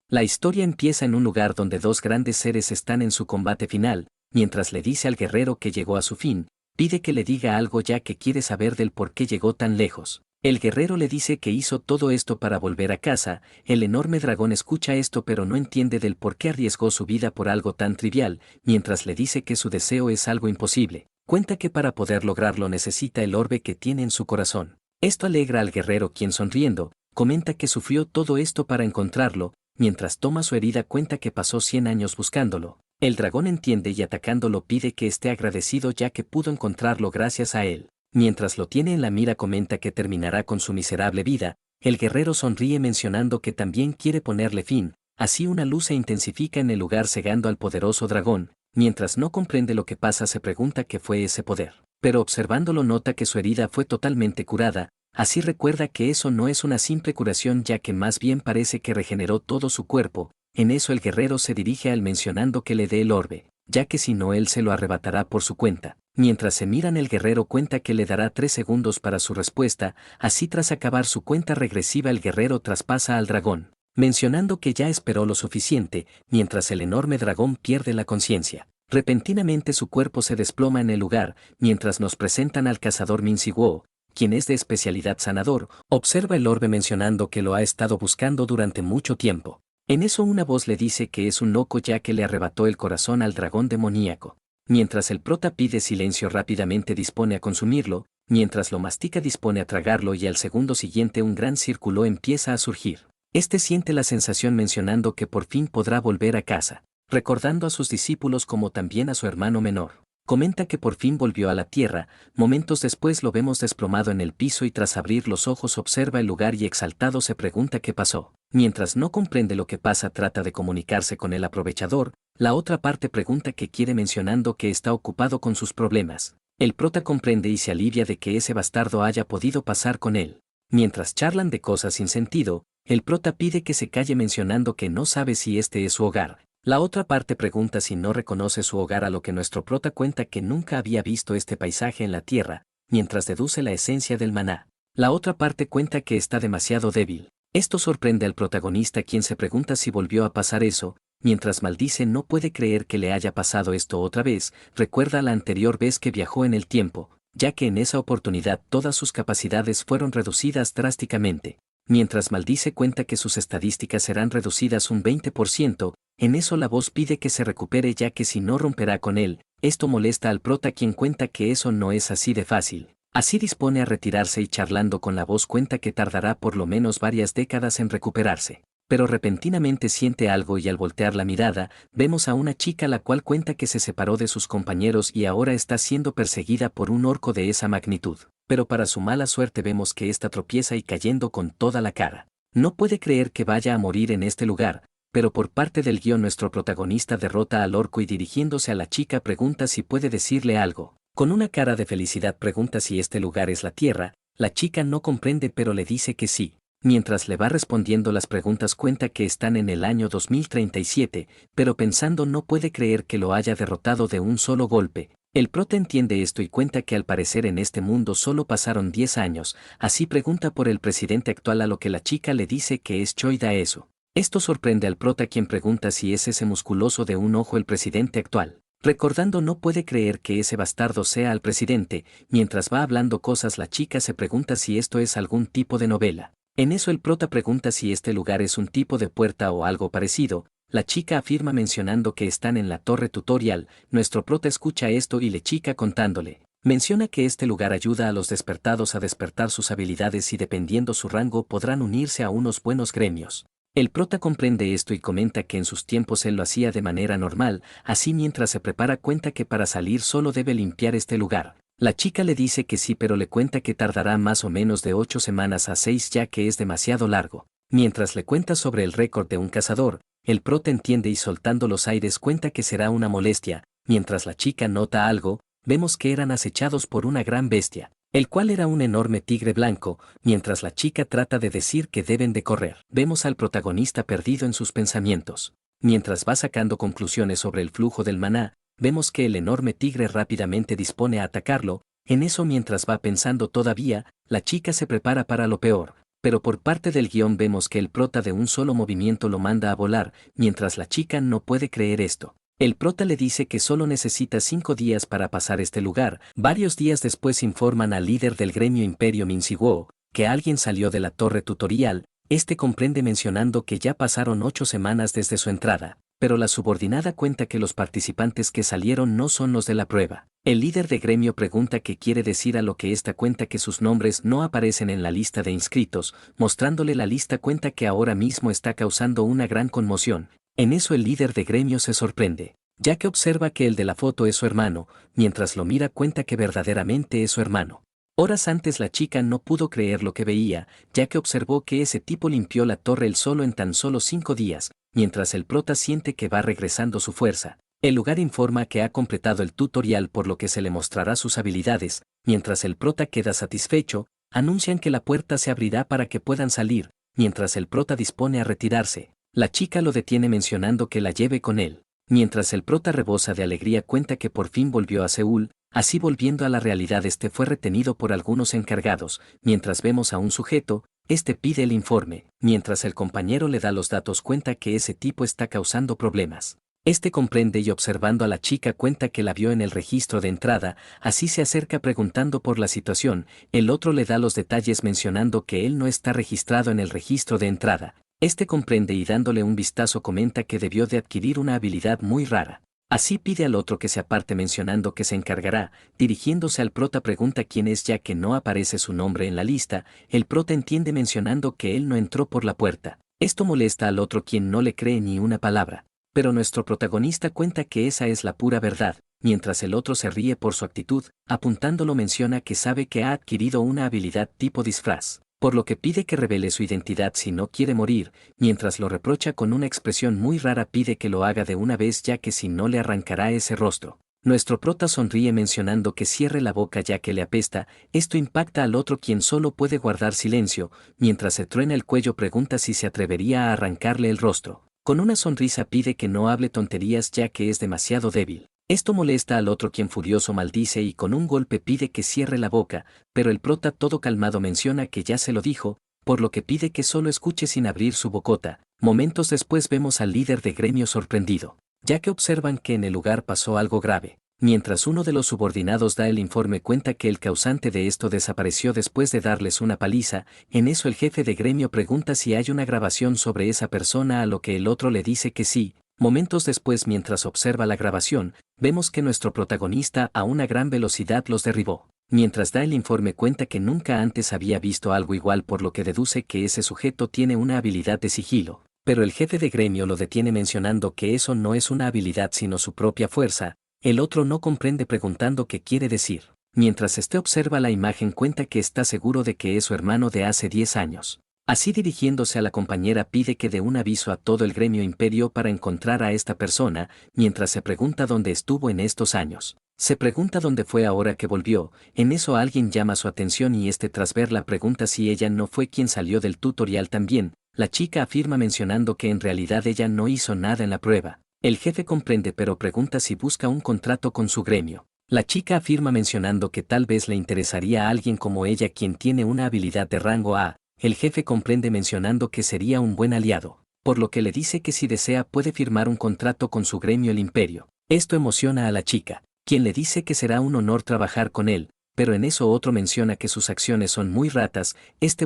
La historia empieza en un lugar donde dos grandes seres están en su combate final, mientras le dice al guerrero que llegó a su fin, pide que le diga algo ya que quiere saber del por qué llegó tan lejos. El guerrero le dice que hizo todo esto para volver a casa. El enorme dragón escucha esto pero no entiende del por qué arriesgó su vida por algo tan trivial, mientras le dice que su deseo es algo imposible. Cuenta que para poder lograrlo necesita el orbe que tiene en su corazón. Esto alegra al guerrero, quien sonriendo, comenta que sufrió todo esto para encontrarlo. Mientras toma su herida cuenta que pasó 100 años buscándolo. El dragón entiende y atacándolo pide que esté agradecido ya que pudo encontrarlo gracias a él. Mientras lo tiene en la mira comenta que terminará con su miserable vida. El guerrero sonríe mencionando que también quiere ponerle fin. Así una luz se intensifica en el lugar cegando al poderoso dragón. Mientras no comprende lo que pasa se pregunta qué fue ese poder. Pero observándolo nota que su herida fue totalmente curada. Así recuerda que eso no es una simple curación ya que más bien parece que regeneró todo su cuerpo. En eso el guerrero se dirige a él mencionando que le dé el orbe, ya que si no él se lo arrebatará por su cuenta. Mientras se miran el guerrero cuenta que le dará 3 segundos para su respuesta, así tras acabar su cuenta regresiva el guerrero traspasa al dragón, mencionando que ya esperó lo suficiente, mientras el enorme dragón pierde la conciencia. Repentinamente su cuerpo se desploma en el lugar, mientras nos presentan al cazador Minsiwo, quien es de especialidad sanador, observa el orbe mencionando que lo ha estado buscando durante mucho tiempo. En eso una voz le dice que es un loco ya que le arrebató el corazón al dragón demoníaco. Mientras el prota pide silencio rápidamente dispone a consumirlo, mientras lo mastica dispone a tragarlo y al segundo siguiente un gran círculo empieza a surgir. Este siente la sensación mencionando que por fin podrá volver a casa, recordando a sus discípulos como también a su hermano menor. Comenta que por fin volvió a la tierra. Momentos después lo vemos desplomado en el piso y tras abrir los ojos observa el lugar y exaltado se pregunta qué pasó. Mientras no comprende lo que pasa trata de comunicarse con el aprovechador, la otra parte pregunta qué quiere mencionando que está ocupado con sus problemas. El prota comprende y se alivia de que ese bastardo haya podido pasar con él. Mientras charlan de cosas sin sentido, el prota pide que se calle mencionando que no sabe si este es su hogar. La otra parte pregunta si no reconoce su hogar a lo que nuestro prota cuenta que nunca había visto este paisaje en la tierra, mientras deduce la esencia del maná. La otra parte cuenta que está demasiado débil. Esto sorprende al protagonista quien se pregunta si volvió a pasar eso, mientras maldice no puede creer que le haya pasado esto otra vez, recuerda la anterior vez que viajó en el tiempo, ya que en esa oportunidad todas sus capacidades fueron reducidas drásticamente. Mientras maldice cuenta que sus estadísticas serán reducidas un 20%, en eso la voz pide que se recupere ya que si no romperá con él. Esto molesta al prota quien cuenta que eso no es así de fácil. Así dispone a retirarse y charlando con la voz cuenta que tardará por lo menos varias décadas en recuperarse. Pero repentinamente siente algo y al voltear la mirada, vemos a una chica la cual cuenta que se separó de sus compañeros y ahora está siendo perseguida por un orco de esa magnitud. Pero para su mala suerte vemos que ésta tropieza y cayendo con toda la cara. No puede creer que vaya a morir en este lugar, pero por parte del guión nuestro protagonista derrota al orco y dirigiéndose a la chica pregunta si puede decirle algo. Con una cara de felicidad pregunta si este lugar es la tierra, la chica no comprende pero le dice que sí. Mientras le va respondiendo las preguntas cuenta que están en el año 2037, pero pensando no puede creer que lo haya derrotado de un solo golpe. El prota entiende esto y cuenta que al parecer en este mundo solo pasaron 10 años, así pregunta por el presidente actual a lo que la chica le dice que es Choi Daeso. Esto sorprende al prota quien pregunta si es ese musculoso de un ojo el presidente actual. Recordando no puede creer que ese bastardo sea el presidente, mientras va hablando cosas la chica se pregunta si esto es algún tipo de novela. En eso el prota pregunta si este lugar es un tipo de puerta o algo parecido. La chica afirma mencionando que están en la torre tutorial. Nuestro prota escucha esto y le chica contándole. Menciona que este lugar ayuda a los despertados a despertar sus habilidades y dependiendo su rango podrán unirse a unos buenos gremios. El prota comprende esto y comenta que en sus tiempos él lo hacía de manera normal, así mientras se prepara cuenta que para salir solo debe limpiar este lugar. La chica le dice que sí pero le cuenta que tardará más o menos de 8 semanas a 6 ya que es demasiado largo. Mientras le cuenta sobre el récord de un cazador, el prota entiende y soltando los aires cuenta que será una molestia. Mientras la chica nota algo, vemos que eran acechados por una gran bestia, el cual era un enorme tigre blanco. Mientras la chica trata de decir que deben de correr, vemos al protagonista perdido en sus pensamientos. Mientras va sacando conclusiones sobre el flujo del maná, vemos que el enorme tigre rápidamente dispone a atacarlo. En eso mientras va pensando todavía, la chica se prepara para lo peor. Pero por parte del guión vemos que el prota de un solo movimiento lo manda a volar, mientras la chica no puede creer esto. El prota le dice que solo necesita 5 días para pasar este lugar. Varios días después informan al líder del gremio Imperio Minsiwo que alguien salió de la torre tutorial. Este comprende mencionando que ya pasaron 8 semanas desde su entrada, pero la subordinada cuenta que los participantes que salieron no son los de la prueba. El líder de gremio pregunta qué quiere decir, a lo que esta cuenta que sus nombres no aparecen en la lista de inscritos. Mostrándole la lista cuenta que ahora mismo está causando una gran conmoción. En eso el líder de gremio se sorprende, ya que observa que el de la foto es su hermano. Mientras lo mira cuenta que verdaderamente es su hermano. Horas antes la chica no pudo creer lo que veía, ya que observó que ese tipo limpió la torre él solo en tan solo 5 días, mientras el prota siente que va regresando su fuerza. El lugar informa que ha completado el tutorial, por lo que se le mostrará sus habilidades. Mientras el prota queda satisfecho, anuncian que la puerta se abrirá para que puedan salir. Mientras el prota dispone a retirarse, la chica lo detiene mencionando que la lleve con él. Mientras el prota rebosa de alegría cuenta que por fin volvió a Seúl. Así, volviendo a la realidad, este fue retenido por algunos encargados. Mientras vemos a un sujeto, este pide el informe. Mientras el compañero le da los datos cuenta que ese tipo está causando problemas. Este comprende y, observando a la chica, cuenta que la vio en el registro de entrada. Así se acerca preguntando por la situación. El otro le da los detalles mencionando que él no está registrado en el registro de entrada. Este comprende y, dándole un vistazo, comenta que debió de adquirir una habilidad muy rara. Así pide al otro que se aparte mencionando que se encargará. Dirigiéndose al prota pregunta quién es, ya que no aparece su nombre en la lista. El prota entiende mencionando que él no entró por la puerta. Esto molesta al otro, quien no le cree ni una palabra. Pero nuestro protagonista cuenta que esa es la pura verdad. Mientras el otro se ríe por su actitud, apuntándolo menciona que sabe que ha adquirido una habilidad tipo disfraz, por lo que pide que revele su identidad si no quiere morir. Mientras lo reprocha con una expresión muy rara, pide que lo haga de una vez, ya que si no le arrancará ese rostro. Nuestro prota sonríe mencionando que cierre la boca ya que le apesta. Esto impacta al otro, quien solo puede guardar silencio. Mientras se truena el cuello pregunta si se atrevería a arrancarle el rostro. Con una sonrisa pide que no hable tonterías ya que es demasiado débil. Esto molesta al otro, quien furioso maldice y con un golpe pide que cierre la boca, pero el prota todo calmado menciona que ya se lo dijo, por lo que pide que solo escuche sin abrir su bocota. Momentos después vemos al líder de gremio sorprendido, ya que observan que en el lugar pasó algo grave. Mientras uno de los subordinados da el informe, cuenta que el causante de esto desapareció después de darles una paliza. En eso el jefe de gremio pregunta si hay una grabación sobre esa persona, a lo que el otro le dice que sí. Momentos después, mientras observa la grabación, vemos que nuestro protagonista a una gran velocidad los derribó. Mientras da el informe cuenta que nunca antes había visto algo igual, por lo que deduce que ese sujeto tiene una habilidad de sigilo. Pero el jefe de gremio lo detiene mencionando que eso no es una habilidad sino su propia fuerza. El otro no comprende preguntando qué quiere decir. Mientras este observa la imagen cuenta que está seguro de que es su hermano de hace 10 años. Así, dirigiéndose a la compañera, pide que dé un aviso a todo el gremio Imperio para encontrar a esta persona. Mientras se pregunta dónde estuvo en estos años. Se pregunta dónde fue ahora que volvió. En eso alguien llama su atención y tras verla pregunta si ella no fue quien salió del tutorial también. La chica afirma mencionando que en realidad ella no hizo nada en la prueba. El jefe comprende pero pregunta si busca un contrato con su gremio. La chica afirma mencionando que tal vez le interesaría a alguien como ella, quien tiene una habilidad de rango A. El jefe comprende mencionando que sería un buen aliado, por lo que le dice que si desea puede firmar un contrato con su gremio, el Imperio. Esto emociona a la chica, quien le dice que será un honor trabajar con él, pero en eso otro menciona que sus acciones son muy ratas.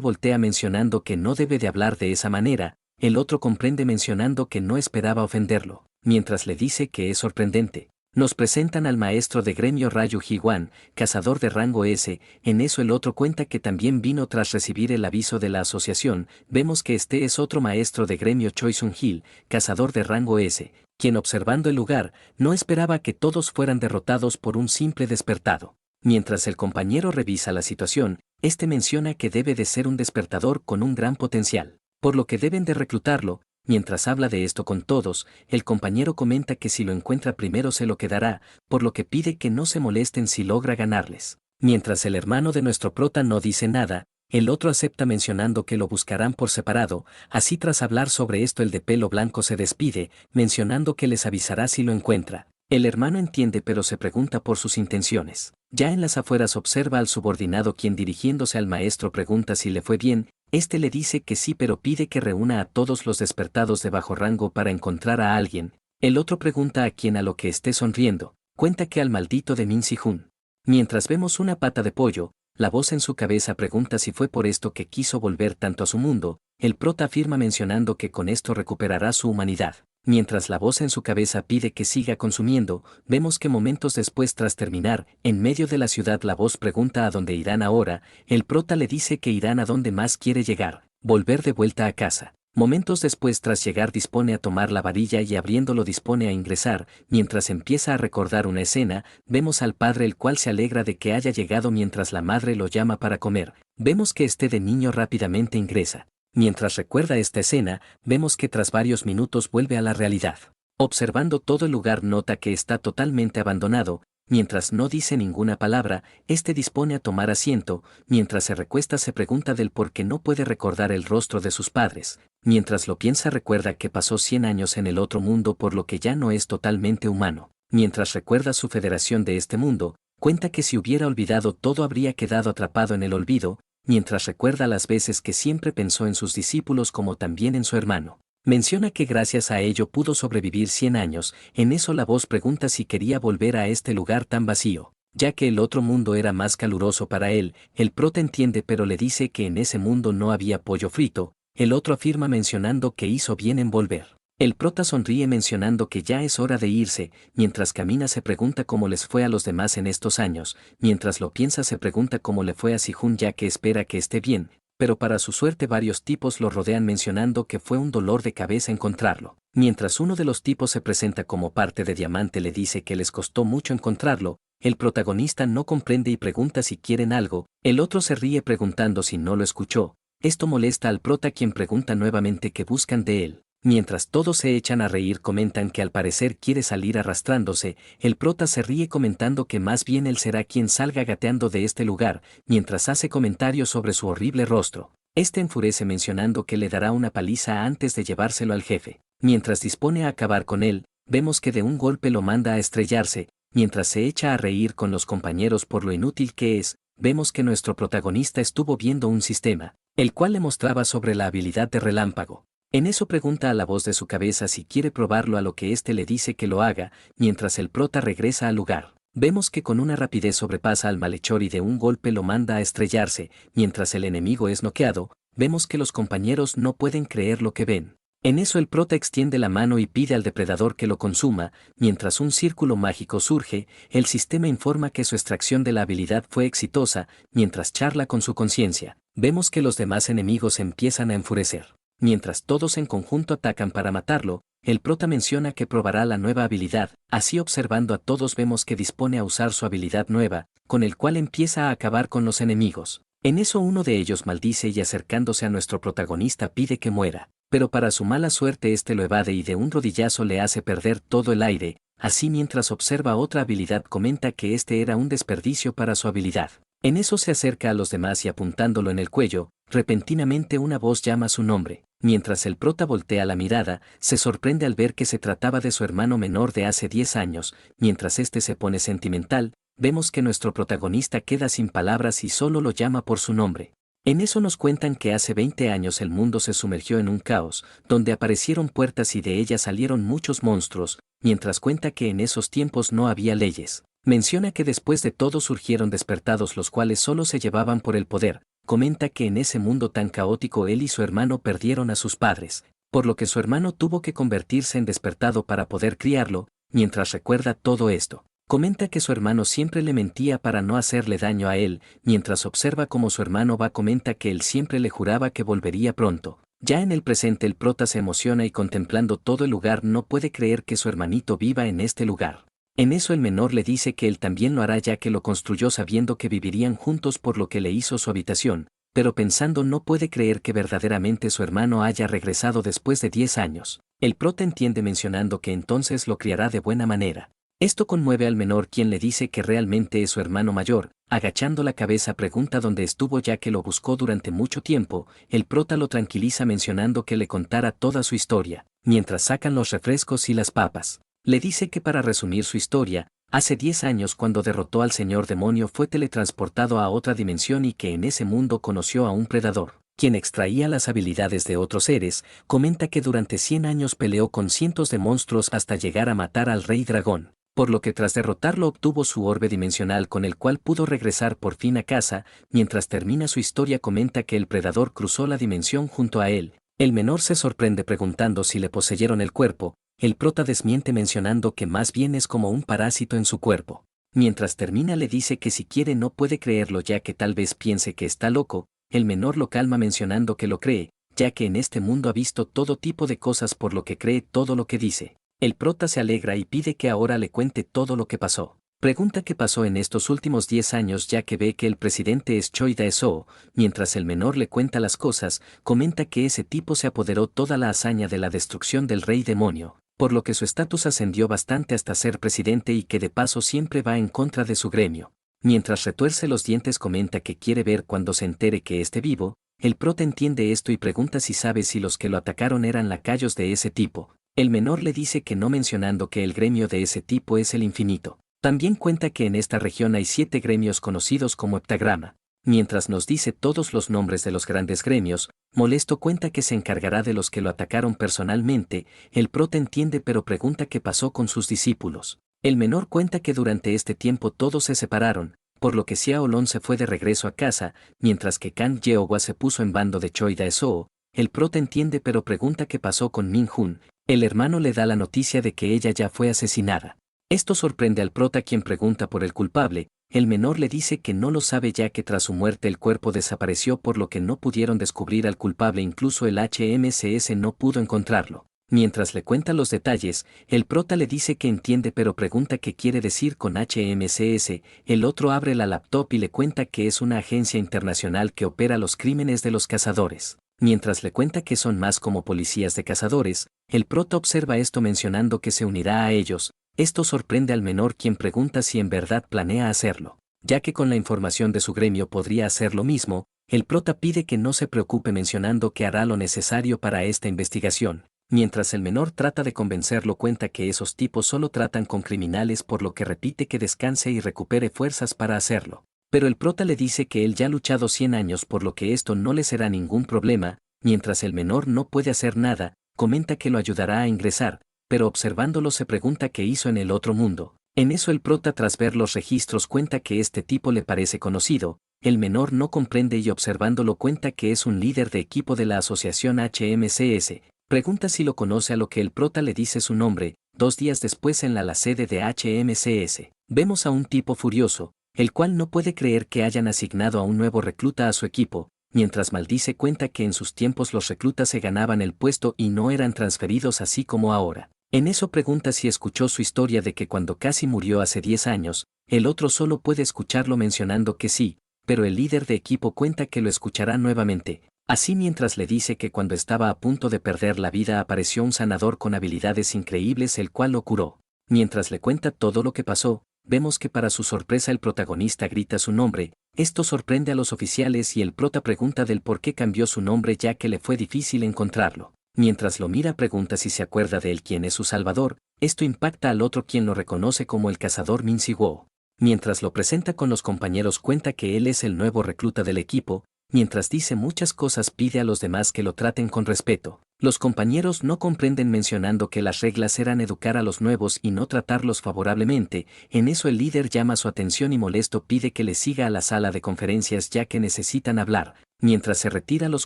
Voltea mencionando que no debe de hablar de esa manera. El otro comprende mencionando que no esperaba ofenderlo, mientras le dice que es sorprendente. Nos presentan al maestro de gremio Ryu Ji-wan, cazador de rango S. En eso el otro cuenta que también vino tras recibir el aviso de la asociación. Vemos que este es otro maestro de gremio, Choi Sun-hil, cazador de rango S, quien, observando el lugar, no esperaba que todos fueran derrotados por un simple despertado. Mientras el compañero revisa la situación, menciona que debe de ser un despertador con un gran potencial, por lo que deben de reclutarlo. Mientras habla de esto con todos, el compañero comenta que si lo encuentra primero se lo quedará, por lo que pide que no se molesten si logra ganarles. Mientras el hermano de nuestro prota no dice nada, el otro acepta mencionando que lo buscarán por separado. Así, tras hablar sobre esto, el de pelo blanco se despide, mencionando que les avisará si lo encuentra. El hermano entiende pero se pregunta por sus intenciones. Ya en las afueras observa al subordinado quien dirigiéndose al maestro pregunta si le fue bien, este le dice que sí pero pide que reúna a todos los despertados de bajo rango para encontrar a alguien. El otro pregunta a quien a lo que esté sonriendo, cuenta que al maldito de Min Si-hun. Mientras vemos una pata de pollo, la voz en su cabeza pregunta si fue por esto que quiso volver tanto a su mundo, el prota afirma mencionando que con esto recuperará su humanidad. Mientras la voz en su cabeza pide que siga consumiendo, vemos que momentos después tras terminar, en medio de la ciudad la voz pregunta a dónde irán ahora, el prota le dice que irán a donde más quiere llegar, volver de vuelta a casa. Momentos después tras llegar dispone a tomar la varilla y abriéndolo dispone a ingresar, mientras empieza a recordar una escena, vemos al padre el cual se alegra de que haya llegado mientras la madre lo llama para comer, vemos que este de niño rápidamente ingresa. Mientras recuerda esta escena, vemos que tras varios minutos vuelve a la realidad. Observando todo el lugar nota que está totalmente abandonado, mientras no dice ninguna palabra, este dispone a tomar asiento, mientras se recuesta se pregunta del por qué no puede recordar el rostro de sus padres, mientras lo piensa recuerda que pasó 100 años en el otro mundo por lo que ya no es totalmente humano, mientras recuerda su federación de este mundo, cuenta que si hubiera olvidado todo habría quedado atrapado en el olvido, mientras recuerda las veces que siempre pensó en sus discípulos como también en su hermano. Menciona que gracias a ello pudo sobrevivir 100 años, en eso la voz pregunta si quería volver a este lugar tan vacío, ya que el otro mundo era más caluroso para él, el prota entiende pero le dice que en ese mundo no había pollo frito, el otro afirma mencionando que hizo bien en volver. El prota sonríe mencionando que ya es hora de irse, mientras camina se pregunta cómo les fue a los demás en estos años, mientras lo piensa se pregunta cómo le fue a Si-hun ya que espera que esté bien, pero para su suerte varios tipos lo rodean mencionando que fue un dolor de cabeza encontrarlo. Mientras uno de los tipos se presenta como parte de Diamante le dice que les costó mucho encontrarlo, el protagonista no comprende y pregunta si quieren algo, el otro se ríe preguntando si no lo escuchó, esto molesta al prota quien pregunta nuevamente qué buscan de él. Mientras todos se echan a reír comentan que al parecer quiere salir arrastrándose, el prota se ríe comentando que más bien él será quien salga gateando de este lugar, mientras hace comentarios sobre su horrible rostro. Este enfurece mencionando que le dará una paliza antes de llevárselo al jefe. Mientras dispone a acabar con él, vemos que de un golpe lo manda a estrellarse, mientras se echa a reír con los compañeros por lo inútil que es, vemos que nuestro protagonista estuvo viendo un sistema, el cual le mostraba sobre la habilidad de relámpago. En eso pregunta a la voz de su cabeza si quiere probarlo a lo que éste le dice que lo haga, mientras el prota regresa al lugar. Vemos que con una rapidez sobrepasa al malhechor y de un golpe lo manda a estrellarse, mientras el enemigo es noqueado, vemos que los compañeros no pueden creer lo que ven. En eso el prota extiende la mano y pide al depredador que lo consuma, mientras un círculo mágico surge, el sistema informa que su extracción de la habilidad fue exitosa, mientras charla con su conciencia, vemos que los demás enemigos empiezan a enfurecer. Mientras todos en conjunto atacan para matarlo, el prota menciona que probará la nueva habilidad, así observando a todos vemos que dispone a usar su habilidad nueva, con el cual empieza a acabar con los enemigos. En eso uno de ellos maldice y acercándose a nuestro protagonista pide que muera, pero para su mala suerte este lo evade y de un rodillazo le hace perder todo el aire, así mientras observa otra habilidad comenta que este era un desperdicio para su habilidad. En eso se acerca a los demás y apuntándolo en el cuello, repentinamente una voz llama su nombre. Mientras el prota voltea la mirada, se sorprende al ver que se trataba de su hermano menor de hace 10 años, mientras este se pone sentimental, vemos que nuestro protagonista queda sin palabras y solo lo llama por su nombre. En eso nos cuentan que hace 20 años el mundo se sumergió en un caos, donde aparecieron puertas y de ellas salieron muchos monstruos, mientras cuenta que en esos tiempos no había leyes. Menciona que después de todo surgieron despertados los cuales solo se llevaban por el poder. Comenta que en ese mundo tan caótico él y su hermano perdieron a sus padres, por lo que su hermano tuvo que convertirse en despertado para poder criarlo, mientras recuerda todo esto. Comenta que su hermano siempre le mentía para no hacerle daño a él, mientras observa cómo su hermano comenta que él siempre le juraba que volvería pronto. Ya en el presente el prota se emociona y contemplando todo el lugar no puede creer que su hermanito viva en este lugar. En eso el menor le dice que él también lo hará ya que lo construyó sabiendo que vivirían juntos por lo que le hizo su habitación, pero pensando no puede creer que verdaderamente su hermano haya regresado después de 10 años. El prota entiende mencionando que entonces lo criará de buena manera. Esto conmueve al menor quien le dice que realmente es su hermano mayor, agachando la cabeza pregunta dónde estuvo ya que lo buscó durante mucho tiempo, el prota lo tranquiliza mencionando que le contara toda su historia, mientras sacan los refrescos y las papas. Le dice que para resumir su historia, hace 10 años cuando derrotó al señor demonio fue teletransportado a otra dimensión y que en ese mundo conoció a un predador, quien extraía las habilidades de otros seres. Comenta que durante 100 años peleó con cientos de monstruos hasta llegar a matar al rey dragón, por lo que tras derrotarlo obtuvo su orbe dimensional con el cual pudo regresar por fin a casa. Mientras termina su historia comenta que el predador cruzó la dimensión junto a él. El menor se sorprende preguntando si le poseyeron el cuerpo. El prota desmiente mencionando que más bien es como un parásito en su cuerpo. Mientras termina le dice que si quiere no puede creerlo ya que tal vez piense que está loco. El menor lo calma mencionando que lo cree, ya que en este mundo ha visto todo tipo de cosas por lo que cree todo lo que dice. El prota se alegra y pide que ahora le cuente todo lo que pasó. Pregunta qué pasó en estos últimos 10 años ya que ve que el presidente es Choi Dae-soo. Mientras el menor le cuenta las cosas, comenta que ese tipo se apoderó toda la hazaña de la destrucción del rey demonio, por lo que su estatus ascendió bastante hasta ser presidente y que de paso siempre va en contra de su gremio. Mientras retuerce los dientes comenta que quiere ver cuando se entere que esté vivo. El prota entiende esto y pregunta si sabe si los que lo atacaron eran lacayos de ese tipo. El menor le dice que no mencionando que el gremio de ese tipo es el infinito. También cuenta que en esta región hay 7 gremios conocidos como heptagrama. Mientras nos dice todos los nombres de los grandes gremios, molesto cuenta que se encargará de los que lo atacaron personalmente. El prota entiende pero pregunta qué pasó con sus discípulos. El menor cuenta que durante este tiempo todos se separaron, por lo que Xiao Lon se fue de regreso a casa, mientras que Kang Yeohwa se puso en bando de Choi Dae-soo. El prota entiende pero pregunta qué pasó con Min Hun. El hermano le da la noticia de que ella ya fue asesinada. Esto sorprende al prota quien pregunta por el culpable. El menor le dice que no lo sabe ya que tras su muerte el cuerpo desapareció por lo que no pudieron descubrir al culpable, incluso el HMCS no pudo encontrarlo. Mientras le cuenta los detalles, el prota le dice que entiende pero pregunta qué quiere decir con HMCS. El otro abre la laptop y le cuenta que es una agencia internacional que opera los crímenes de los cazadores. Mientras le cuenta que son más como policías de cazadores, el prota observa esto mencionando que se unirá a ellos. Esto sorprende al menor quien pregunta si en verdad planea hacerlo, ya que con la información de su gremio podría hacer lo mismo. El prota pide que no se preocupe mencionando que hará lo necesario para esta investigación. Mientras el menor trata de convencerlo cuenta que esos tipos solo tratan con criminales por lo que repite que descanse y recupere fuerzas para hacerlo. Pero el prota le dice que él ya ha luchado 100 años por lo que esto no le será ningún problema. Mientras el menor no puede hacer nada, comenta que lo ayudará a ingresar, pero observándolo se pregunta qué hizo en el otro mundo. En eso el prota tras ver los registros cuenta que este tipo le parece conocido. El menor no comprende y observándolo cuenta que es un líder de equipo de la asociación HMCS. Pregunta si lo conoce a lo que el prota le dice su nombre. 2 días después en la sede de HMCS, vemos a un tipo furioso, el cual no puede creer que hayan asignado a un nuevo recluta a su equipo. Mientras maldice cuenta que en sus tiempos los reclutas se ganaban el puesto y no eran transferidos así como ahora. En eso pregunta si escuchó su historia de que cuando casi murió hace 10 años, el otro solo puede escucharlo mencionando que sí, pero el líder de equipo cuenta que lo escuchará nuevamente. Así mientras le dice que cuando estaba a punto de perder la vida apareció un sanador con habilidades increíbles el cual lo curó. Mientras le cuenta todo lo que pasó, vemos que para su sorpresa el protagonista grita su nombre. Esto sorprende a los oficiales y el prota pregunta del por qué cambió su nombre ya que le fue difícil encontrarlo. Mientras lo mira pregunta si se acuerda de él quién es su salvador. Esto impacta al otro quien lo reconoce como el cazador Min Si-woo. Mientras lo presenta con los compañeros cuenta que él es el nuevo recluta del equipo. Mientras dice muchas cosas pide a los demás que lo traten con respeto. Los compañeros no comprenden mencionando que las reglas eran educar a los nuevos y no tratarlos favorablemente. En eso el líder llama su atención y molesto pide que le siga a la sala de conferencias ya que necesitan hablar. Mientras se retira los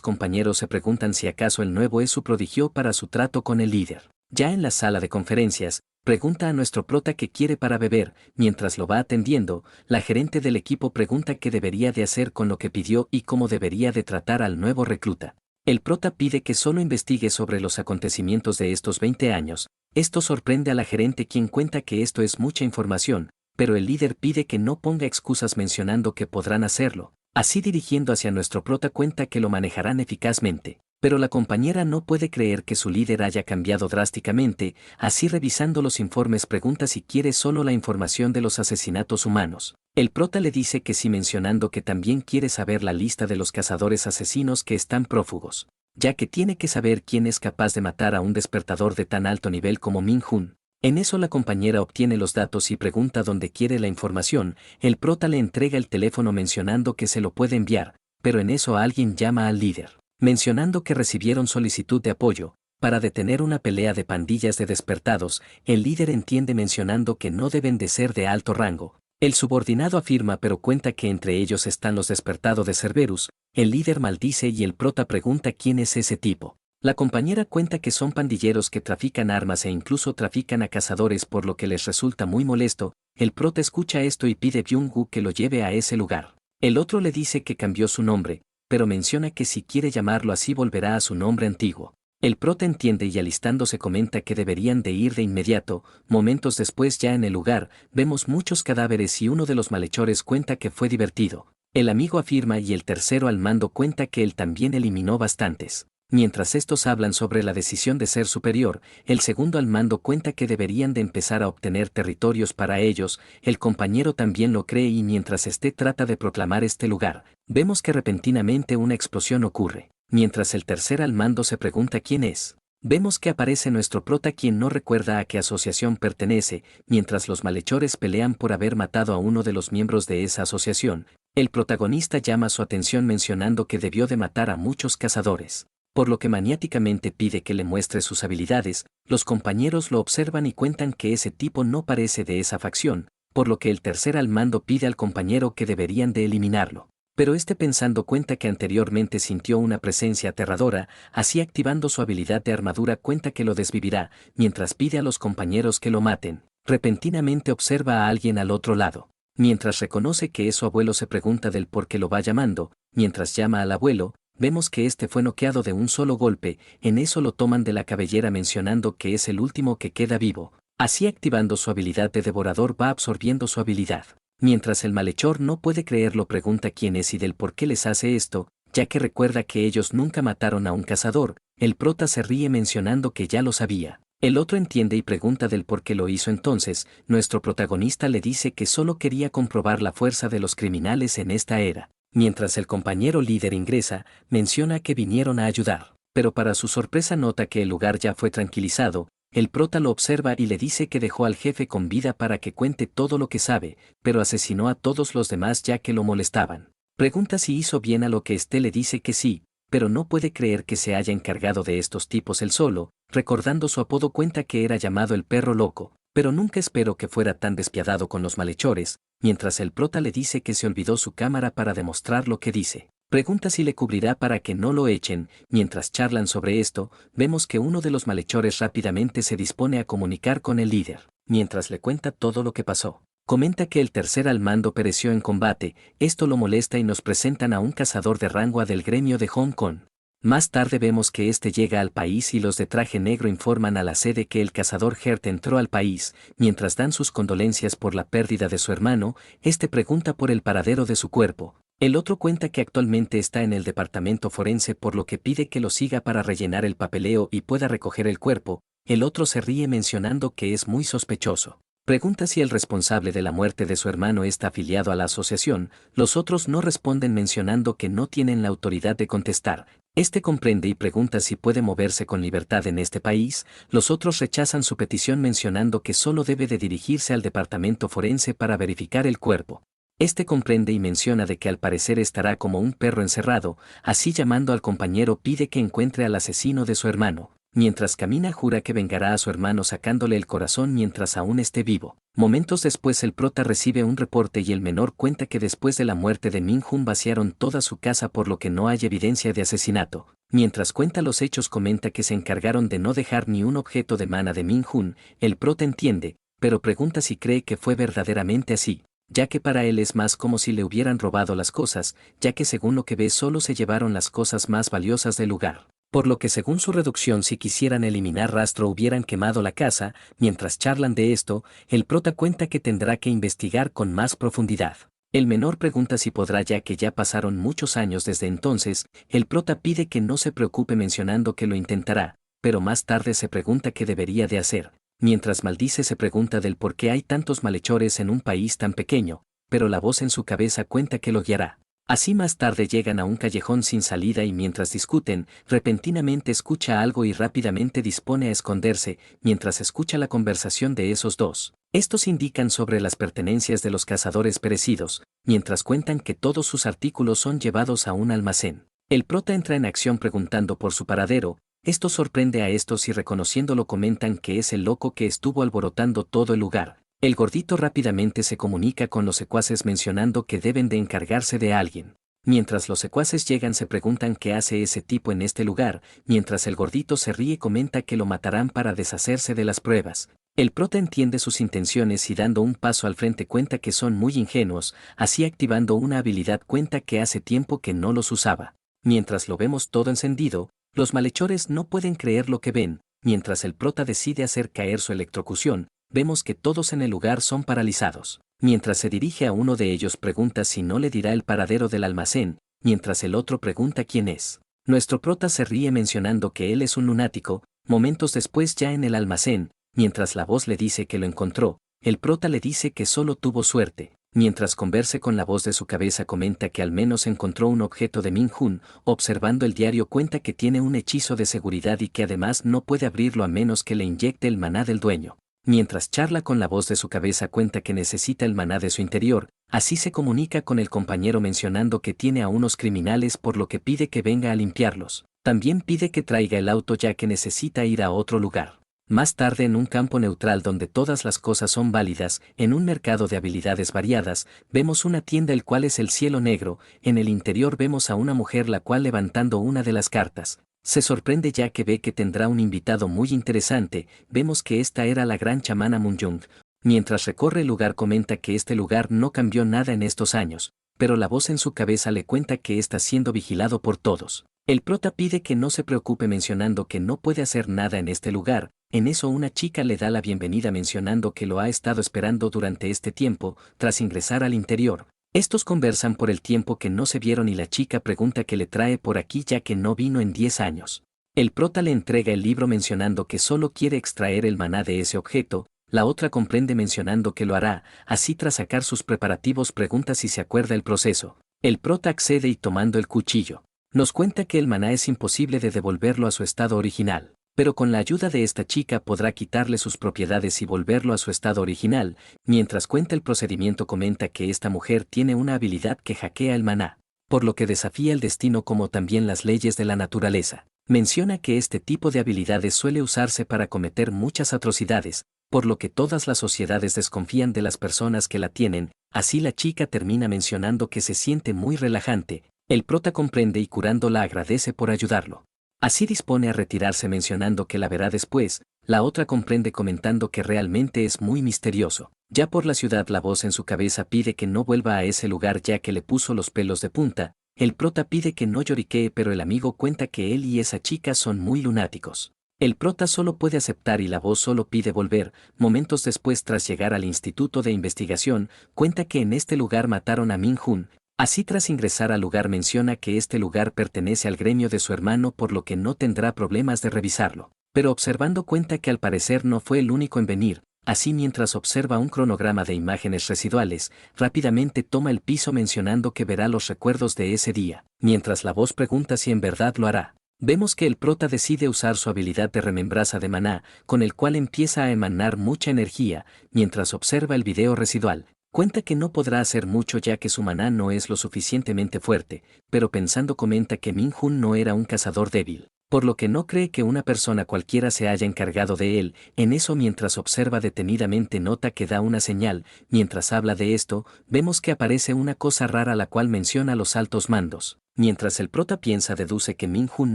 compañeros se preguntan si acaso el nuevo es su prodigio para su trato con el líder. Ya en la sala de conferencias, pregunta a nuestro prota qué quiere para beber. Mientras lo va atendiendo, la gerente del equipo pregunta qué debería de hacer con lo que pidió y cómo debería de tratar al nuevo recluta. El prota pide que solo investigue sobre los acontecimientos de estos 20 años. Esto sorprende a la gerente quien cuenta que esto es mucha información, pero el líder pide que no ponga excusas mencionando que podrán hacerlo. Así dirigiendo hacia nuestro prota cuenta que lo manejarán eficazmente. Pero la compañera no puede creer que su líder haya cambiado drásticamente. Así revisando los informes pregunta si quiere solo la información de los asesinatos humanos. El prota le dice que sí mencionando que también quiere saber la lista de los cazadores asesinos que están prófugos, ya que tiene que saber quién es capaz de matar a un despertador de tan alto nivel como Min Hun. En eso la compañera obtiene los datos y pregunta dónde quiere la información, el prota le entrega el teléfono mencionando que se lo puede enviar, pero en eso alguien llama al líder, mencionando que recibieron solicitud de apoyo, para detener una pelea de pandillas de despertados, el líder entiende mencionando que no deben de ser de alto rango. El subordinado afirma pero cuenta que entre ellos están los despertados de Cerberus, el líder maldice y el prota pregunta quién es ese tipo. La compañera cuenta que son pandilleros que trafican armas e incluso trafican a cazadores por lo que les resulta muy molesto, el prota escucha esto y pide a Byung-gu que lo lleve a ese lugar. El otro le dice que cambió su nombre, pero menciona que si quiere llamarlo así volverá a su nombre antiguo. El prota entiende y alistándose comenta que deberían de ir de inmediato. Momentos después ya en el lugar, vemos muchos cadáveres y uno de los malhechores cuenta que fue divertido. El amigo afirma y el tercero al mando cuenta que él también eliminó bastantes. Mientras estos hablan sobre la decisión de ser superior, el segundo al mando cuenta que deberían de empezar a obtener territorios para ellos, el compañero también lo cree y mientras este trata de proclamar este lugar, vemos que repentinamente una explosión ocurre. Mientras el tercer al mando se pregunta quién es, vemos que aparece nuestro prota quien no recuerda a qué asociación pertenece, mientras los malhechores pelean por haber matado a uno de los miembros de esa asociación, el protagonista llama su atención mencionando que debió de matar a muchos cazadores, por lo que maniáticamente pide que le muestre sus habilidades, los compañeros lo observan y cuentan que ese tipo no parece de esa facción, por lo que el tercer al mando pide al compañero que deberían de eliminarlo. Pero este pensando cuenta que anteriormente sintió una presencia aterradora, así activando su habilidad de armadura cuenta que lo desvivirá, mientras pide a los compañeros que lo maten. Repentinamente observa a alguien al otro lado. Mientras reconoce que es su abuelo se pregunta del por qué lo va llamando, mientras llama al abuelo, vemos que este fue noqueado de un solo golpe, en eso lo toman de la cabellera mencionando que es el último que queda vivo. Así activando su habilidad de devorador va absorbiendo su habilidad. Mientras el malhechor no puede creerlo pregunta quién es y del por qué les hace esto, ya que recuerda que ellos nunca mataron a un cazador, el prota se ríe mencionando que ya lo sabía. El otro entiende y pregunta del por qué lo hizo entonces, nuestro protagonista le dice que solo quería comprobar la fuerza de los criminales en esta era. Mientras el compañero líder ingresa, menciona que vinieron a ayudar, pero para su sorpresa nota que el lugar ya fue tranquilizado. El prota lo observa y le dice que dejó al jefe con vida para que cuente todo lo que sabe, pero asesinó a todos los demás ya que lo molestaban. Pregunta si hizo bien a lo que éste le dice que sí, pero no puede creer que se haya encargado de estos tipos él solo, recordando su apodo cuenta que era llamado el perro loco, pero nunca esperó que fuera tan despiadado con los malhechores, mientras el prota le dice que se olvidó su cámara para demostrar lo que dice. Pregunta si le cubrirá para que no lo echen, mientras charlan sobre esto, vemos que uno de los malhechores rápidamente se dispone a comunicar con el líder, mientras le cuenta todo lo que pasó. Comenta que el tercer al mando pereció en combate, esto lo molesta y nos presentan a un cazador de rango del gremio de Hong Kong. Más tarde vemos que este llega al país y los de traje negro informan a la sede que el cazador Hert entró al país, mientras dan sus condolencias por la pérdida de su hermano, este pregunta por el paradero de su cuerpo. El otro cuenta que actualmente está en el departamento forense por lo que pide que lo siga para rellenar el papeleo y pueda recoger el cuerpo, el otro se ríe mencionando que es muy sospechoso. Pregunta si el responsable de la muerte de su hermano está afiliado a la asociación, los otros no responden mencionando que no tienen la autoridad de contestar. Este comprende y pregunta si puede moverse con libertad en este país, los otros rechazan su petición mencionando que solo debe de dirigirse al departamento forense para verificar el cuerpo. Este comprende y menciona de que al parecer estará como un perro encerrado, así llamando al compañero pide que encuentre al asesino de su hermano. Mientras camina jura que vengará a su hermano sacándole el corazón mientras aún esté vivo. Momentos después el prota recibe un reporte y el menor cuenta que después de la muerte de Min-hun vaciaron toda su casa por lo que no hay evidencia de asesinato. Mientras cuenta los hechos comenta que se encargaron de no dejar ni un objeto de mana de Min-hun, el prota entiende, pero pregunta si cree que fue verdaderamente así, ya que para él es más como si le hubieran robado las cosas, ya que según lo que ve solo se llevaron las cosas más valiosas del lugar. Por lo que según su reducción si quisieran eliminar rastro hubieran quemado la casa, mientras charlan de esto, el prota cuenta que tendrá que investigar con más profundidad. El menor pregunta si podrá ya que ya pasaron muchos años desde entonces, el prota pide que no se preocupe mencionando que lo intentará, pero más tarde se pregunta qué debería de hacer, mientras maldice se pregunta del por qué hay tantos malhechores en un país tan pequeño, pero la voz en su cabeza cuenta que lo guiará. Así más tarde llegan a un callejón sin salida y mientras discuten, repentinamente escucha algo y rápidamente dispone a esconderse, mientras escucha la conversación de esos dos. Estos indican sobre las pertenencias de los cazadores perecidos, mientras cuentan que todos sus artículos son llevados a un almacén. El prota entra en acción preguntando por su paradero. Esto sorprende a estos y reconociéndolo comentan que es el loco que estuvo alborotando todo el lugar. El gordito rápidamente se comunica con los secuaces mencionando que deben de encargarse de alguien. Mientras los secuaces llegan se preguntan qué hace ese tipo en este lugar, mientras el gordito se ríe comenta que lo matarán para deshacerse de las pruebas. El prota entiende sus intenciones y dando un paso al frente cuenta que son muy ingenuos, así activando una habilidad cuenta que hace tiempo que no los usaba. Mientras lo vemos todo encendido, los malhechores no pueden creer lo que ven, mientras el prota decide hacer caer su electrocución. Vemos que todos en el lugar son paralizados. Mientras se dirige a uno de ellos pregunta si no le dirá el paradero del almacén, mientras el otro pregunta quién es. Nuestro prota se ríe mencionando que él es un lunático. Momentos después ya en el almacén, mientras la voz le dice que lo encontró, el prota le dice que solo tuvo suerte. Mientras converse con la voz de su cabeza comenta que al menos encontró un objeto de Min-Hun, observando el diario cuenta que tiene un hechizo de seguridad y que además no puede abrirlo a menos que le inyecte el maná del dueño. Mientras charla con la voz de su cabeza cuenta que necesita el maná de su interior, así se comunica con el compañero mencionando que tiene a unos criminales por lo que pide que venga a limpiarlos. También pide que traiga el auto ya que necesita ir a otro lugar. Más tarde en un campo neutral donde todas las cosas son válidas, en un mercado de habilidades variadas, vemos una tienda el cual es el cielo negro, en el interior vemos a una mujer la cual levantando una de las cartas. Se sorprende ya que ve que tendrá un invitado muy interesante, vemos que esta era la gran chamana Munjung. Mientras recorre el lugar comenta que este lugar no cambió nada en estos años, pero la voz en su cabeza le cuenta que está siendo vigilado por todos. El prota pide que no se preocupe mencionando que no puede hacer nada en este lugar, en eso una chica le da la bienvenida mencionando que lo ha estado esperando durante este tiempo, tras ingresar al interior. Estos conversan por el tiempo que no se vieron y la chica pregunta qué le trae por aquí ya que no vino en 10 años. El prota le entrega el libro mencionando que solo quiere extraer el maná de ese objeto, la otra comprende mencionando que lo hará, así tras sacar sus preparativos pregunta si se acuerda el proceso. El prota accede y tomando el cuchillo, nos cuenta que el maná es imposible de devolverlo a su estado original. Pero con la ayuda de esta chica podrá quitarle sus propiedades y volverlo a su estado original. Mientras cuenta el procedimiento comenta que esta mujer tiene una habilidad que hackea el maná, por lo que desafía el destino como también las leyes de la naturaleza. Menciona que este tipo de habilidades suele usarse para cometer muchas atrocidades, por lo que todas las sociedades desconfían de las personas que la tienen. Así la chica termina mencionando que se siente muy relajante. El prota comprende y curándola agradece por ayudarlo. Así dispone a retirarse mencionando que la verá después, la otra comprende comentando que realmente es muy misterioso. Ya por la ciudad la voz en su cabeza pide que no vuelva a ese lugar ya que le puso los pelos de punta, el prota pide que no lloriquee pero el amigo cuenta que él y esa chica son muy lunáticos. El prota solo puede aceptar y la voz solo pide volver. Momentos después tras llegar al instituto de investigación, cuenta que en este lugar mataron a Min-Hun. Así tras ingresar al lugar menciona que este lugar pertenece al gremio de su hermano por lo que no tendrá problemas de revisarlo. Pero observando cuenta que al parecer no fue el único en venir, así mientras observa un cronograma de imágenes residuales, rápidamente toma el piso mencionando que verá los recuerdos de ese día. Mientras la voz pregunta si en verdad lo hará, vemos que el prota decide usar su habilidad de remembranza de maná, con el cual empieza a emanar mucha energía, mientras observa el video residual. Cuenta que no podrá hacer mucho ya que su maná no es lo suficientemente fuerte, pero pensando comenta que Min-Hun no era un cazador débil, por lo que no cree que una persona cualquiera se haya encargado de él. En eso mientras observa detenidamente nota que da una señal. Mientras habla de esto, vemos que aparece una cosa rara la cual menciona los altos mandos. Mientras el prota piensa deduce que Min-Hun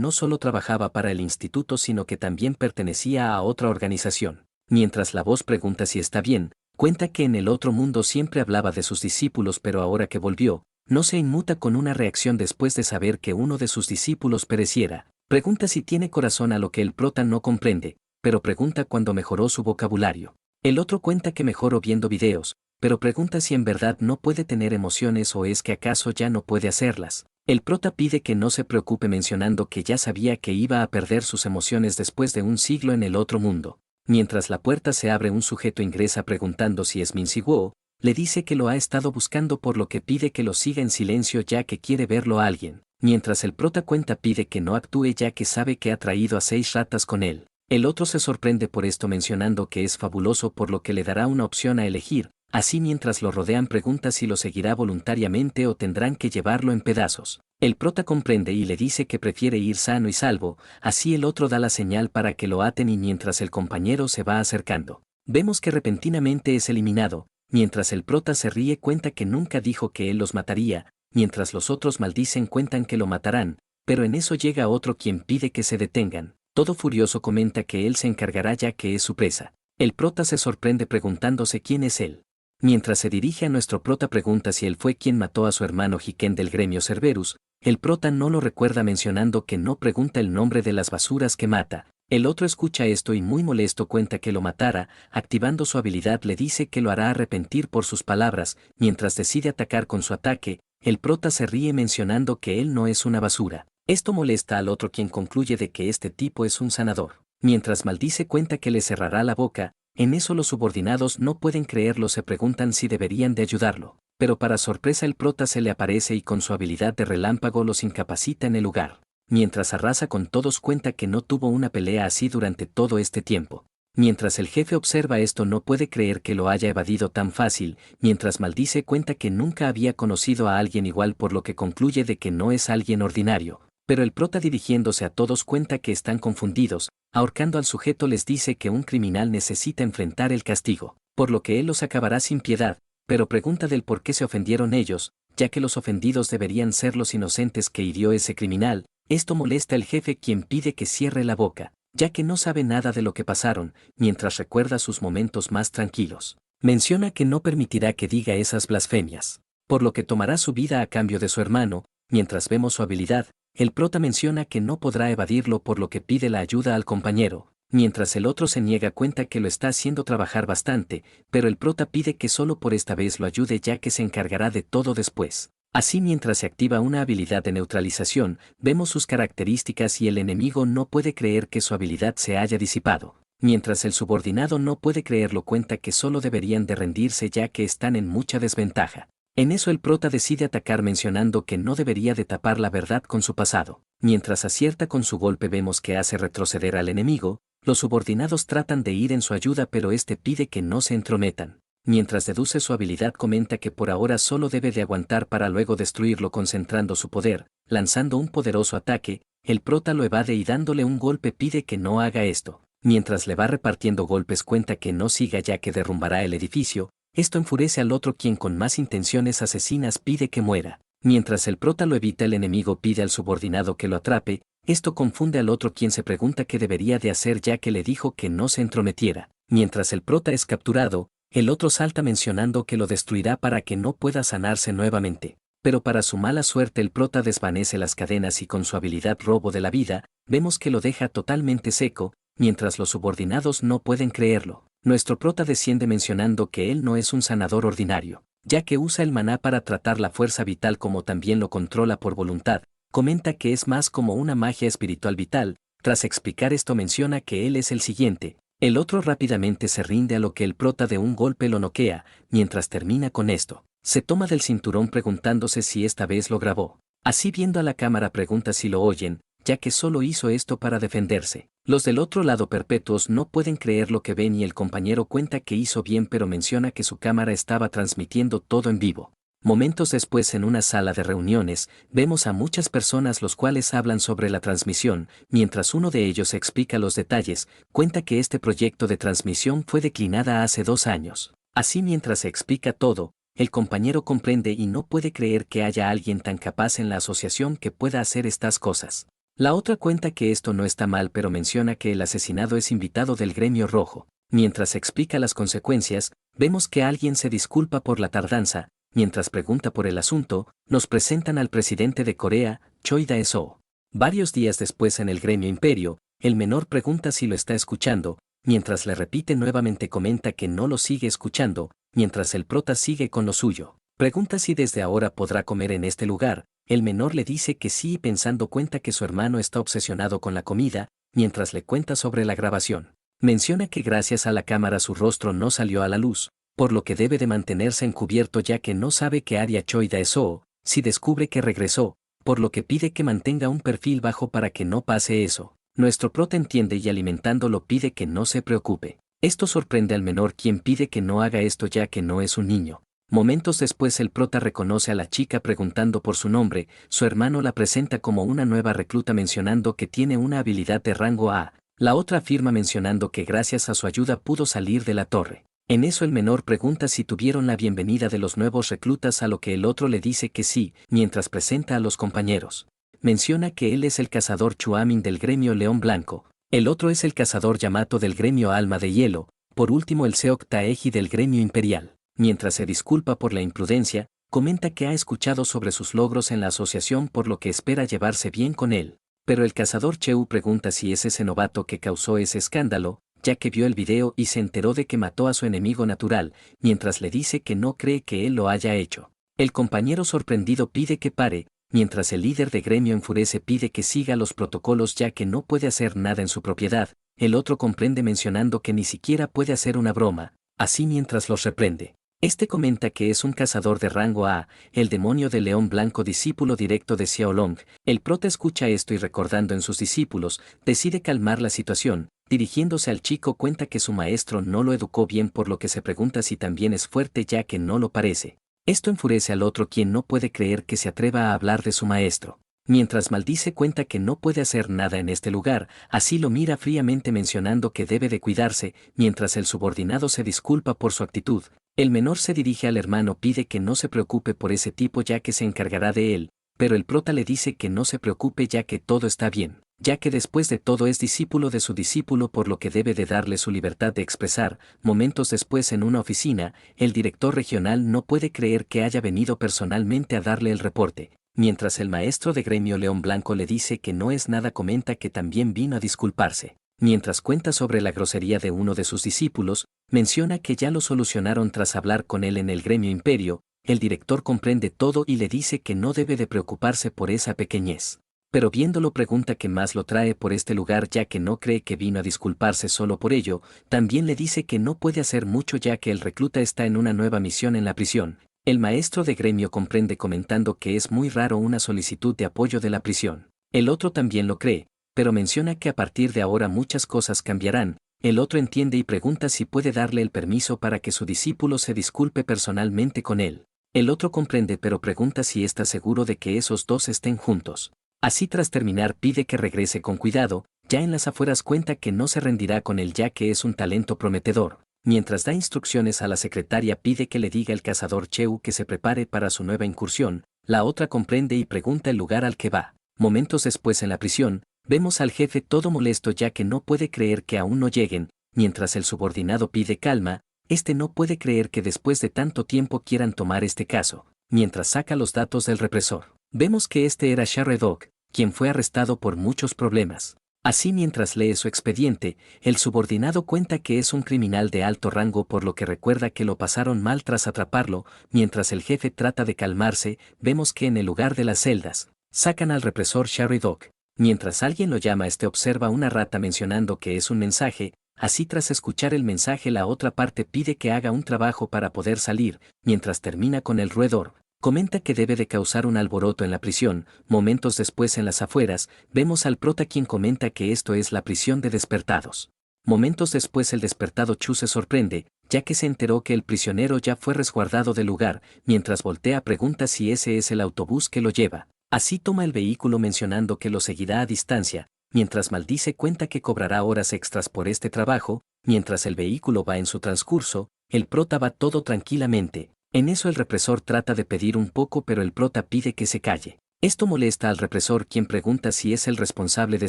no solo trabajaba para el instituto sino que también pertenecía a otra organización. Mientras la voz pregunta si está bien, cuenta que en el otro mundo siempre hablaba de sus discípulos pero ahora que volvió, no se inmuta con una reacción después de saber que uno de sus discípulos pereciera. Pregunta si tiene corazón a lo que el prota no comprende, pero pregunta cuándo mejoró su vocabulario. El otro cuenta que mejoró viendo videos, pero pregunta si en verdad no puede tener emociones o es que acaso ya no puede hacerlas. El prota pide que no se preocupe mencionando que ya sabía que iba a perder sus emociones después de un siglo en el otro mundo. Mientras la puerta se abre un sujeto ingresa preguntando si es Min Si-woo, le dice que lo ha estado buscando por lo que pide que lo siga en silencio ya que quiere verlo a alguien. Mientras el prota cuenta pide que no actúe ya que sabe que ha traído a 6 ratas con él. El otro se sorprende por esto mencionando que es fabuloso por lo que le dará una opción a elegir, así mientras lo rodean pregunta si lo seguirá voluntariamente o tendrán que llevarlo en pedazos. El prota comprende y le dice que prefiere ir sano y salvo, así el otro da la señal para que lo aten y mientras el compañero se va acercando, vemos que repentinamente es eliminado, mientras el prota se ríe cuenta que nunca dijo que él los mataría, mientras los otros maldicen cuentan que lo matarán, pero en eso llega otro quien pide que se detengan. Todo furioso comenta que él se encargará ya que es su presa. El prota se sorprende preguntándose quién es él. Mientras se dirige a nuestro prota pregunta si él fue quien mató a su hermano Jiquén del gremio Cerberus, el prota no lo recuerda mencionando que no pregunta el nombre de las basuras que mata. El otro escucha esto y muy molesto cuenta que lo matara, activando su habilidad le dice que lo hará arrepentir por sus palabras, mientras decide atacar con su ataque, el prota se ríe mencionando que él no es una basura. Esto molesta al otro quien concluye de que este tipo es un sanador. Mientras maldice cuenta que le cerrará la boca, en eso los subordinados no pueden creerlo se preguntan si deberían de ayudarlo, pero para sorpresa el prota se le aparece y con su habilidad de relámpago los incapacita en el lugar. Mientras arrasa con todos cuenta que no tuvo una pelea así durante todo este tiempo. Mientras el jefe observa esto no puede creer que lo haya evadido tan fácil, mientras maldice cuenta que nunca había conocido a alguien igual por lo que concluye de que no es alguien ordinario. Pero el prota dirigiéndose a todos cuenta que están confundidos, ahorcando al sujeto les dice que un criminal necesita enfrentar el castigo, por lo que él los acabará sin piedad, pero pregunta del por qué se ofendieron ellos, ya que los ofendidos deberían ser los inocentes que hirió ese criminal. Esto molesta al jefe quien pide que cierre la boca, ya que no sabe nada de lo que pasaron, mientras recuerda sus momentos más tranquilos. Menciona que no permitirá que diga esas blasfemias, por lo que tomará su vida a cambio de su hermano. Mientras vemos su habilidad, el prota menciona que no podrá evadirlo por lo que pide la ayuda al compañero, mientras el otro se niega cuenta que lo está haciendo trabajar bastante, pero el prota pide que solo por esta vez lo ayude ya que se encargará de todo después. Así mientras se activa una habilidad de neutralización, vemos sus características y el enemigo no puede creer que su habilidad se haya disipado, mientras el subordinado no puede creerlo cuenta que solo deberían de rendirse ya que están en mucha desventaja. En eso el prota decide atacar mencionando que no debería de tapar la verdad con su pasado. Mientras acierta con su golpe vemos que hace retroceder al enemigo, los subordinados tratan de ir en su ayuda pero este pide que no se entrometan. Mientras deduce su habilidad comenta que por ahora solo debe de aguantar para luego destruirlo concentrando su poder, lanzando un poderoso ataque, el prota lo evade y dándole un golpe pide que no haga esto. Mientras le va repartiendo golpes cuenta que no siga ya que derrumbará el edificio. Esto enfurece al otro quien con más intenciones asesinas pide que muera. Mientras el prota lo evita el enemigo pide al subordinado que lo atrape, esto confunde al otro quien se pregunta qué debería de hacer ya que le dijo que no se entrometiera. Mientras el prota es capturado, el otro salta mencionando que lo destruirá para que no pueda sanarse nuevamente. Pero para su mala suerte el prota desvanece las cadenas y con su habilidad robo de la vida, vemos que lo deja totalmente seco, mientras los subordinados no pueden creerlo. Nuestro prota desciende mencionando que él no es un sanador ordinario, ya que usa el maná para tratar la fuerza vital como también lo controla por voluntad, comenta que es más como una magia espiritual vital. Tras explicar esto menciona que él es el siguiente, el otro rápidamente se rinde a lo que el prota de un golpe lo noquea, mientras termina con esto, se toma del cinturón preguntándose si esta vez lo grabó. Así viendo a la cámara pregunta si lo oyen, ya que solo hizo esto para defenderse. Los del otro lado perpetuos no pueden creer lo que ven y el compañero cuenta que hizo bien pero menciona que su cámara estaba transmitiendo todo en vivo. Momentos después en una sala de reuniones, vemos a muchas personas los cuales hablan sobre la transmisión, mientras uno de ellos explica los detalles, cuenta que este proyecto de transmisión fue declinada hace 2 años. Así mientras se explica todo, el compañero comprende y no puede creer que haya alguien tan capaz en la asociación que pueda hacer estas cosas. La otra cuenta que esto no está mal pero menciona que el asesinado es invitado del gremio rojo. Mientras explica las consecuencias, vemos que alguien se disculpa por la tardanza. Mientras pregunta por el asunto, nos presentan al presidente de Corea, Choi Dae-soo. Varios días después en el gremio Imperio, el menor pregunta si lo está escuchando, mientras le repite nuevamente comenta que no lo sigue escuchando, mientras el prota sigue con lo suyo. Pregunta si desde ahora podrá comer en este lugar, el menor le dice que sí y pensando cuenta que su hermano está obsesionado con la comida, mientras le cuenta sobre la grabación. Menciona que gracias a la cámara su rostro no salió a la luz, por lo que debe de mantenerse encubierto ya que no sabe que Arya Choi Daeseo, si descubre que regresó, por lo que pide que mantenga un perfil bajo para que no pase eso. Nuestro prota entiende y alimentándolo pide que no se preocupe. Esto sorprende al menor quien pide que no haga esto ya que no es un niño. Momentos después el prota reconoce a la chica preguntando por su nombre, su hermano la presenta como una nueva recluta mencionando que tiene una habilidad de rango A, la otra afirma mencionando que gracias a su ayuda pudo salir de la torre. En eso el menor pregunta si tuvieron la bienvenida de los nuevos reclutas a lo que el otro le dice que sí, mientras presenta a los compañeros. Menciona que él es el cazador Chuamin del gremio León Blanco, el otro es el cazador Yamato del gremio Alma de Hielo, por último el Seok Taeji del gremio Imperial. Mientras se disculpa por la imprudencia, comenta que ha escuchado sobre sus logros en la asociación por lo que espera llevarse bien con él. Pero el cazador Cheu pregunta si es ese novato que causó ese escándalo, ya que vio el video y se enteró de que mató a su enemigo natural, mientras le dice que no cree que él lo haya hecho. El compañero sorprendido pide que pare, mientras el líder de gremio enfurece pide que siga los protocolos ya que no puede hacer nada en su propiedad, el otro comprende mencionando que ni siquiera puede hacer una broma, así mientras los reprende. Este comenta que es un cazador de rango A, el demonio de león blanco discípulo directo de Xiaolong. El prota escucha esto y recordando en sus discípulos, decide calmar la situación, dirigiéndose al chico cuenta que su maestro no lo educó bien por lo que se pregunta si también es fuerte ya que no lo parece. Esto enfurece al otro quien no puede creer que se atreva a hablar de su maestro. Mientras maldice cuenta que no puede hacer nada en este lugar, así lo mira fríamente mencionando que debe de cuidarse, mientras el subordinado se disculpa por su actitud. El menor se dirige al hermano pide que no se preocupe por ese tipo ya que se encargará de él, pero el prota le dice que no se preocupe ya que todo está bien, ya que después de todo es discípulo de su discípulo por lo que debe de darle su libertad de expresar. Momentos después en una oficina, el director regional no puede creer que haya venido personalmente a darle el reporte. Mientras el maestro de gremio León Blanco le dice que no es nada comenta que también vino a disculparse. Mientras cuenta sobre la grosería de uno de sus discípulos, menciona que ya lo solucionaron tras hablar con él en el gremio Imperio, el director comprende todo y le dice que no debe de preocuparse por esa pequeñez. Pero viéndolo pregunta qué más lo trae por este lugar ya que no cree que vino a disculparse solo por ello, también le dice que no puede hacer mucho ya que el recluta está en una nueva misión en la prisión. El maestro de gremio comprende comentando que es muy raro una solicitud de apoyo de la prisión. El otro también lo cree, pero menciona que a partir de ahora muchas cosas cambiarán. El otro entiende y pregunta si puede darle el permiso para que su discípulo se disculpe personalmente con él. El otro comprende pero pregunta si está seguro de que esos dos estén juntos. Así tras terminar pide que regrese con cuidado, ya en las afueras cuenta que no se rendirá con él ya que es un talento prometedor. Mientras da instrucciones a la secretaria pide que le diga al cazador Cheu que se prepare para su nueva incursión, la otra comprende y pregunta el lugar al que va. Momentos después en la prisión, vemos al jefe todo molesto ya que no puede creer que aún no lleguen, mientras el subordinado pide calma, este no puede creer que después de tanto tiempo quieran tomar este caso, mientras saca los datos del represor. Vemos que este era Sharedog, quien fue arrestado por muchos problemas. Así mientras lee su expediente, el subordinado cuenta que es un criminal de alto rango por lo que recuerda que lo pasaron mal tras atraparlo, mientras el jefe trata de calmarse, vemos que en el lugar de las celdas, sacan al represor Sharedog. Mientras alguien lo llama este observa una rata mencionando que es un mensaje, así tras escuchar el mensaje la otra parte pide que haga un trabajo para poder salir, mientras termina con el roedor. Comenta que debe de causar un alboroto en la prisión. Momentos después en las afueras, vemos al prota quien comenta que esto es la prisión de despertados. Momentos después el despertado Chu se sorprende, ya que se enteró que el prisionero ya fue resguardado del lugar, mientras voltea pregunta si ese es el autobús que lo lleva. Así toma el vehículo mencionando que lo seguirá a distancia, mientras maldice cuenta que cobrará horas extras por este trabajo, mientras el vehículo va en su transcurso, el prota va todo tranquilamente. En eso el represor trata de pedir un poco pero el prota pide que se calle. Esto molesta al represor quien pregunta si es el responsable de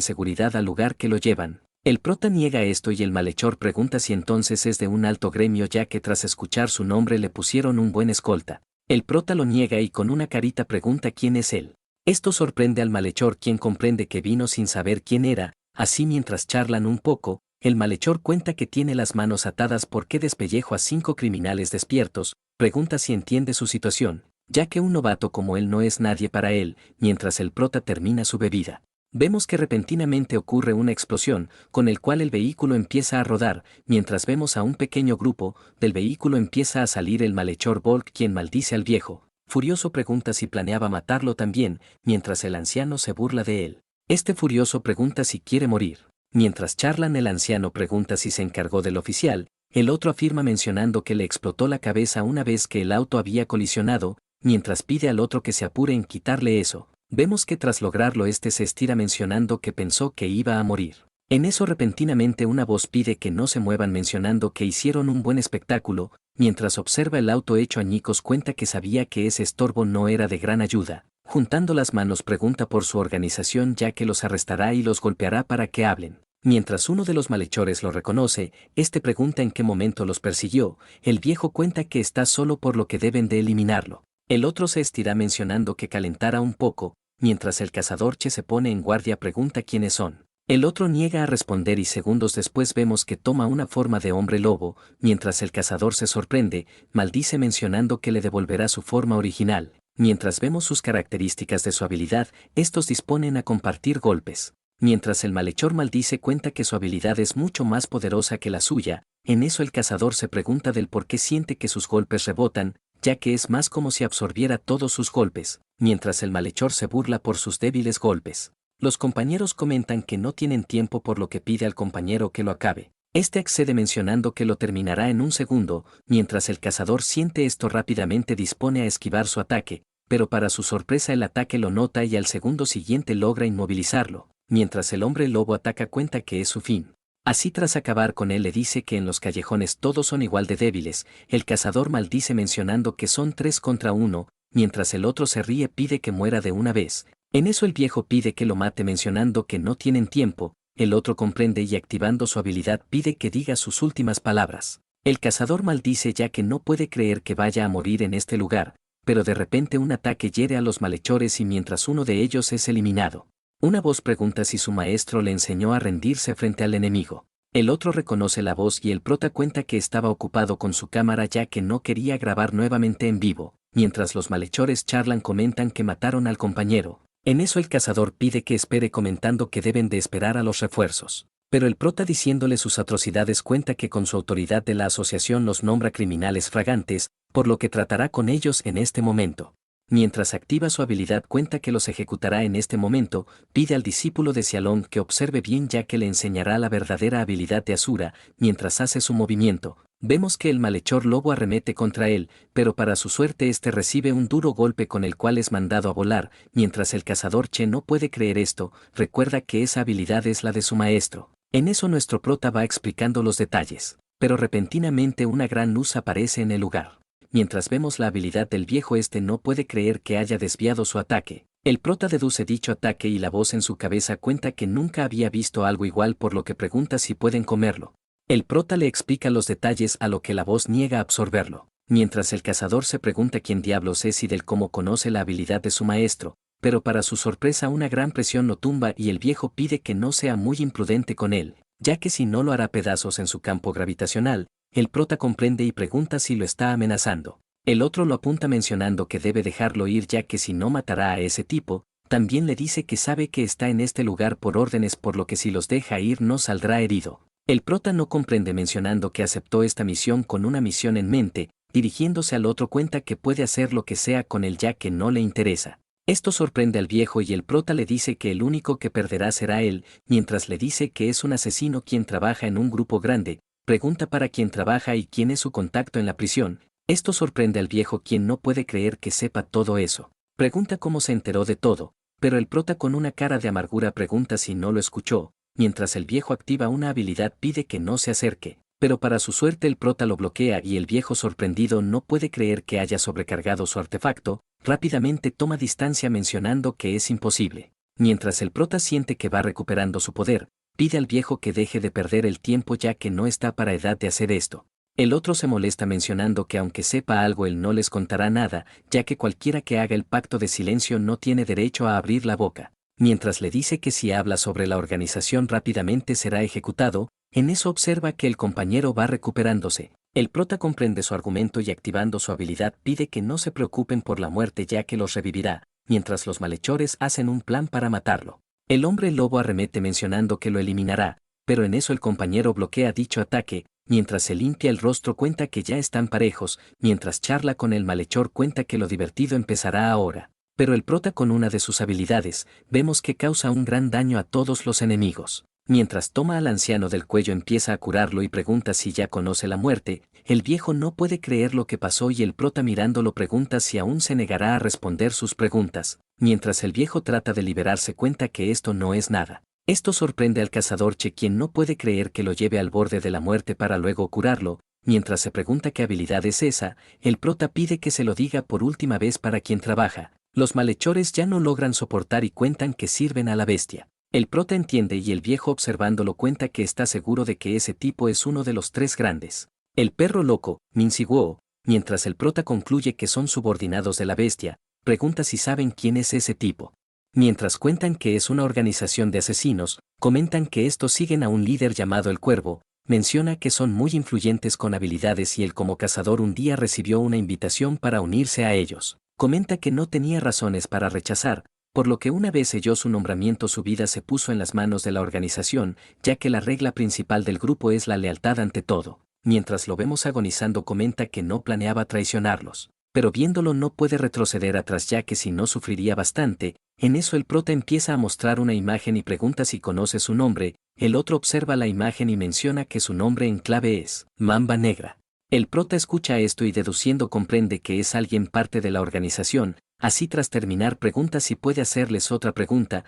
seguridad al lugar que lo llevan. El prota niega esto y el malhechor pregunta si entonces es de un alto gremio ya que tras escuchar su nombre le pusieron un buen escolta. El prota lo niega y con una carita pregunta quién es él. Esto sorprende al malhechor quien comprende que vino sin saber quién era, así mientras charlan un poco, el malhechor cuenta que tiene las manos atadas porque despellejo a 5 criminales despiertos, pregunta si entiende su situación, ya que un novato como él no es nadie para él, mientras el prota termina su bebida. Vemos que repentinamente ocurre una explosión, con el cual el vehículo empieza a rodar, mientras vemos a un pequeño grupo, del vehículo empieza a salir el malhechor Volk, quien maldice al viejo. Furioso pregunta si planeaba matarlo también, mientras el anciano se burla de él. Este furioso pregunta si quiere morir. Mientras charlan, el anciano pregunta si se encargó del oficial, el otro afirma mencionando que le explotó la cabeza una vez que el auto había colisionado, mientras pide al otro que se apure en quitarle eso. Vemos que tras lograrlo este se estira mencionando que pensó que iba a morir. En eso repentinamente una voz pide que no se muevan mencionando que hicieron un buen espectáculo, mientras observa el auto hecho añicos cuenta que sabía que ese estorbo no era de gran ayuda. Juntando las manos pregunta por su organización ya que los arrestará y los golpeará para que hablen. Mientras uno de los malhechores lo reconoce, este pregunta en qué momento los persiguió, el viejo cuenta que está solo por lo que deben de eliminarlo. El otro se estira mencionando que calentara un poco, mientras el cazador Che se pone en guardia pregunta quiénes son. El otro niega a responder y segundos después vemos que toma una forma de hombre lobo, mientras el cazador se sorprende, maldice mencionando que le devolverá su forma original. Mientras vemos sus características de su habilidad, estos disponen a compartir golpes. Mientras el malhechor maldice cuenta que su habilidad es mucho más poderosa que la suya, en eso el cazador se pregunta del por qué siente que sus golpes rebotan, ya que es más como si absorbiera todos sus golpes, mientras el malhechor se burla por sus débiles golpes. Los compañeros comentan que no tienen tiempo por lo que pide al compañero que lo acabe. Este accede mencionando que lo terminará en un segundo, mientras el cazador siente esto rápidamente dispone a esquivar su ataque, pero para su sorpresa el ataque lo nota y al segundo siguiente logra inmovilizarlo, mientras el hombre lobo ataca cuenta que es su fin. Así tras acabar con él le dice que en los callejones todos son igual de débiles, el cazador maldice mencionando que son 3 contra 1, mientras el otro se ríe pide que muera de una vez. En eso el viejo pide que lo mate mencionando que no tienen tiempo, el otro comprende y activando su habilidad pide que diga sus últimas palabras. El cazador maldice ya que no puede creer que vaya a morir en este lugar, pero de repente un ataque hiere a los malhechores y mientras uno de ellos es eliminado. Una voz pregunta si su maestro le enseñó a rendirse frente al enemigo. El otro reconoce la voz y el prota cuenta que estaba ocupado con su cámara ya que no quería grabar nuevamente en vivo. Mientras los malhechores charlan comentan que mataron al compañero. En eso el cazador pide que espere comentando que deben de esperar a los refuerzos. Pero el prota diciéndole sus atrocidades cuenta que con su autoridad de la asociación los nombra criminales fragantes, por lo que tratará con ellos en este momento. Mientras activa su habilidad cuenta que los ejecutará en este momento, pide al discípulo de Xialong que observe bien ya que le enseñará la verdadera habilidad de Asura, mientras hace su movimiento. Vemos que el malhechor lobo arremete contra él, pero para su suerte este recibe un duro golpe con el cual es mandado a volar, mientras el cazador Che no puede creer esto, recuerda que esa habilidad es la de su maestro. En eso nuestro prota va explicando los detalles, pero repentinamente una gran luz aparece en el lugar. Mientras vemos la habilidad del viejo no puede creer que haya desviado su ataque. El prota deduce dicho ataque y la voz en su cabeza cuenta que nunca había visto algo igual por lo que pregunta si pueden comerlo. El prota le explica los detalles a lo que la voz niega absorberlo. Mientras el cazador se pregunta quién diablos es y del cómo conoce la habilidad de su maestro, pero para su sorpresa una gran presión lo tumba y el viejo pide que no sea muy imprudente con él, ya que si no lo hará pedazos en su campo gravitacional. El prota comprende y pregunta si lo está amenazando. El otro lo apunta mencionando que debe dejarlo ir ya que si no matará a ese tipo, también le dice que sabe que está en este lugar por órdenes por lo que si los deja ir no saldrá herido. El prota no comprende mencionando que aceptó esta misión con una misión en mente, dirigiéndose al otro cuenta que puede hacer lo que sea con él ya que no le interesa. Esto sorprende al viejo y el prota le dice que el único que perderá será él, mientras le dice que es un asesino quien trabaja en un grupo grande. Pregunta para quién trabaja y quién es su contacto en la prisión. Esto sorprende al viejo quien no puede creer que sepa todo eso. Pregunta cómo se enteró de todo, pero el prota con una cara de amargura pregunta si no lo escuchó, mientras el viejo activa una habilidad pide que no se acerque, pero para su suerte el prota lo bloquea y el viejo sorprendido no puede creer que haya sobrecargado su artefacto, rápidamente toma distancia mencionando que es imposible. Mientras el prota siente que va recuperando su poder, pide al viejo que deje de perder el tiempo ya que no está para edad de hacer esto. El otro se molesta mencionando que aunque sepa algo él no les contará nada, ya que cualquiera que haga el pacto de silencio no tiene derecho a abrir la boca. Mientras le dice que si habla sobre la organización rápidamente será ejecutado, en eso observa que el compañero va recuperándose. El prota comprende su argumento y activando su habilidad pide que no se preocupen por la muerte ya que los revivirá, mientras los malhechores hacen un plan para matarlo. El hombre lobo arremete mencionando que lo eliminará, pero en eso el compañero bloquea dicho ataque, mientras se limpia el rostro cuenta que ya están parejos, mientras charla con el malhechor cuenta que lo divertido empezará ahora. Pero el prota con una de sus habilidades, vemos que causa un gran daño a todos los enemigos. Mientras toma al anciano del cuello empieza a curarlo y pregunta si ya conoce la muerte, el viejo no puede creer lo que pasó y el prota mirándolo pregunta si aún se negará a responder sus preguntas, mientras el viejo trata de liberarse cuenta que esto no es nada. Esto sorprende al cazador Che quien no puede creer que lo lleve al borde de la muerte para luego curarlo, mientras se pregunta qué habilidad es esa, el prota pide que se lo diga por última vez para quien trabaja. Los malhechores ya no logran soportar y cuentan que sirven a la bestia. El prota entiende y el viejo observándolo cuenta que está seguro de que ese tipo es uno de los tres grandes. El perro loco, Minsiwo, mientras el prota concluye que son subordinados de la bestia, pregunta si saben quién es ese tipo. Mientras cuentan que es una organización de asesinos, comentan que estos siguen a un líder llamado el Cuervo, menciona que son muy influyentes con habilidades y él como cazador un día recibió una invitación para unirse a ellos. Comenta que no tenía razones para rechazar, por lo que una vez selló su nombramiento su vida se puso en las manos de la organización, ya que la regla principal del grupo es la lealtad ante todo. Mientras lo vemos agonizando comenta que no planeaba traicionarlos, pero viéndolo no puede retroceder atrás ya que si no sufriría bastante. En eso el prota empieza a mostrar una imagen y pregunta si conoce su nombre, el otro observa la imagen y menciona que su nombre en clave es Mamba Negra. El prota escucha esto y deduciendo comprende que es alguien parte de la organización, así tras terminar pregunta si puede hacerles otra pregunta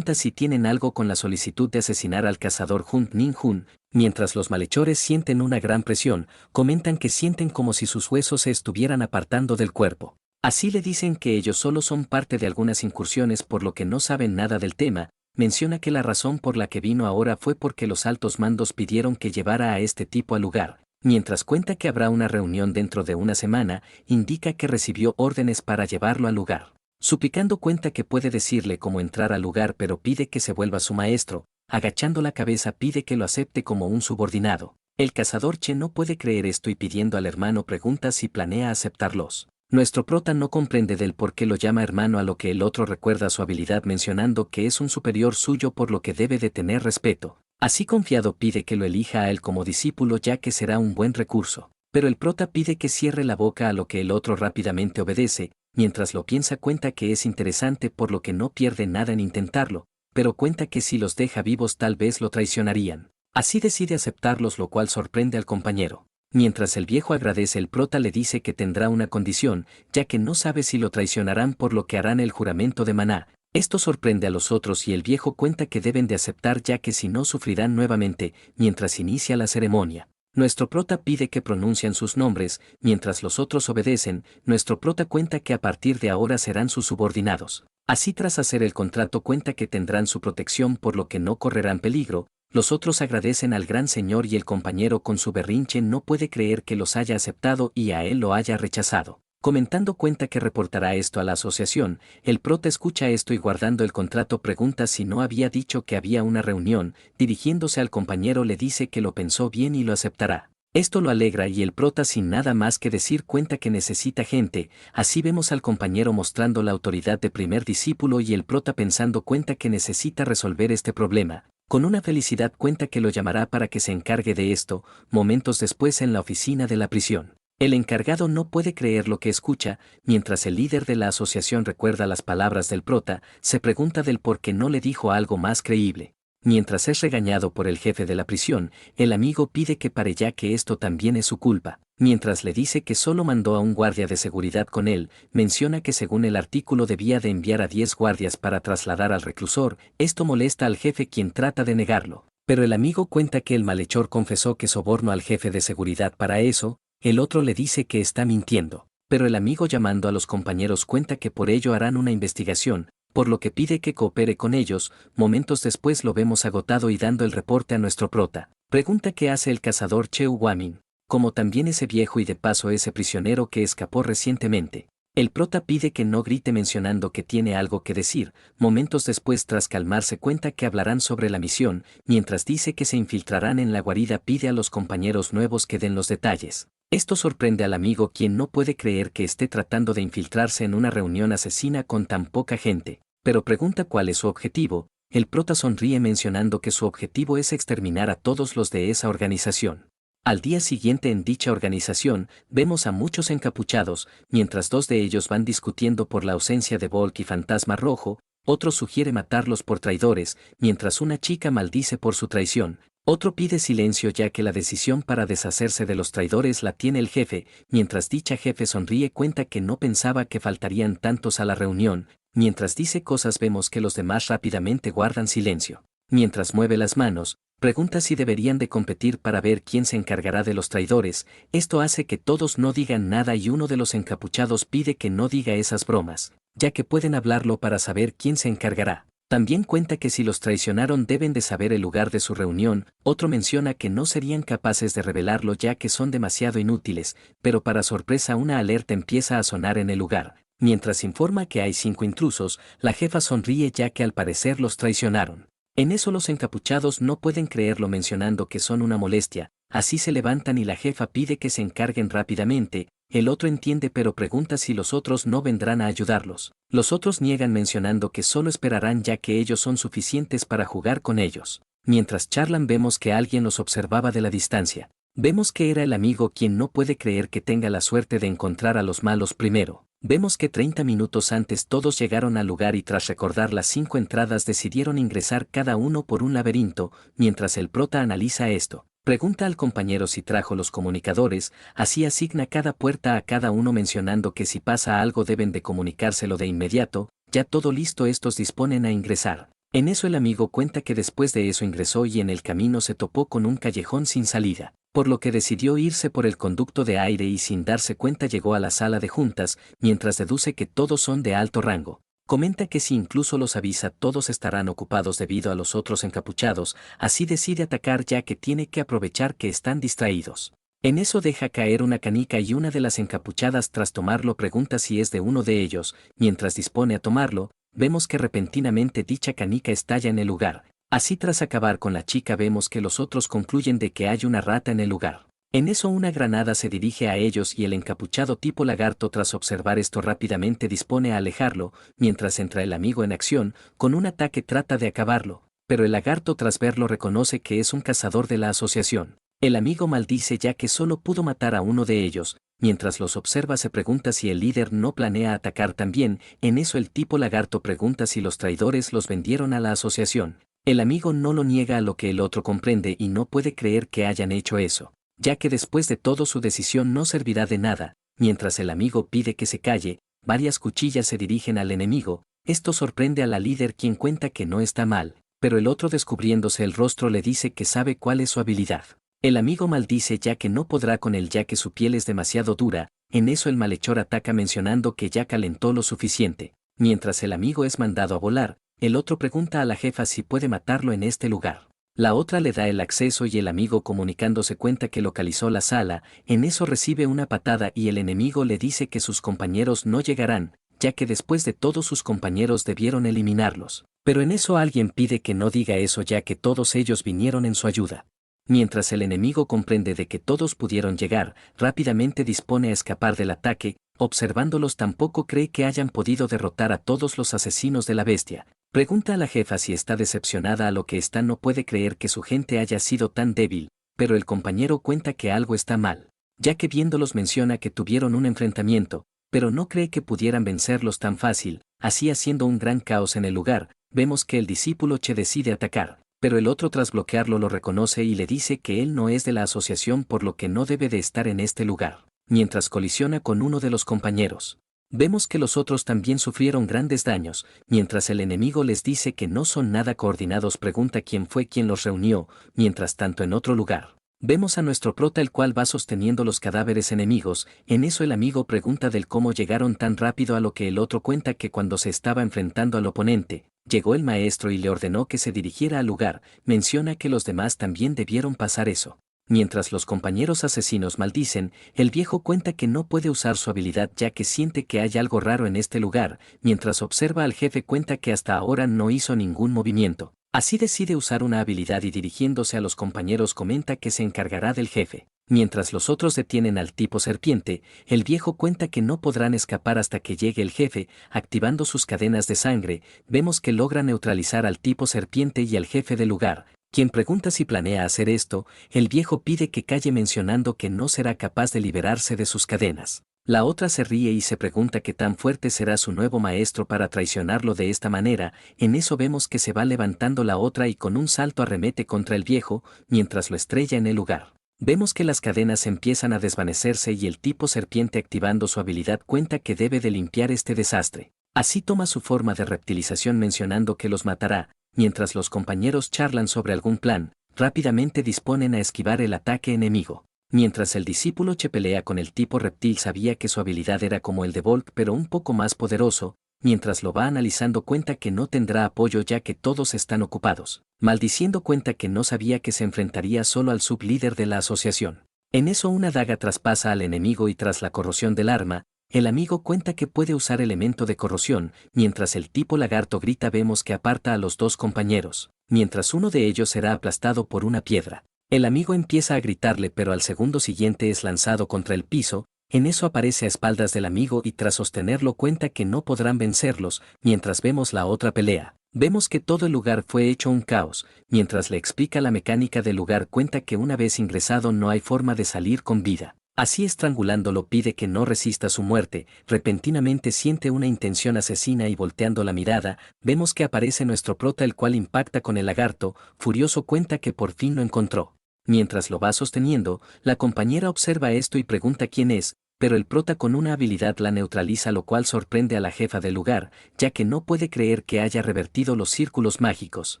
si tienen algo con la solicitud de asesinar al cazador Hun Nin Hun, mientras los malhechores sienten una gran presión, comentan que sienten como si sus huesos se estuvieran apartando del cuerpo. Así le dicen que ellos solo son parte de algunas incursiones por lo que no saben nada del tema, menciona que la razón por la que vino ahora fue porque los altos mandos pidieron que llevara a este tipo al lugar. Mientras cuenta que habrá una reunión dentro de una semana, indica que recibió órdenes para llevarlo al lugar. Suplicando cuenta que puede decirle cómo entrar al lugar pero pide que se vuelva su maestro, agachando la cabeza pide que lo acepte como un subordinado. El cazador Che no puede creer esto y pidiendo al hermano pregunta si planea aceptarlos. Nuestro prota no comprende del por qué lo llama hermano a lo que el otro recuerda su habilidad mencionando que es un superior suyo por lo que debe de tener respeto. Así confiado pide que lo elija a él como discípulo ya que será un buen recurso. Pero el prota pide que cierre la boca a lo que el otro rápidamente obedece, mientras lo piensa cuenta que es interesante por lo que no pierde nada en intentarlo, pero cuenta que si los deja vivos tal vez lo traicionarían. Así decide aceptarlos lo cual sorprende al compañero. Mientras el viejo agradece el prota le dice que tendrá una condición, ya que no sabe si lo traicionarán por lo que harán el juramento de maná. Esto sorprende a los otros y el viejo cuenta que deben de aceptar ya que si no sufrirán nuevamente, mientras inicia la ceremonia. Nuestro prota pide que pronuncien sus nombres, mientras los otros obedecen, nuestro prota cuenta que a partir de ahora serán sus subordinados. Así tras hacer el contrato cuenta que tendrán su protección por lo que no correrán peligro. Los otros agradecen al gran señor y el compañero con su berrinche no puede creer que los haya aceptado y a él lo haya rechazado. Comentando cuenta que reportará esto a la asociación, el prota escucha esto y guardando el contrato pregunta si no había dicho que había una reunión, dirigiéndose al compañero le dice que lo pensó bien y lo aceptará. Esto lo alegra y el prota sin nada más que decir cuenta que necesita gente, así vemos al compañero mostrando la autoridad de primer discípulo y el prota pensando cuenta que necesita resolver este problema. Con una felicidad cuenta que lo llamará para que se encargue de esto, momentos después en la oficina de la prisión. El encargado no puede creer lo que escucha, mientras el líder de la asociación recuerda las palabras del prota, se pregunta del por qué no le dijo algo más creíble. Mientras es regañado por el jefe de la prisión, el amigo pide que pare ya que esto también es su culpa. Mientras le dice que solo mandó a un guardia de seguridad con él, menciona que según el artículo debía de enviar a 10 guardias para trasladar al reclusor, esto molesta al jefe quien trata de negarlo. Pero el amigo cuenta que el malhechor confesó que sobornó al jefe de seguridad para eso, el otro le dice que está mintiendo. Pero el amigo llamando a los compañeros cuenta que por ello harán una investigación, por lo que pide que coopere con ellos, momentos después lo vemos agotado y dando el reporte a nuestro prota. Pregunta qué hace el cazador Cheu Wamin, como también ese viejo y de paso ese prisionero que escapó recientemente. El prota pide que no grite mencionando que tiene algo que decir, momentos después tras calmarse cuenta que hablarán sobre la misión, mientras dice que se infiltrarán en la guarida pide a los compañeros nuevos que den los detalles. Esto sorprende al amigo quien no puede creer que esté tratando de infiltrarse en una reunión asesina con tan poca gente, pero pregunta cuál es su objetivo, el prota sonríe mencionando que su objetivo es exterminar a todos los de esa organización. Al día siguiente en dicha organización, vemos a muchos encapuchados, mientras dos de ellos van discutiendo por la ausencia de Volk y Fantasma Rojo, otro sugiere matarlos por traidores, mientras una chica maldice por su traición, otro pide silencio ya que la decisión para deshacerse de los traidores la tiene el jefe, mientras dicha jefe sonríe cuenta que no pensaba que faltarían tantos a la reunión, mientras dice cosas vemos que los demás rápidamente guardan silencio. Mientras mueve las manos, pregunta si deberían de competir para ver quién se encargará de los traidores, esto hace que todos no digan nada y uno de los encapuchados pide que no diga esas bromas, ya que pueden hablarlo para saber quién se encargará. También cuenta que si los traicionaron deben de saber el lugar de su reunión, otro menciona que no serían capaces de revelarlo ya que son demasiado inútiles, pero para sorpresa una alerta empieza a sonar en el lugar. Mientras informa que hay 5 intrusos, la jefa sonríe ya que al parecer los traicionaron. En eso los encapuchados no pueden creerlo mencionando que son una molestia, así se levantan y la jefa pide que se encarguen rápidamente, el otro entiende pero pregunta si los otros no vendrán a ayudarlos. Los otros niegan mencionando que solo esperarán ya que ellos son suficientes para jugar con ellos. Mientras charlan vemos que alguien los observaba de la distancia. Vemos que era el amigo quien no puede creer que tenga la suerte de encontrar a los malos primero. Vemos que 30 minutos antes todos llegaron al lugar y tras recordar las 5 entradas decidieron ingresar cada uno por un laberinto, mientras el prota analiza esto. Pregunta al compañero si trajo los comunicadores, así asigna cada puerta a cada uno mencionando que si pasa algo deben de comunicárselo de inmediato, ya todo listo estos disponen a ingresar. En eso el amigo cuenta que después de eso ingresó y en el camino se topó con un callejón sin salida, por lo que decidió irse por el conducto de aire y sin darse cuenta llegó a la sala de juntas, mientras deduce que todos son de alto rango. Comenta que si incluso los avisa todos estarán ocupados debido a los otros encapuchados, así decide atacar ya que tiene que aprovechar que están distraídos. En eso deja caer una canica y una de las encapuchadas tras tomarlo pregunta si es de uno de ellos, mientras dispone a tomarlo, vemos que repentinamente dicha canica estalla en el lugar. Así tras acabar con la chica vemos que los otros concluyen de que hay una rata en el lugar. En eso una granada se dirige a ellos y el encapuchado tipo lagarto tras observar esto rápidamente dispone a alejarlo, mientras entra el amigo en acción, con un ataque trata de acabarlo, pero el lagarto tras verlo reconoce que es un cazador de la asociación. El amigo maldice ya que solo pudo matar a uno de ellos, mientras los observa se pregunta si el líder no planea atacar también, en eso el tipo lagarto pregunta si los traidores los vendieron a la asociación. El amigo no lo niega a lo que el otro comprende y no puede creer que hayan hecho eso, ya que después de todo su decisión no servirá de nada, mientras el amigo pide que se calle, varias cuchillas se dirigen al enemigo, esto sorprende a la líder quien cuenta que no está mal, pero el otro descubriéndose el rostro le dice que sabe cuál es su habilidad. El amigo maldice ya que no podrá con él ya que su piel es demasiado dura, en eso el malhechor ataca mencionando que ya calentó lo suficiente, mientras el amigo es mandado a volar, el otro pregunta a la jefa si puede matarlo en este lugar. La otra le da el acceso y el amigo comunicándose cuenta que localizó la sala, en eso recibe una patada y el enemigo le dice que sus compañeros no llegarán, ya que después de todo sus compañeros debieron eliminarlos. Pero en eso alguien pide que no diga eso ya que todos ellos vinieron en su ayuda. Mientras el enemigo comprende de que todos pudieron llegar, rápidamente dispone a escapar del ataque, observándolos tampoco cree que hayan podido derrotar a todos los asesinos de la bestia. Pregunta a la jefa si está decepcionada a lo que está no puede creer que su gente haya sido tan débil, pero el compañero cuenta que algo está mal, ya que viéndolos menciona que tuvieron un enfrentamiento, pero no cree que pudieran vencerlos tan fácil, así haciendo un gran caos en el lugar, vemos que el discípulo Che decide atacar, pero el otro tras bloquearlo lo reconoce y le dice que él no es de la asociación por lo que no debe de estar en este lugar, mientras colisiona con uno de los compañeros. Vemos que los otros también sufrieron grandes daños, mientras el enemigo les dice que no son nada coordinados pregunta quién fue quien los reunió, mientras tanto en otro lugar. Vemos a nuestro prota el cual va sosteniendo los cadáveres enemigos, en eso el amigo pregunta del cómo llegaron tan rápido a lo que el otro cuenta que cuando se estaba enfrentando al oponente, llegó el maestro y le ordenó que se dirigiera al lugar, menciona que los demás también debieron pasar eso. Mientras los compañeros asesinos maldicen, el viejo cuenta que no puede usar su habilidad ya que siente que hay algo raro en este lugar, mientras observa al jefe cuenta que hasta ahora no hizo ningún movimiento. Así decide usar una habilidad y dirigiéndose a los compañeros comenta que se encargará del jefe. Mientras los otros detienen al tipo serpiente, el viejo cuenta que no podrán escapar hasta que llegue el jefe, activando sus cadenas de sangre. Vemos que logra neutralizar al tipo serpiente y al jefe del lugar, quien pregunta si planea hacer esto. El viejo pide que calle mencionando que no será capaz de liberarse de sus cadenas. La otra se ríe y se pregunta qué tan fuerte será su nuevo maestro para traicionarlo de esta manera. En eso vemos que se va levantando la otra y con un salto arremete contra el viejo, mientras lo estrella en el lugar. Vemos que las cadenas empiezan a desvanecerse y el tipo serpiente, activando su habilidad, cuenta que debe de limpiar este desastre. Así toma su forma de reptilización mencionando que los matará. Mientras los compañeros charlan sobre algún plan, rápidamente disponen a esquivar el ataque enemigo. Mientras el discípulo Che pelea con el tipo reptil, sabía que su habilidad era como el de Volk pero un poco más poderoso. Mientras lo va analizando, cuenta que no tendrá apoyo ya que todos están ocupados. Maldiciendo, cuenta que no sabía que se enfrentaría solo al sublíder de la asociación. En eso una daga traspasa al enemigo y tras la corrosión del arma, el amigo cuenta que puede usar elemento de corrosión. Mientras el tipo lagarto grita, vemos que aparta a los dos compañeros, mientras uno de ellos será aplastado por una piedra. El amigo empieza a gritarle pero al segundo siguiente es lanzado contra el piso. En eso aparece a espaldas del amigo y tras sostenerlo cuenta que no podrán vencerlos. Mientras vemos la otra pelea, vemos que todo el lugar fue hecho un caos. Mientras le explica la mecánica del lugar, cuenta que una vez ingresado no hay forma de salir con vida. Así estrangulándolo pide que no resista su muerte. Repentinamente siente una intención asesina y volteando la mirada, vemos que aparece nuestro prota, el cual impacta con el lagarto. Furioso cuenta que por fin lo encontró. Mientras lo va sosteniendo, la compañera observa esto y pregunta quién es, pero el prota con una habilidad la neutraliza, lo cual sorprende a la jefa del lugar, ya que no puede creer que haya revertido los círculos mágicos.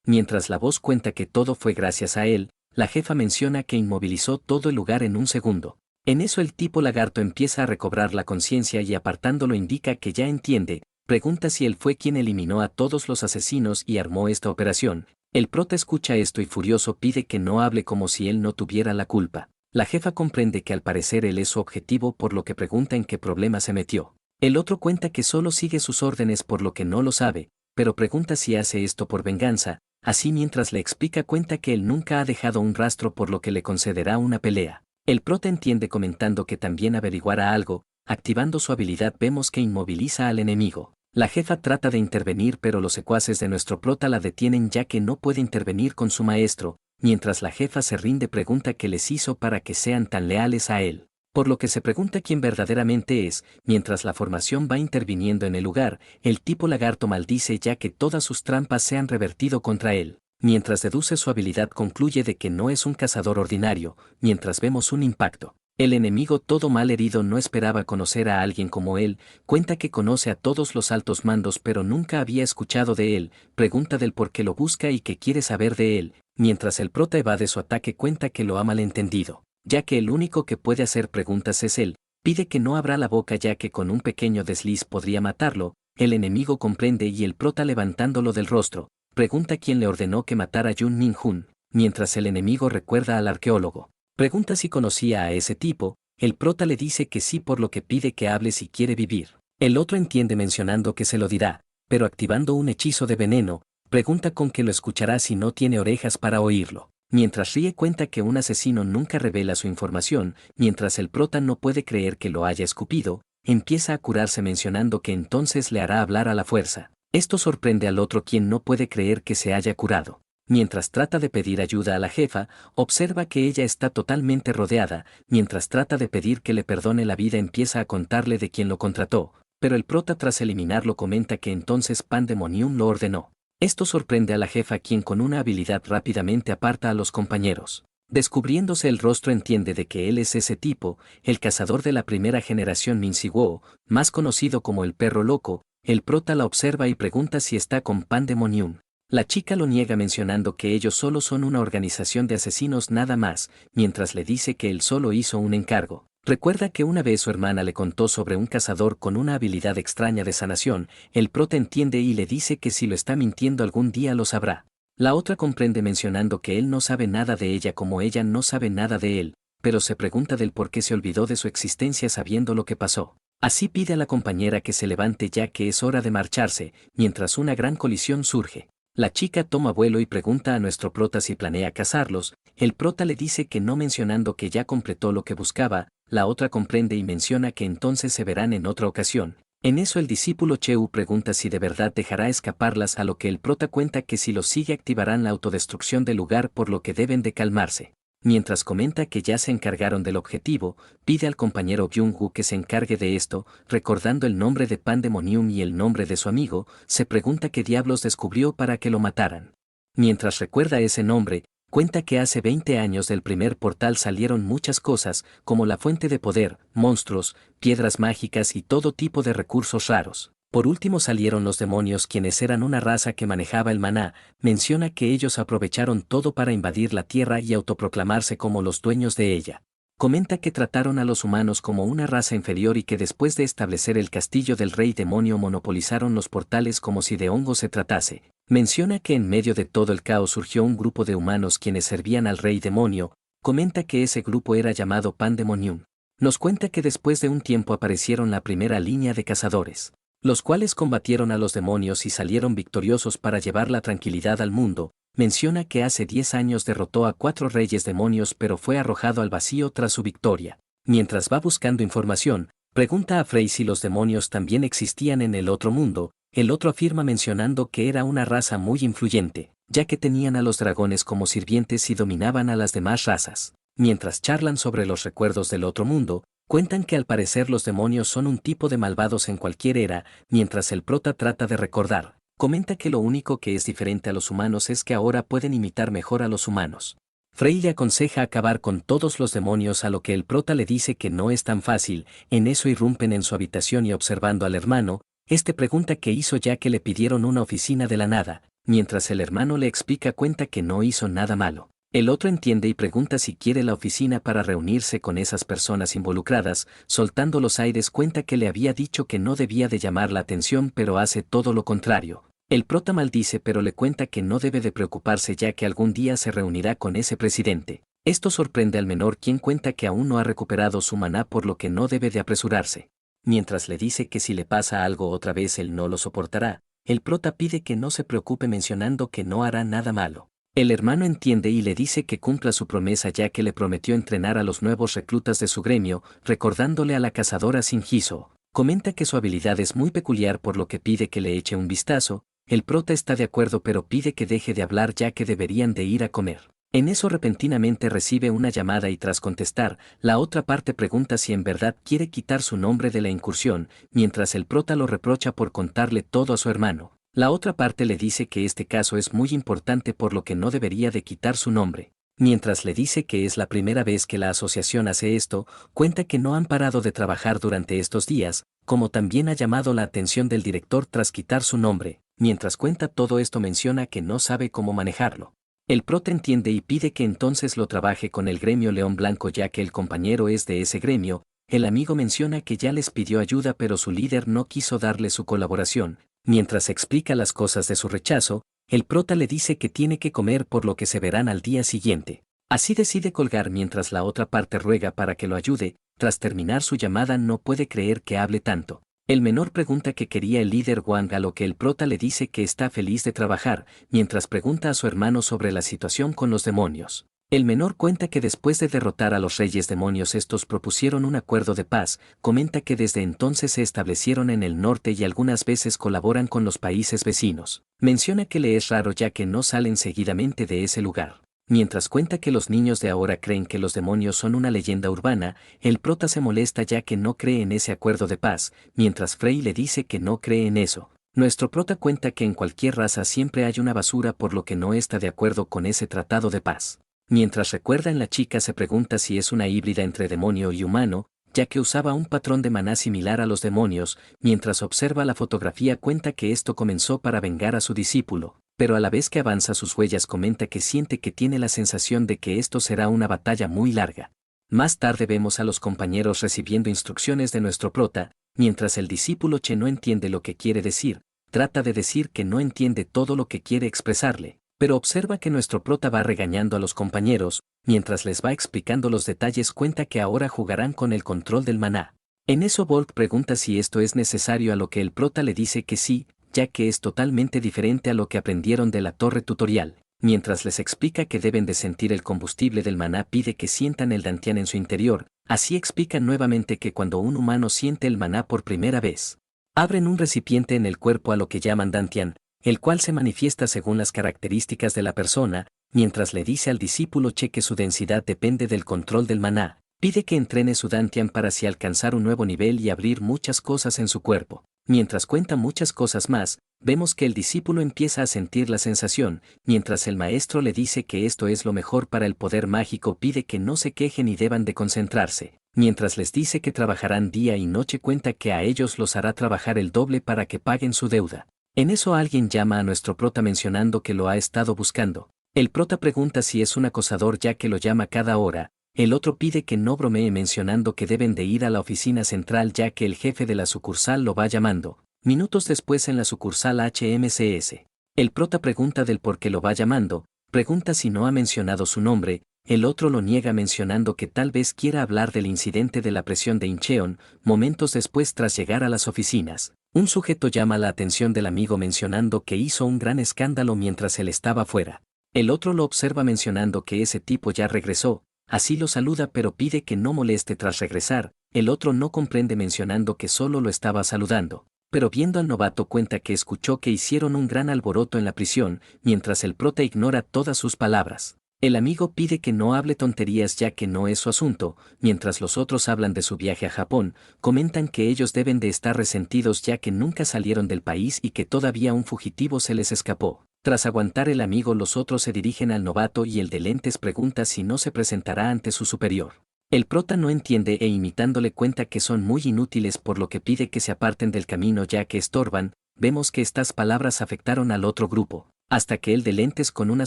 Mientras la voz cuenta que todo fue gracias a él, la jefa menciona que inmovilizó todo el lugar en un segundo. En eso el tipo lagarto empieza a recobrar la conciencia y apartándolo indica que ya entiende. Pregunta si él fue quien eliminó a todos los asesinos y armó esta operación. El prota escucha esto y furioso pide que no hable como si él no tuviera la culpa. La jefa comprende que al parecer él es su objetivo, por lo que pregunta en qué problema se metió. El otro cuenta que solo sigue sus órdenes por lo que no lo sabe, pero pregunta si hace esto por venganza. Así mientras le explica cuenta que él nunca ha dejado un rastro, por lo que le concederá una pelea. El prota entiende comentando que también averiguará algo. Activando su habilidad vemos que inmoviliza al enemigo. La jefa trata de intervenir pero los secuaces de nuestro prota la detienen ya que no puede intervenir con su maestro. Mientras la jefa se rinde pregunta qué les hizo para que sean tan leales a él. Por lo que se pregunta quién verdaderamente es. Mientras la formación va interviniendo en el lugar, el tipo lagarto maldice ya que todas sus trampas se han revertido contra él. Mientras deduce su habilidad concluye de que no es un cazador ordinario. Mientras vemos un impacto. El enemigo, todo mal herido, no esperaba conocer a alguien como él. Cuenta que conoce a todos los altos mandos pero nunca había escuchado de él. Pregunta del por qué lo busca y qué quiere saber de él. Mientras el prota evade su ataque cuenta que lo ha malentendido, ya que el único que puede hacer preguntas es él. Pide que no abra la boca ya que con un pequeño desliz podría matarlo. El enemigo comprende y el prota levantándolo del rostro, pregunta quién le ordenó que matara a Jun Min Hun. Mientras el enemigo recuerda al arqueólogo. Pregunta si conocía a ese tipo. El prota le dice que sí, por lo que pide que hable si quiere vivir. El otro entiende mencionando que se lo dirá, pero activando un hechizo de veneno, pregunta con qué lo escuchará si no tiene orejas para oírlo. Mientras ríe cuenta que un asesino nunca revela su información. Mientras el prota no puede creer que lo haya escupido, empieza a curarse mencionando que entonces le hará hablar a la fuerza. Esto sorprende al otro, quien no puede creer que se haya curado. Mientras trata de pedir ayuda a la jefa, observa que ella está totalmente rodeada. Mientras trata de pedir que le perdone la vida, empieza a contarle de quién lo contrató, pero el prota tras eliminarlo comenta que entonces Pandemonium lo ordenó. Esto sorprende a la jefa, quien con una habilidad rápidamente aparta a los compañeros. Descubriéndose el rostro entiende de que él es ese tipo, el cazador de la primera generación Minsiwo, más conocido como el perro loco. El prota la observa y pregunta si está con Pandemonium. La chica lo niega mencionando que ellos solo son una organización de asesinos nada más, mientras le dice que él solo hizo un encargo. Recuerda que una vez su hermana le contó sobre un cazador con una habilidad extraña de sanación. El prota entiende y le dice que si lo está mintiendo algún día lo sabrá. La otra comprende mencionando que él no sabe nada de ella como ella no sabe nada de él, pero se pregunta del por qué se olvidó de su existencia sabiendo lo que pasó. Así pide a la compañera que se levante ya que es hora de marcharse, mientras una gran colisión surge. La chica toma vuelo y pregunta a nuestro prota si planea cazarlos. el prota le dice que no, mencionando que ya completó lo que buscaba. La otra comprende y menciona que entonces se verán en otra ocasión. En eso el discípulo Cheu pregunta si de verdad dejará escaparlas, a lo que el prota cuenta que si los sigue activarán la autodestrucción del lugar, por lo que deben de calmarse. Mientras comenta que ya se encargaron del objetivo, pide al compañero Byung-woo que se encargue de esto. Recordando el nombre de Pandemonium y el nombre de su amigo, se pregunta qué diablos descubrió para que lo mataran. Mientras recuerda ese nombre, cuenta que hace 20 años del primer portal salieron muchas cosas, como la fuente de poder, monstruos, piedras mágicas y todo tipo de recursos raros. Por último salieron los demonios, quienes eran una raza que manejaba el maná. Menciona que ellos aprovecharon todo para invadir la tierra y autoproclamarse como los dueños de ella. Comenta que trataron a los humanos como una raza inferior y que después de establecer el castillo del rey demonio monopolizaron los portales como si de hongos se tratase. Menciona que en medio de todo el caos surgió un grupo de humanos quienes servían al rey demonio. Comenta que ese grupo era llamado Pandemonium. Nos cuenta que después de un tiempo aparecieron la primera línea de cazadores, los cuales combatieron a los demonios y salieron victoriosos para llevar la tranquilidad al mundo. Menciona que hace 10 años derrotó a 4 reyes demonios, pero fue arrojado al vacío tras su victoria. Mientras va buscando información, pregunta a Frey si los demonios también existían en el otro mundo. El otro afirma, mencionando que era una raza muy influyente, ya que tenían a los dragones como sirvientes y dominaban a las demás razas. Mientras charlan sobre los recuerdos del otro mundo, cuentan que al parecer los demonios son un tipo de malvados en cualquier era. Mientras el prota trata de recordar, comenta que lo único que es diferente a los humanos es que ahora pueden imitar mejor a los humanos. Frey le aconseja acabar con todos los demonios, a lo que el prota le dice que no es tan fácil. En eso irrumpen en su habitación y, observando al hermano, este pregunta qué hizo, ya que le pidieron una oficina de la nada. Mientras el hermano le explica, cuenta que no hizo nada malo. El otro entiende y pregunta si quiere la oficina para reunirse con esas personas involucradas. Soltando los aires, cuenta que le había dicho que no debía de llamar la atención, pero hace todo lo contrario. El prota maldice, pero le cuenta que no debe de preocuparse, ya que algún día se reunirá con ese presidente. Esto sorprende al menor, quien cuenta que aún no ha recuperado su maná, por lo que no debe de apresurarse. Mientras le dice que si le pasa algo otra vez él no lo soportará, el prota pide que no se preocupe, mencionando que no hará nada malo. El hermano entiende y le dice que cumpla su promesa, ya que le prometió entrenar a los nuevos reclutas de su gremio. Recordándole a la cazadora Shinjizo, comenta que su habilidad es muy peculiar, por lo que pide que le eche un vistazo. El prota está de acuerdo, pero pide que deje de hablar, ya que deberían de ir a comer. En eso repentinamente recibe una llamada y tras contestar, la otra parte pregunta si en verdad quiere quitar su nombre de la incursión, mientras el prota lo reprocha por contarle todo a su hermano. La otra parte le dice que este caso es muy importante, por lo que no debería de quitar su nombre. Mientras le dice que es la primera vez que la asociación hace esto, cuenta que no han parado de trabajar durante estos días, como también ha llamado la atención del director tras quitar su nombre. Mientras cuenta todo esto, menciona que no sabe cómo manejarlo. El prota entiende y pide que entonces lo trabaje con el gremio León Blanco, ya que el compañero es de ese gremio. El amigo menciona que ya les pidió ayuda, pero su líder no quiso darle su colaboración. Mientras explica las cosas de su rechazo, el prota le dice que tiene que comer, por lo que se verán al día siguiente. Así decide colgar, mientras la otra parte ruega para que lo ayude. Tras terminar su llamada, no puede creer que hable tanto. El menor pregunta qué quería el líder Wang, a lo que el prota le dice que está feliz de trabajar, mientras pregunta a su hermano sobre la situación con los demonios. El menor cuenta que después de derrotar a los reyes demonios, estos propusieron un acuerdo de paz. Comenta que desde entonces se establecieron en el norte y algunas veces colaboran con los países vecinos. Menciona que le es raro, ya que no salen seguidamente de ese lugar. Mientras cuenta que los niños de ahora creen que los demonios son una leyenda urbana, el prota se molesta ya que no cree en ese acuerdo de paz, mientras Frey le dice que no cree en eso. Nuestro prota cuenta que en cualquier raza siempre hay una basura, por lo que no está de acuerdo con ese tratado de paz. Mientras recuerda en la chica, se pregunta si es una híbrida entre demonio y humano, ya que usaba un patrón de maná similar a los demonios. Mientras observa la fotografía, cuenta que esto comenzó para vengar a su discípulo, pero a la vez que avanza sus huellas comenta que siente que tiene la sensación de que esto será una batalla muy larga. Más tarde vemos a los compañeros recibiendo instrucciones de nuestro prota, mientras el discípulo Che no entiende lo que quiere decir. Trata de decir que no entiende todo lo que quiere expresarle, pero observa que nuestro prota va regañando a los compañeros. Mientras les va explicando los detalles, cuenta que ahora jugarán con el control del maná. En eso Volk pregunta si esto es necesario, a lo que el prota le dice que sí, ya que es totalmente diferente a lo que aprendieron de la torre tutorial. Mientras les explica que deben de sentir el combustible del maná, pide que sientan el dantian en su interior. Así explica nuevamente que cuando un humano siente el maná por primera vez, abren un recipiente en el cuerpo a lo que llaman dantian, el cual se manifiesta según las características de la persona, mientras le dice al discípulo que su densidad depende del control del maná. Pide que entrene su dantian para así alcanzar un nuevo nivel y abrir muchas cosas en su cuerpo. Mientras cuenta muchas cosas más, vemos que el discípulo empieza a sentir la sensación, mientras el maestro le dice que esto es lo mejor para el poder mágico. Pide que no se quejen y deban de concentrarse. Mientras les dice que trabajarán día y noche, cuenta que a ellos los hará trabajar el doble para que paguen su deuda. En eso alguien llama a nuestro prota mencionando que lo ha estado buscando. El prota pregunta si es un acosador ya que lo llama cada hora. El otro pide que no bromee mencionando que deben de ir a la oficina central ya que el jefe de la sucursal lo va llamando. Minutos después en la sucursal HMCS. El prota pregunta del por qué lo va llamando, pregunta si no ha mencionado su nombre, el otro lo niega mencionando que tal vez quiera hablar del incidente de la presión de Incheon. Momentos después, tras llegar a las oficinas, un sujeto llama la atención del amigo mencionando que hizo un gran escándalo mientras él estaba fuera. El otro lo observa mencionando que ese tipo ya regresó. Así lo saluda pero pide que no moleste tras regresar. El otro no comprende mencionando que solo lo estaba saludando, pero viendo al novato cuenta que escuchó que hicieron un gran alboroto en la prisión, mientras el prota ignora todas sus palabras. El amigo pide que no hable tonterías ya que no es su asunto. Mientras los otros hablan de su viaje a Japón, comentan que ellos deben de estar resentidos ya que nunca salieron del país y que todavía un fugitivo se les escapó. Tras aguantar el amigo, los otros se dirigen al novato y el de lentes pregunta si no se presentará ante su superior. El prota no entiende e imitándole cuenta que son muy inútiles por lo que pide que se aparten del camino ya que estorban. Vemos que estas palabras afectaron al otro grupo, hasta que el de lentes con una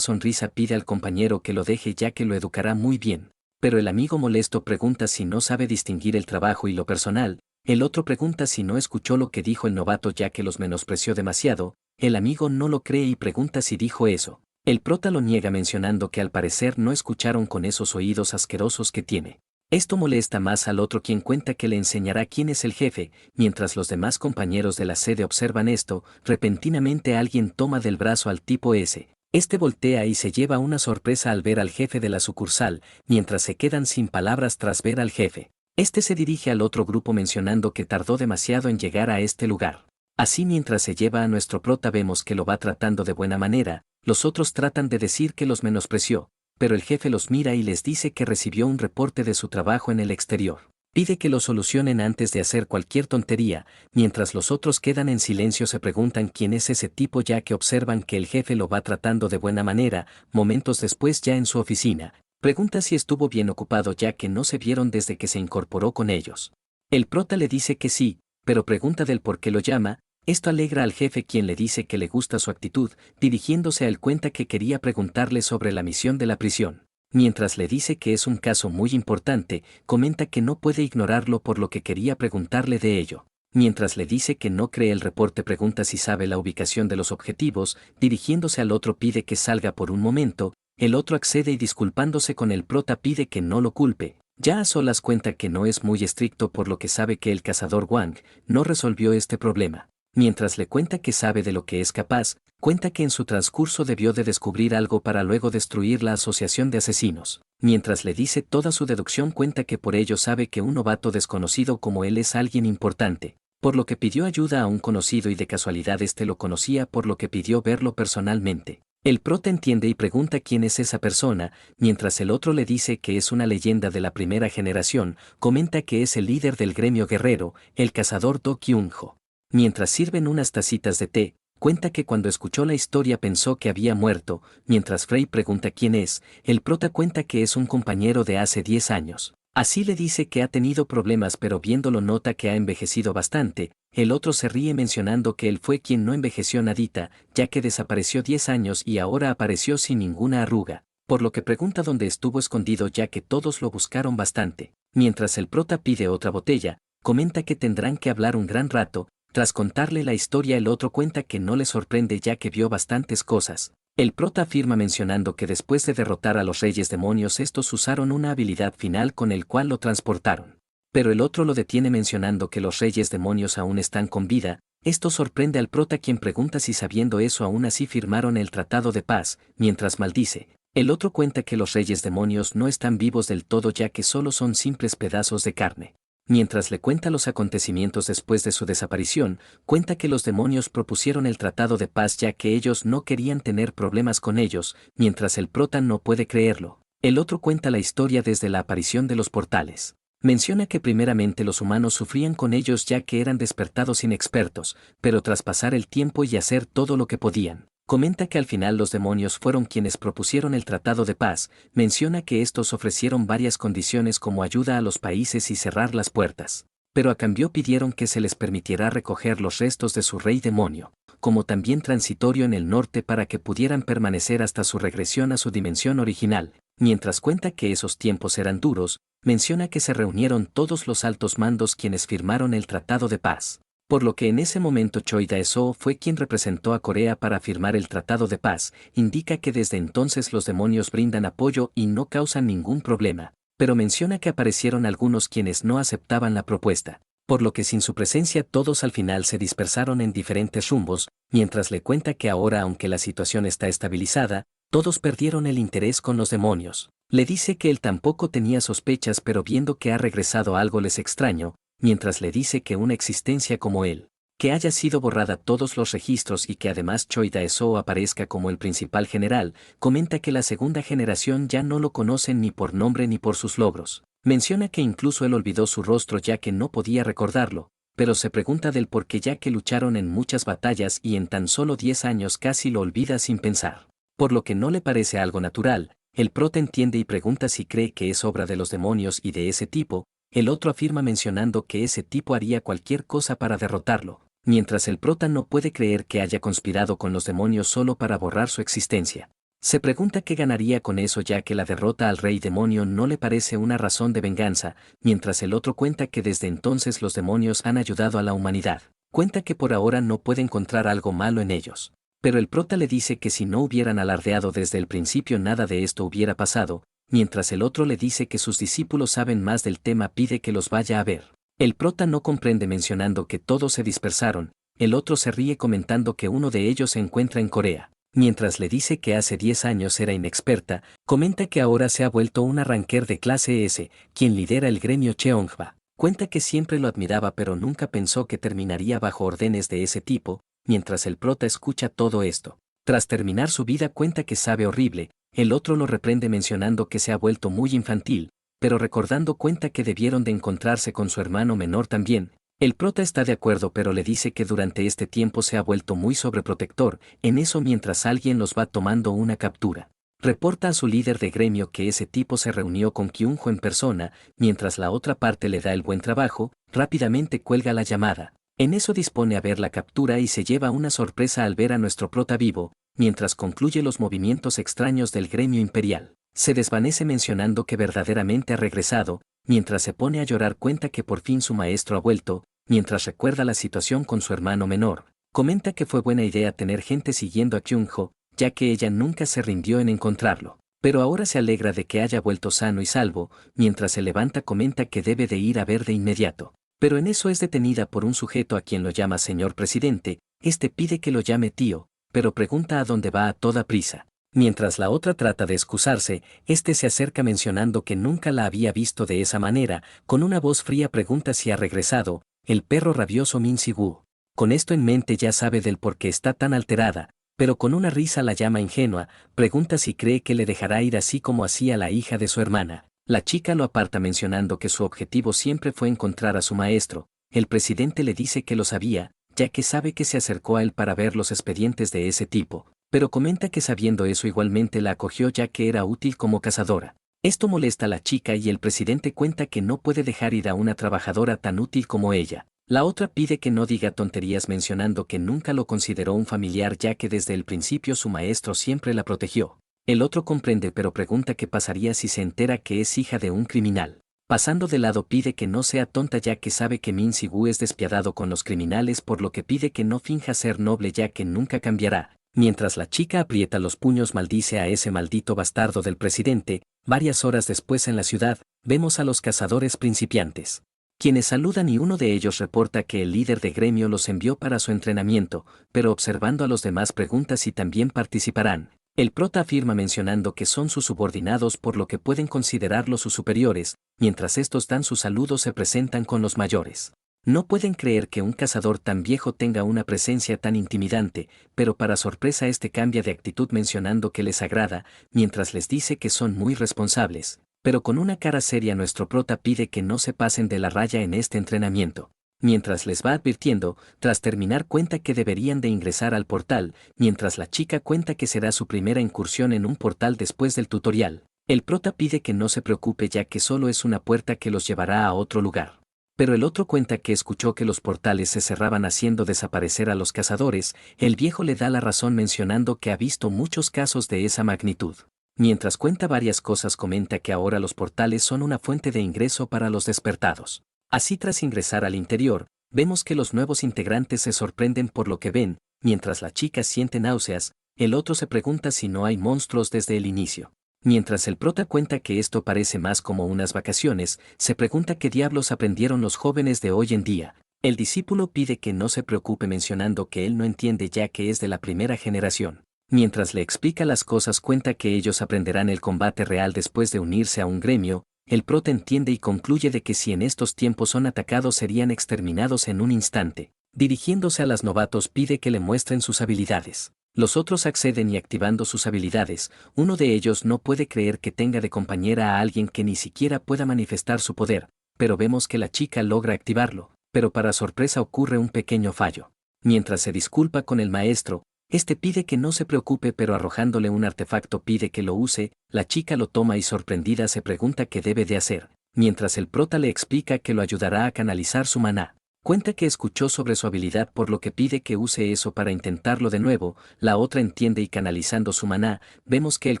sonrisa pide al compañero que lo deje ya que lo educará muy bien. Pero el amigo molesto pregunta si no sabe distinguir el trabajo y lo personal. El otro pregunta si no escuchó lo que dijo el novato ya que los menospreció demasiado. El amigo no lo cree y pregunta si dijo eso. El prota lo niega mencionando que al parecer no escucharon con esos oídos asquerosos que tiene. Esto molesta más al otro, quien cuenta que le enseñará quién es el jefe. Mientras los demás compañeros de la sede observan esto, repentinamente alguien toma del brazo al tipo ese. Este voltea y se lleva una sorpresa al ver al jefe de la sucursal, mientras se quedan sin palabras tras ver al jefe. Este se dirige al otro grupo mencionando que tardó demasiado en llegar a este lugar. Así mientras se lleva a nuestro prota vemos que lo va tratando de buena manera. Los otros tratan de decir que los menospreció, pero el jefe los mira y les dice que recibió un reporte de su trabajo en el exterior. Pide que lo solucionen antes de hacer cualquier tontería. Mientras los otros quedan en silencio se preguntan quién es ese tipo ya que observan que el jefe lo va tratando de buena manera. Momentos después, ya en su oficina, pregunta si estuvo bien ocupado ya que no se vieron desde que se incorporó con ellos. El prota le dice que sí, pero pregunta del por qué lo llama. Esto alegra al jefe, quien le dice que le gusta su actitud. Dirigiéndose a él cuenta que quería preguntarle sobre la misión de la prisión. Mientras le dice que es un caso muy importante, comenta que no puede ignorarlo por lo que quería preguntarle de ello. Mientras le dice que no cree el reporte pregunta si sabe la ubicación de los objetivos. Dirigiéndose al otro pide que salga por un momento. El otro accede y disculpándose con el prota pide que no lo culpe. Ya a solas cuenta que no es muy estricto por lo que sabe que el cazador Wang no resolvió este problema. Mientras le cuenta que sabe de lo que es capaz, cuenta que en su transcurso debió de descubrir algo para luego destruir la asociación de asesinos. Mientras le dice toda su deducción cuenta que por ello sabe que un novato desconocido como él es alguien importante, por lo que pidió ayuda a un conocido y de casualidad este lo conocía por lo que pidió verlo personalmente. El prota entiende y pregunta quién es esa persona, mientras el otro le dice que es una leyenda de la primera generación. Comenta que es el líder del gremio guerrero, el cazador Do Kyung-ho. Mientras sirven unas tacitas de té, cuenta que cuando escuchó la historia pensó que había muerto. Mientras Frey pregunta quién es, el prota cuenta que es un compañero de hace 10 años. Así le dice que ha tenido problemas pero viéndolo nota que ha envejecido bastante. El otro se ríe mencionando que él fue quien no envejeció nadita, ya que desapareció 10 años y ahora apareció sin ninguna arruga, por lo que pregunta dónde estuvo escondido ya que todos lo buscaron bastante. Mientras el prota pide otra botella, comenta que tendrán que hablar un gran rato. Tras contarle la historia el otro cuenta que no le sorprende ya que vio bastantes cosas. El prota afirma mencionando que después de derrotar a los reyes demonios estos usaron una habilidad final con el cual lo transportaron. Pero el otro lo detiene mencionando que los reyes demonios aún están con vida. Esto sorprende al prota, quien pregunta si sabiendo eso aún así firmaron el tratado de paz, mientras maldice. El otro cuenta que los reyes demonios no están vivos del todo, ya que solo son simples pedazos de carne. Mientras le cuenta los acontecimientos después de su desaparición, cuenta que los demonios propusieron el tratado de paz ya que ellos no querían tener problemas con ellos, mientras el prota no puede creerlo. El otro cuenta la historia desde la aparición de los portales. Menciona que primeramente los humanos sufrían con ellos ya que eran despertados inexpertos, pero tras pasar el tiempo y hacer todo lo que podían. Comenta que al final los demonios fueron quienes propusieron el tratado de paz. Menciona que estos ofrecieron varias condiciones como ayuda a los países y cerrar las puertas, pero a cambio pidieron que se les permitiera recoger los restos de su rey demonio, como también transitorio en el norte para que pudieran permanecer hasta su regresión a su dimensión original. Mientras cuenta que esos tiempos eran duros, menciona que se reunieron todos los altos mandos quienes firmaron el tratado de paz. Por lo que en ese momento Choi Dae-soo fue quien representó a Corea para firmar el tratado de paz. Indica que desde entonces los demonios brindan apoyo y no causan ningún problema, pero menciona que aparecieron algunos quienes no aceptaban la propuesta, por lo que sin su presencia todos al final se dispersaron en diferentes rumbos, mientras le cuenta que ahora, aunque la situación está estabilizada, todos perdieron el interés con los demonios. Le dice que él tampoco tenía sospechas, pero viendo que ha regresado algo les extraño, mientras le dice que una existencia como él, que haya sido borrada todos los registros y que además Choi Dae-soo aparezca como el principal general, comenta que la segunda generación ya no lo conocen ni por nombre ni por sus logros. Menciona que incluso él olvidó su rostro ya que no podía recordarlo, pero se pregunta del por qué ya que lucharon en muchas batallas y en tan solo 10 años casi lo olvida sin pensar. Por lo que no le parece algo natural, el prota entiende y pregunta si cree que es obra de los demonios y de ese tipo. El otro afirma mencionando que ese tipo haría cualquier cosa para derrotarlo, mientras el prota no puede creer que haya conspirado con los demonios solo para borrar su existencia. Se pregunta qué ganaría con eso ya que la derrota al rey demonio no le parece una razón de venganza, mientras el otro cuenta que desde entonces los demonios han ayudado a la humanidad. Cuenta que por ahora no puede encontrar algo malo en ellos. Pero el prota le dice que si no hubieran alardeado desde el principio nada de esto hubiera pasado. Mientras el otro le dice que sus discípulos saben más del tema, pide que los vaya a ver. El prota no comprende mencionando que todos se dispersaron. El otro se ríe comentando que uno de ellos se encuentra en Corea. Mientras le dice que hace 10 años era inexperta, comenta que ahora se ha vuelto una ranker de clase S, quien lidera el gremio Cheonghwa. Cuenta que siempre lo admiraba pero nunca pensó que terminaría bajo órdenes de ese tipo. Mientras el prota escucha todo esto, tras terminar su vida cuenta que sabe horrible. El otro lo reprende mencionando que se ha vuelto muy infantil, pero recordando cuenta que debieron de encontrarse con su hermano menor también. El prota está de acuerdo pero le dice que durante este tiempo se ha vuelto muy sobreprotector. En eso, mientras alguien los va tomando una captura, reporta a su líder de gremio que ese tipo se reunió con Kyunho en persona. Mientras la otra parte le da el buen trabajo, rápidamente cuelga la llamada. En eso dispone a ver la captura y se lleva una sorpresa al ver a nuestro prota vivo. Mientras concluye los movimientos extraños del gremio imperial, se desvanece mencionando que verdaderamente ha regresado. Mientras se pone a llorar cuenta que por fin su maestro ha vuelto. Mientras recuerda la situación con su hermano menor, comenta que fue buena idea tener gente siguiendo a Kyunho, ya que ella nunca se rindió en encontrarlo, pero ahora se alegra de que haya vuelto sano y salvo. Mientras se levanta comenta que debe de ir a ver de inmediato, pero en eso es detenida por un sujeto a quien lo llama señor presidente. Este pide que lo llame tío, pero pregunta a dónde va a toda prisa. Mientras la otra trata de excusarse, este se acerca mencionando que nunca la había visto de esa manera. Con una voz fría pregunta si ha regresado el perro rabioso Min Si-woo. Con esto en mente ya sabe del por qué está tan alterada, pero con una risa la llama ingenua. Pregunta si cree que le dejará ir así como hacía la hija de su hermana. La chica lo aparta mencionando que su objetivo siempre fue encontrar a su maestro. El presidente le dice que lo sabía, ya que sabe que se acercó a él para ver los expedientes de ese tipo, pero comenta que sabiendo eso igualmente la acogió ya que era útil como cazadora. Esto molesta a la chica y el presidente cuenta que no puede dejar ir a una trabajadora tan útil como ella. La otra pide que no diga tonterías mencionando que nunca lo consideró un familiar ya que desde el principio su maestro siempre la protegió. El otro comprende pero pregunta qué pasaría si se entera que es hija de un criminal. Pasando de lado pide que no sea tonta ya que sabe que Min Si-woo es despiadado con los criminales, por lo que pide que no finja ser noble ya que nunca cambiará. Mientras la chica aprieta los puños maldice a ese maldito bastardo del presidente. Varias horas después en la ciudad, vemos a los cazadores principiantes. quienes saludan y uno de ellos reporta que el líder de gremio los envió para su entrenamiento, pero observando a los demás pregunta si también participarán. El prota afirma mencionando que son sus subordinados por lo que pueden considerarlos sus superiores, mientras estos dan sus saludos se presentan con los mayores. No pueden creer que un cazador tan viejo tenga una presencia tan intimidante, pero para sorpresa este cambia de actitud mencionando que les agrada, mientras les dice que son muy responsables. Pero con una cara seria nuestro prota pide que no se pasen de la raya en este entrenamiento. Mientras les va advirtiendo, tras terminar cuenta que deberían de ingresar al portal, mientras la chica cuenta que será su primera incursión en un portal después del tutorial. El prota pide que no se preocupe ya que solo es una puerta que los llevará a otro lugar. Pero el otro cuenta que escuchó que los portales se cerraban haciendo desaparecer a los cazadores, el viejo le da la razón mencionando que ha visto muchos casos de esa magnitud. Mientras cuenta varias cosas comenta que ahora los portales son una fuente de ingreso para los despertados. Así tras ingresar al interior, vemos que los nuevos integrantes se sorprenden por lo que ven, mientras la chica siente náuseas, el otro se pregunta si no hay monstruos desde el inicio. Mientras el prota cuenta que esto parece más como unas vacaciones, se pregunta qué diablos aprendieron los jóvenes de hoy en día. El discípulo pide que no se preocupe mencionando que él no entiende ya que es de la primera generación. Mientras le explica las cosas cuenta que ellos aprenderán el combate real después de unirse a un gremio, el prota entiende y concluye de que si en estos tiempos son atacados serían exterminados en un instante. Dirigiéndose a los novatos pide que le muestren sus habilidades. Los otros acceden y activando sus habilidades, uno de ellos no puede creer que tenga de compañera a alguien que ni siquiera pueda manifestar su poder, pero vemos que la chica logra activarlo, pero para sorpresa ocurre un pequeño fallo. Mientras se disculpa con el maestro, este pide que no se preocupe pero arrojándole un artefacto pide que lo use, la chica lo toma y sorprendida se pregunta qué debe de hacer, mientras el prota le explica que lo ayudará a canalizar su maná. Cuenta que escuchó sobre su habilidad por lo que pide que use eso para intentarlo de nuevo, la otra entiende y canalizando su maná, vemos que el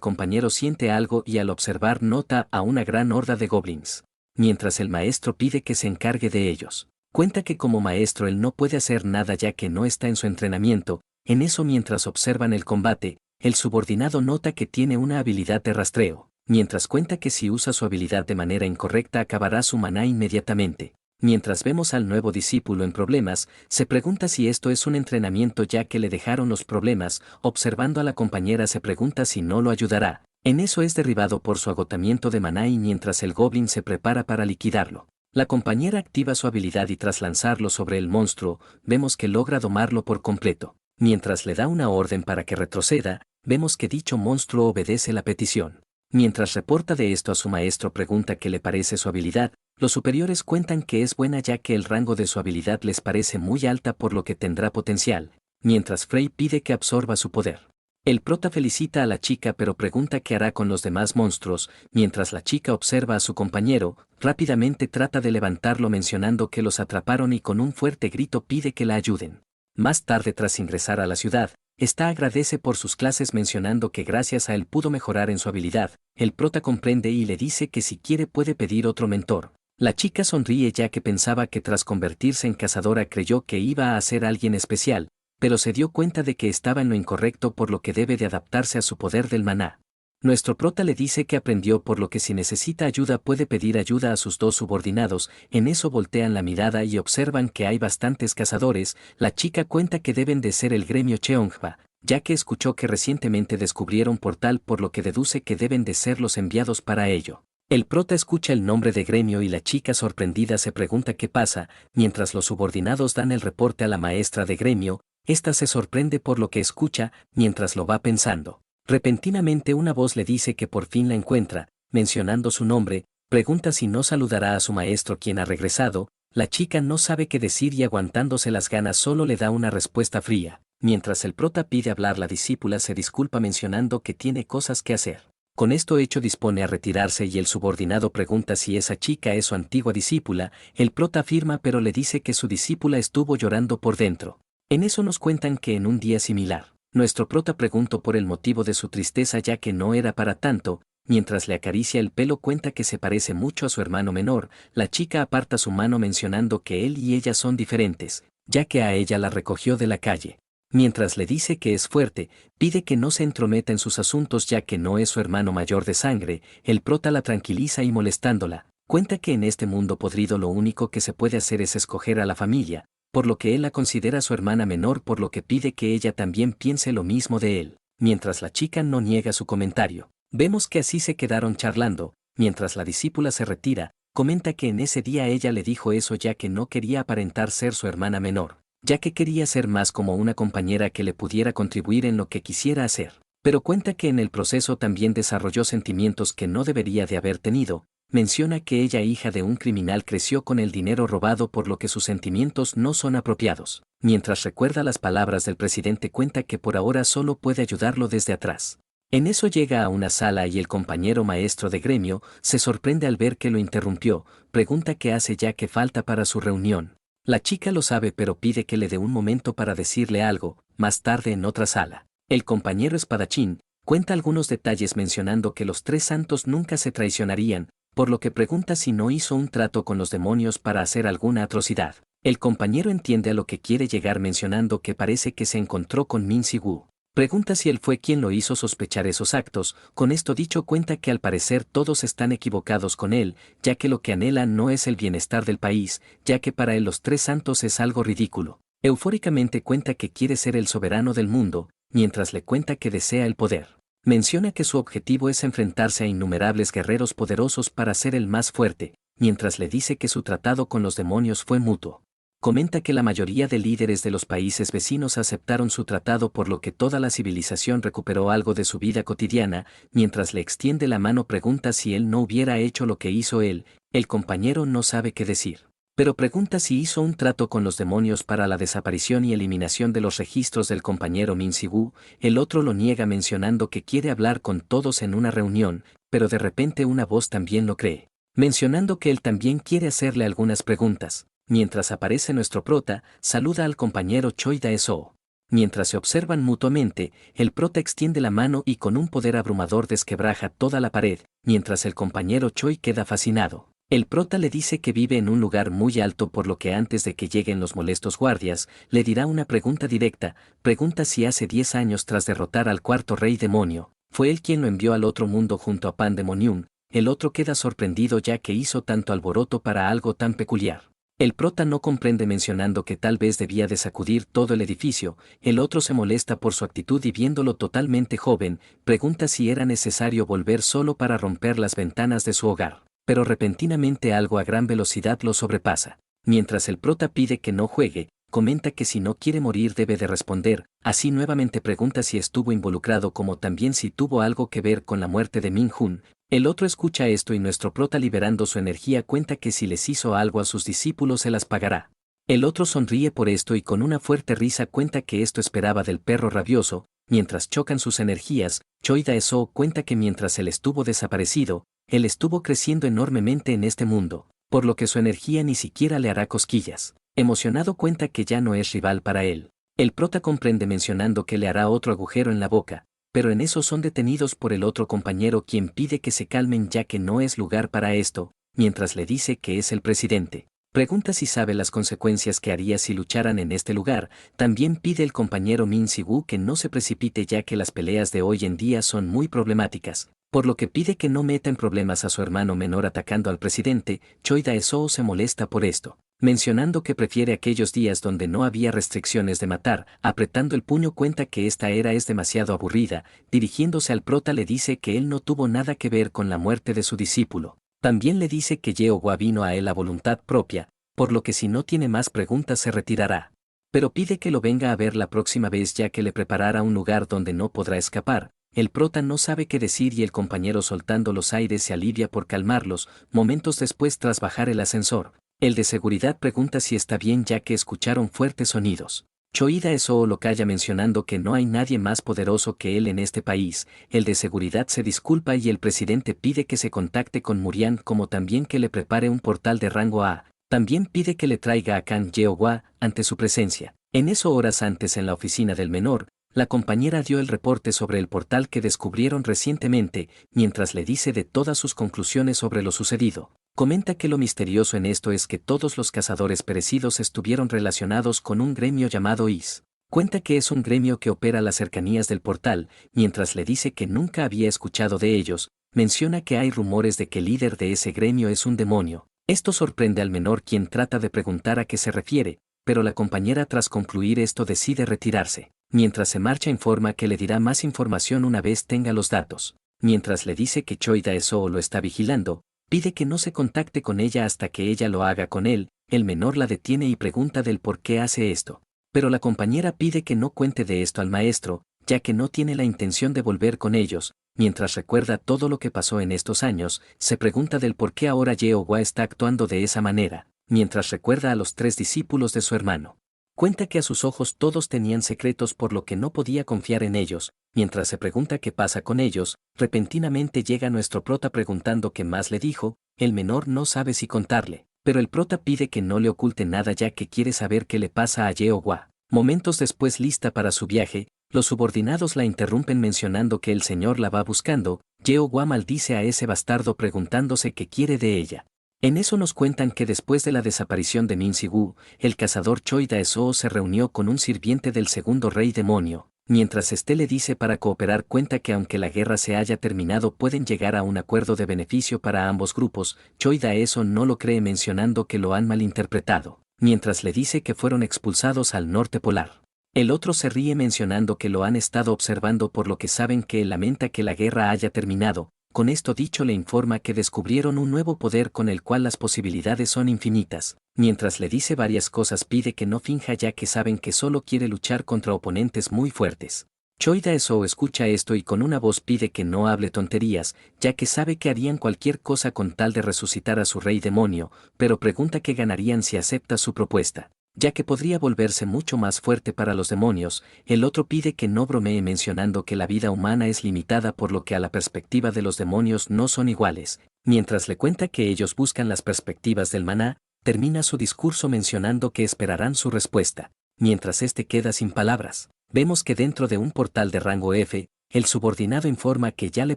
compañero siente algo y al observar nota a una gran horda de goblins. Mientras el maestro pide que se encargue de ellos. Cuenta que como maestro él no puede hacer nada ya que no está en su entrenamiento, en eso mientras observan el combate, el subordinado nota que tiene una habilidad de rastreo, mientras cuenta que si usa su habilidad de manera incorrecta acabará su maná inmediatamente. Mientras vemos al nuevo discípulo en problemas, se pregunta si esto es un entrenamiento ya que le dejaron los problemas, observando a la compañera se pregunta si no lo ayudará. En eso es derribado por su agotamiento de maná y mientras el goblin se prepara para liquidarlo. La compañera activa su habilidad y tras lanzarlo sobre el monstruo, vemos que logra domarlo por completo. Mientras le da una orden para que retroceda, vemos que dicho monstruo obedece la petición. Mientras reporta de esto a su maestro pregunta qué le parece su habilidad, los superiores cuentan que es buena ya que el rango de su habilidad les parece muy alta por lo que tendrá potencial, mientras Frey pide que absorba su poder. El prota felicita a la chica pero pregunta qué hará con los demás monstruos, mientras la chica observa a su compañero, rápidamente trata de levantarlo mencionando que los atraparon y con un fuerte grito pide que la ayuden. Más tarde tras ingresar a la ciudad, esta agradece por sus clases mencionando que gracias a él pudo mejorar en su habilidad, el prota comprende y le dice que si quiere puede pedir otro mentor. La chica sonríe ya que pensaba que tras convertirse en cazadora creyó que iba a ser alguien especial, pero se dio cuenta de que estaba en lo incorrecto por lo que debe de adaptarse a su poder del maná. Nuestro prota le dice que aprendió por lo que si necesita ayuda puede pedir ayuda a sus dos subordinados, en eso voltean la mirada y observan que hay bastantes cazadores, la chica cuenta que deben de ser el gremio Cheongba, ya que escuchó que recientemente descubrieron portal por lo que deduce que deben de ser los enviados para ello. El prota escucha el nombre de gremio y la chica sorprendida se pregunta qué pasa, mientras los subordinados dan el reporte a la maestra de gremio, esta se sorprende por lo que escucha, mientras lo va pensando. Repentinamente una voz le dice que por fin la encuentra, mencionando su nombre, pregunta si no saludará a su maestro quien ha regresado, la chica no sabe qué decir y aguantándose las ganas solo le da una respuesta fría, mientras el prota pide hablar la discípula se disculpa mencionando que tiene cosas que hacer. Con esto hecho dispone a retirarse y el subordinado pregunta si esa chica es su antigua discípula, el prota afirma pero le dice que su discípula estuvo llorando por dentro. En eso nos cuentan que en un día similar, nuestro prota preguntó por el motivo de su tristeza ya que no era para tanto, mientras le acaricia el pelo cuenta que se parece mucho a su hermano menor, la chica aparta su mano mencionando que él y ella son diferentes, ya que a ella la recogió de la calle. Mientras le dice que es fuerte, pide que no se entrometa en sus asuntos ya que no es su hermano mayor de sangre, el prota la tranquiliza y molestándola, Cuenta que en este mundo podrido lo único que se puede hacer es escoger a la familia, por lo que él la considera su hermana menor, por lo que pide que ella también piense lo mismo de él, mientras la chica no niega su comentario. Vemos que así se quedaron charlando, mientras la discípula se retira, comenta que en ese día ella le dijo eso ya que no quería aparentar ser su hermana menor, ya que quería ser más como una compañera que le pudiera contribuir en lo que quisiera hacer. Pero cuenta que en el proceso también desarrolló sentimientos que no debería de haber tenido. Menciona que ella, hija de un criminal, creció con el dinero robado, por lo que sus sentimientos no son apropiados. Mientras recuerda las palabras del presidente, cuenta que por ahora solo puede ayudarlo desde atrás. En eso llega a una sala y el compañero maestro de gremio se sorprende al ver que lo interrumpió, pregunta qué hace ya que falta para su reunión. La chica lo sabe pero pide que le dé un momento para decirle algo. Más tarde, en otra sala, el compañero espadachín cuenta algunos detalles mencionando que los tres santos nunca se traicionarían, por lo que pregunta si no hizo un trato con los demonios para hacer alguna atrocidad. El compañero entiende a lo que quiere llegar mencionando que parece que se encontró con Min Si-woo. Pregunta si él fue quien lo hizo sospechar esos actos. Con esto dicho, cuenta que al parecer todos están equivocados con él, ya que lo que anhela no es el bienestar del país, ya que para él los tres santos es algo ridículo. Eufóricamente cuenta que quiere ser el soberano del mundo, mientras le cuenta que desea el poder. Menciona que su objetivo es enfrentarse a innumerables guerreros poderosos para ser el más fuerte, mientras le dice que su tratado con los demonios fue mutuo. Comenta que la mayoría de líderes de los países vecinos aceptaron su tratado, por lo que toda la civilización recuperó algo de su vida cotidiana. Mientras le extiende la mano, pregunta si él no hubiera hecho lo que hizo él. El compañero no sabe qué decir, pero pregunta si hizo un trato con los demonios para la desaparición y eliminación de los registros del compañero Min Si-woo. El otro lo niega mencionando que quiere hablar con todos en una reunión, pero de repente una voz también lo cree, mencionando que él también quiere hacerle algunas preguntas. Mientras aparece nuestro prota, saluda al compañero Choi Dae-soo. Mientras se observan mutuamente, el prota extiende la mano y con un poder abrumador desquebraja toda la pared, mientras el compañero Choi queda fascinado. El prota le dice que vive en un lugar muy alto, por lo que antes de que lleguen los molestos guardias, le dirá una pregunta directa. Pregunta si hace 10 años, tras derrotar al cuarto rey demonio, fue él quien lo envió al otro mundo junto a Pandemonium. El otro queda sorprendido ya que hizo tanto alboroto para algo tan peculiar. El prota no comprende mencionando que tal vez debía de sacudir todo el edificio. El otro se molesta por su actitud y viéndolo totalmente joven, pregunta si era necesario volver solo para romper las ventanas de su hogar. Pero repentinamente algo a gran velocidad lo sobrepasa. Mientras el prota pide que no juegue, comenta que si no quiere morir debe de responder. Así nuevamente pregunta si estuvo involucrado, como también si tuvo algo que ver con la muerte de Min-hun. El otro escucha esto y nuestro prota, liberando su energía, cuenta que si les hizo algo a sus discípulos se las pagará. El otro sonríe por esto y con una fuerte risa cuenta que esto esperaba del perro rabioso. Mientras chocan sus energías, Choi Dae-soo cuenta que mientras él estuvo desaparecido, él estuvo creciendo enormemente en este mundo, por lo que su energía ni siquiera le hará cosquillas. Emocionado cuenta que ya no es rival para él. El prota comprende mencionando que le hará otro agujero en la boca, pero en eso son detenidos por el otro compañero, quien pide que se calmen ya que no es lugar para esto, mientras le dice que es el presidente. Pregunta si sabe las consecuencias que haría si lucharan en este lugar. También pide el compañero Min Si-woo que no se precipite ya que las peleas de hoy en día son muy problemáticas, por lo que pide que no meta en problemas a su hermano menor atacando al presidente. Choi Dae-soo se molesta por esto, mencionando que prefiere aquellos días donde no había restricciones de matar. Apretando el puño cuenta que esta era es demasiado aburrida. Dirigiéndose al prota le dice que él no tuvo nada que ver con la muerte de su discípulo. También le dice que Yeohwa vino a él a voluntad propia, por lo que si no tiene más preguntas se retirará. Pero pide que lo venga a ver la próxima vez ya que le preparará un lugar donde no podrá escapar. El prota no sabe qué decir y el compañero, soltando los aires, se alivia por calmarlos. Momentos después, tras bajar el ascensor, el de seguridad pregunta si está bien ya que escucharon fuertes sonidos. Choi Dae-soo lo calla mencionando que no hay nadie más poderoso que él en este país. El de seguridad se disculpa y el presidente pide que se contacte con Murian, como también que le prepare un portal de rango A. También pide que le traiga a Kang Yeohwa ante su presencia. En eso, horas antes en la oficina del menor, la compañera dio el reporte sobre el portal que descubrieron recientemente, mientras le dice de todas sus conclusiones sobre lo sucedido. Comenta que lo misterioso en esto es que todos los cazadores perecidos estuvieron relacionados con un gremio llamado IS. Cuenta que es un gremio que opera a las cercanías del portal, mientras le dice que nunca había escuchado de ellos. menciona que hay rumores de que el líder de ese gremio es un demonio. Esto sorprende al menor, quien trata de preguntar a qué se refiere, pero la compañera, tras concluir esto, decide retirarse. Mientras se marcha, informa que le dirá más información una vez tenga los datos. Mientras le dice que Choi Dae-soo lo está vigilando, pide que no se contacte con ella hasta que ella lo haga con él. El menor la detiene y pregunta del por qué hace esto. Pero la compañera pide que no cuente de esto al maestro, ya que no tiene la intención de volver con ellos. Mientras recuerda todo lo que pasó en estos años, se pregunta del por qué ahora Yeohwa está actuando de esa manera. Mientras recuerda a los 3 discípulos de su hermano, cuenta que a sus ojos todos tenían secretos, por lo que no podía confiar en ellos. Mientras se pregunta qué pasa con ellos, repentinamente llega nuestro prota preguntando qué más le dijo. El menor no sabe si contarle, pero el prota pide que no le oculte nada, ya que quiere saber qué le pasa a Yeohwa. Momentos después, lista para su viaje, los subordinados la interrumpen mencionando que el señor la va buscando. Yeohwa maldice a ese bastardo preguntándose qué quiere de ella. En eso nos cuentan que después de la desaparición de Min Si-woo, el cazador Choi Dae-soo se reunió con un sirviente del segundo rey demonio. Mientras este le dice para cooperar, cuenta que aunque la guerra se haya terminado pueden llegar a un acuerdo de beneficio para ambos grupos. Choi Dae-soo no lo cree, mencionando que lo han malinterpretado, mientras le dice que fueron expulsados al norte polar. El otro se ríe mencionando que lo han estado observando, por lo que saben que él lamenta que la guerra haya terminado. Con esto dicho, le informa que descubrieron un nuevo poder con el cual las posibilidades son infinitas. Mientras le dice varias cosas, pide que no finja, ya que saben que solo quiere luchar contra oponentes muy fuertes. Choi Dae-soo escucha esto y con una voz pide que no hable tonterías, ya que sabe que harían cualquier cosa con tal de resucitar a su rey demonio, pero pregunta qué ganarían si acepta su propuesta, ya que podría volverse mucho más fuerte para los demonios. El otro pide que no bromee, mencionando que la vida humana es limitada, por lo que a la perspectiva de los demonios no son iguales. Mientras le cuenta que ellos buscan las perspectivas del maná, termina su discurso mencionando que esperarán su respuesta. Mientras este queda sin palabras, vemos que dentro de un portal de rango F, el subordinado informa que ya le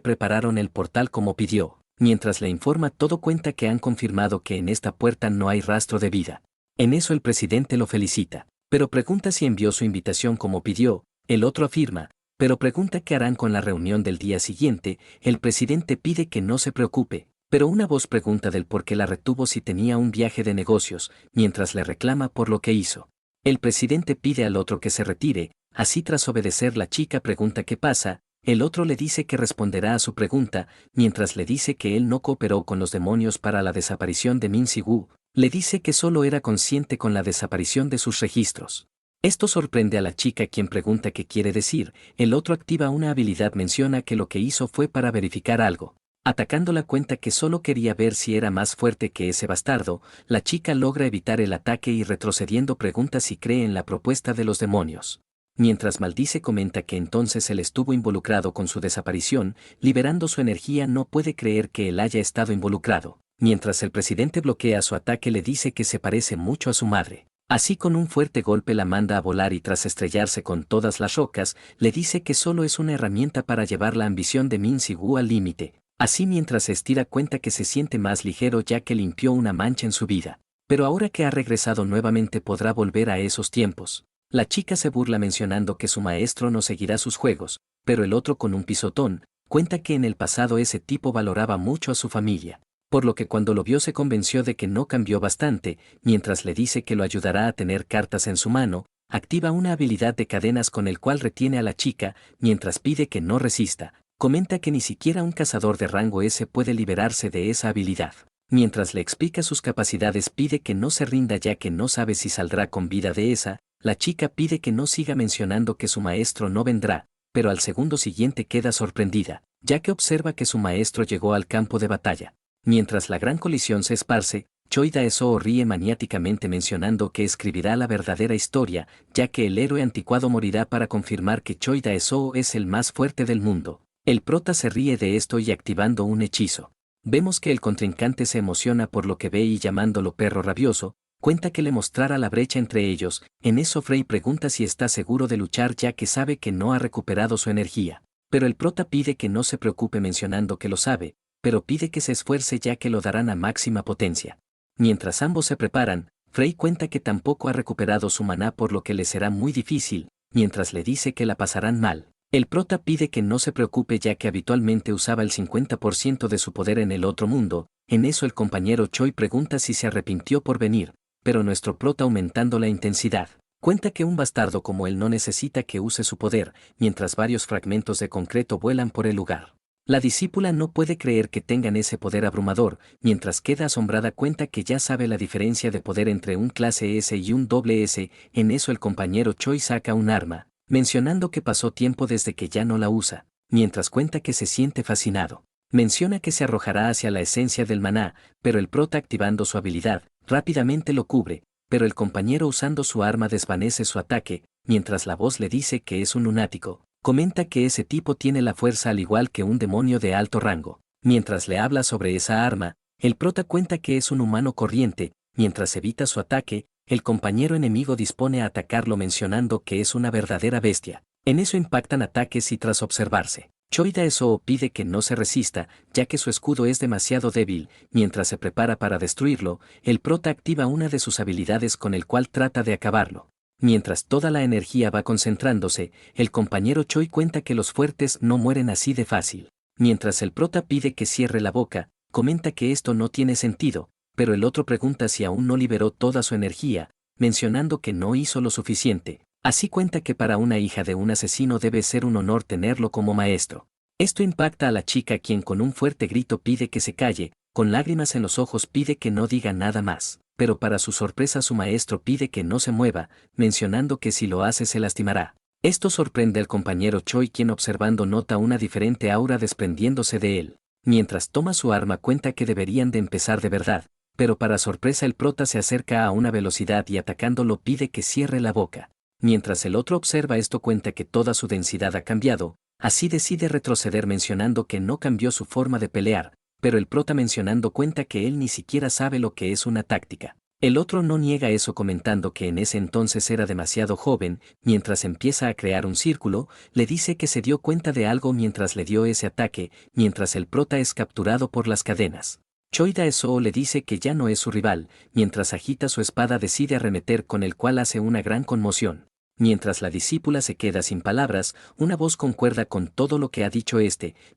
prepararon el portal como pidió. Mientras le informa todo, cuenta que han confirmado que en esta puerta no hay rastro de vida. En eso el presidente lo felicita, pero pregunta si envió su invitación como pidió. El otro afirma, pero pregunta qué harán con la reunión del día siguiente. El presidente pide que no se preocupe, pero una voz pregunta del por qué la retuvo si tenía un viaje de negocios, mientras le reclama por lo que hizo. El presidente pide al otro que se retire. Así, tras obedecer, la chica pregunta qué pasa. El otro le dice que responderá a su pregunta, mientras le dice que él no cooperó con los demonios para la desaparición de Min Si-woo. Le dice que solo era consciente con la desaparición de sus registros. Esto sorprende a la chica, quien pregunta qué quiere decir. El otro activa una habilidad, menciona que lo que hizo fue para verificar algo. Atacándola, cuenta que solo quería ver si era más fuerte que ese bastardo. La chica logra evitar el ataque y, retrocediendo, pregunta si cree en la propuesta de los demonios. Mientras maldice, comenta que entonces él estuvo involucrado con su desaparición, liberando su energía. No puede creer que él haya estado involucrado. Mientras el presidente bloquea su ataque, le dice que se parece mucho a su madre. Así, con un fuerte golpe la manda a volar y, tras estrellarse con todas las rocas, le dice que solo es una herramienta para llevar la ambición de Min Si-woo al límite. Así, mientras se estira, cuenta que se siente más ligero, ya que limpió una mancha en su vida. Pero ahora que ha regresado nuevamente podrá volver a esos tiempos. La chica se burla mencionando que su maestro no seguirá sus juegos, pero el otro, con un pisotón, cuenta que en el pasado ese tipo valoraba mucho a su familia, por lo que cuando lo vio se convenció de que no cambió bastante. Mientras le dice que lo ayudará a tener cartas en su mano, activa una habilidad de cadenas con el cual retiene a la chica. Mientras pide que no resista, comenta que ni siquiera un cazador de rango S puede liberarse de esa habilidad. Mientras le explica sus capacidades, pide que no se rinda, ya que no sabe si saldrá con vida de esa. La chica pide que no siga, mencionando que su maestro no vendrá, pero al segundo siguiente queda sorprendida, ya que observa que su maestro llegó al campo de batalla. Mientras la gran colisión se esparce, Choi Dae-soo ríe maniáticamente mencionando que escribirá la verdadera historia, ya que el héroe anticuado morirá para confirmar que Choi Dae-soo es el más fuerte del mundo. El prota se ríe de esto y, activando un hechizo, vemos que el contrincante se emociona por lo que ve y, llamándolo perro rabioso, cuenta que le mostrará la brecha entre ellos. En eso Frey pregunta si está seguro de luchar, ya que sabe que no ha recuperado su energía. Pero el prota pide que no se preocupe, mencionando que lo sabe, pero pide que se esfuerce, ya que lo darán a máxima potencia. Mientras ambos se preparan, Frey cuenta que tampoco ha recuperado su maná, por lo que le será muy difícil, mientras le dice que la pasarán mal. El prota pide que no se preocupe ya que habitualmente usaba el 50% de su poder en el otro mundo. En eso el compañero Choi pregunta si se arrepintió por venir, pero nuestro prota, aumentando la intensidad, cuenta que un bastardo como él no necesita que use su poder, mientras varios fragmentos de concreto vuelan por el lugar. La discípula no puede creer que tengan ese poder abrumador, mientras queda asombrada cuenta que ya sabe la diferencia de poder entre un clase S y un doble S. En eso el compañero Choi saca un arma, mencionando que pasó tiempo desde que ya no la usa, mientras cuenta que se siente fascinado. Menciona que se arrojará hacia la esencia del maná, pero el prota, activando su habilidad, rápidamente lo cubre, pero el compañero usando su arma desvanece su ataque, mientras la voz le dice que es un lunático. Comenta que ese tipo tiene la fuerza al igual que un demonio de alto rango. Mientras le habla sobre esa arma, el prota cuenta que es un humano corriente. Mientras evita su ataque, el compañero enemigo dispone a atacarlo mencionando que es una verdadera bestia. En eso impactan ataques y tras observarse, Choi Dae-soo pide que no se resista, ya que su escudo es demasiado débil. Mientras se prepara para destruirlo, el prota activa una de sus habilidades con el cual trata de acabarlo. Mientras toda la energía va concentrándose, el compañero Choi cuenta que los fuertes no mueren así de fácil. Mientras el prota pide que cierre la boca, comenta que esto no tiene sentido, pero el otro pregunta si aún no liberó toda su energía, mencionando que no hizo lo suficiente. Así cuenta que para una hija de un asesino debe ser un honor tenerlo como maestro. Esto impacta a la chica, quien con un fuerte grito pide que se calle, con lágrimas en los ojos pide que no diga nada más. Pero para su sorpresa su maestro pide que no se mueva, mencionando que si lo hace se lastimará. Esto sorprende al compañero Choi, quien observando nota una diferente aura desprendiéndose de él. Mientras toma su arma cuenta que deberían de empezar de verdad, pero para sorpresa el prota se acerca a una velocidad y atacándolo pide que cierre la boca. Mientras el otro observa esto cuenta que toda su densidad ha cambiado, así decide retroceder mencionando que no cambió su forma de pelear, pero el prota mencionando cuenta que él ni siquiera sabe lo que es una táctica. El otro no niega eso comentando que en ese entonces era demasiado joven. Mientras empieza a crear un círculo, le dice que se dio cuenta de algo mientras le dio ese ataque, mientras el prota es capturado por las cadenas. Choi Dae-soo le dice que ya no es su rival, mientras agita su espada decide arremeter con el cual hace una gran conmoción. Mientras la discípula se queda sin palabras, una voz concuerda con todo lo que ha dicho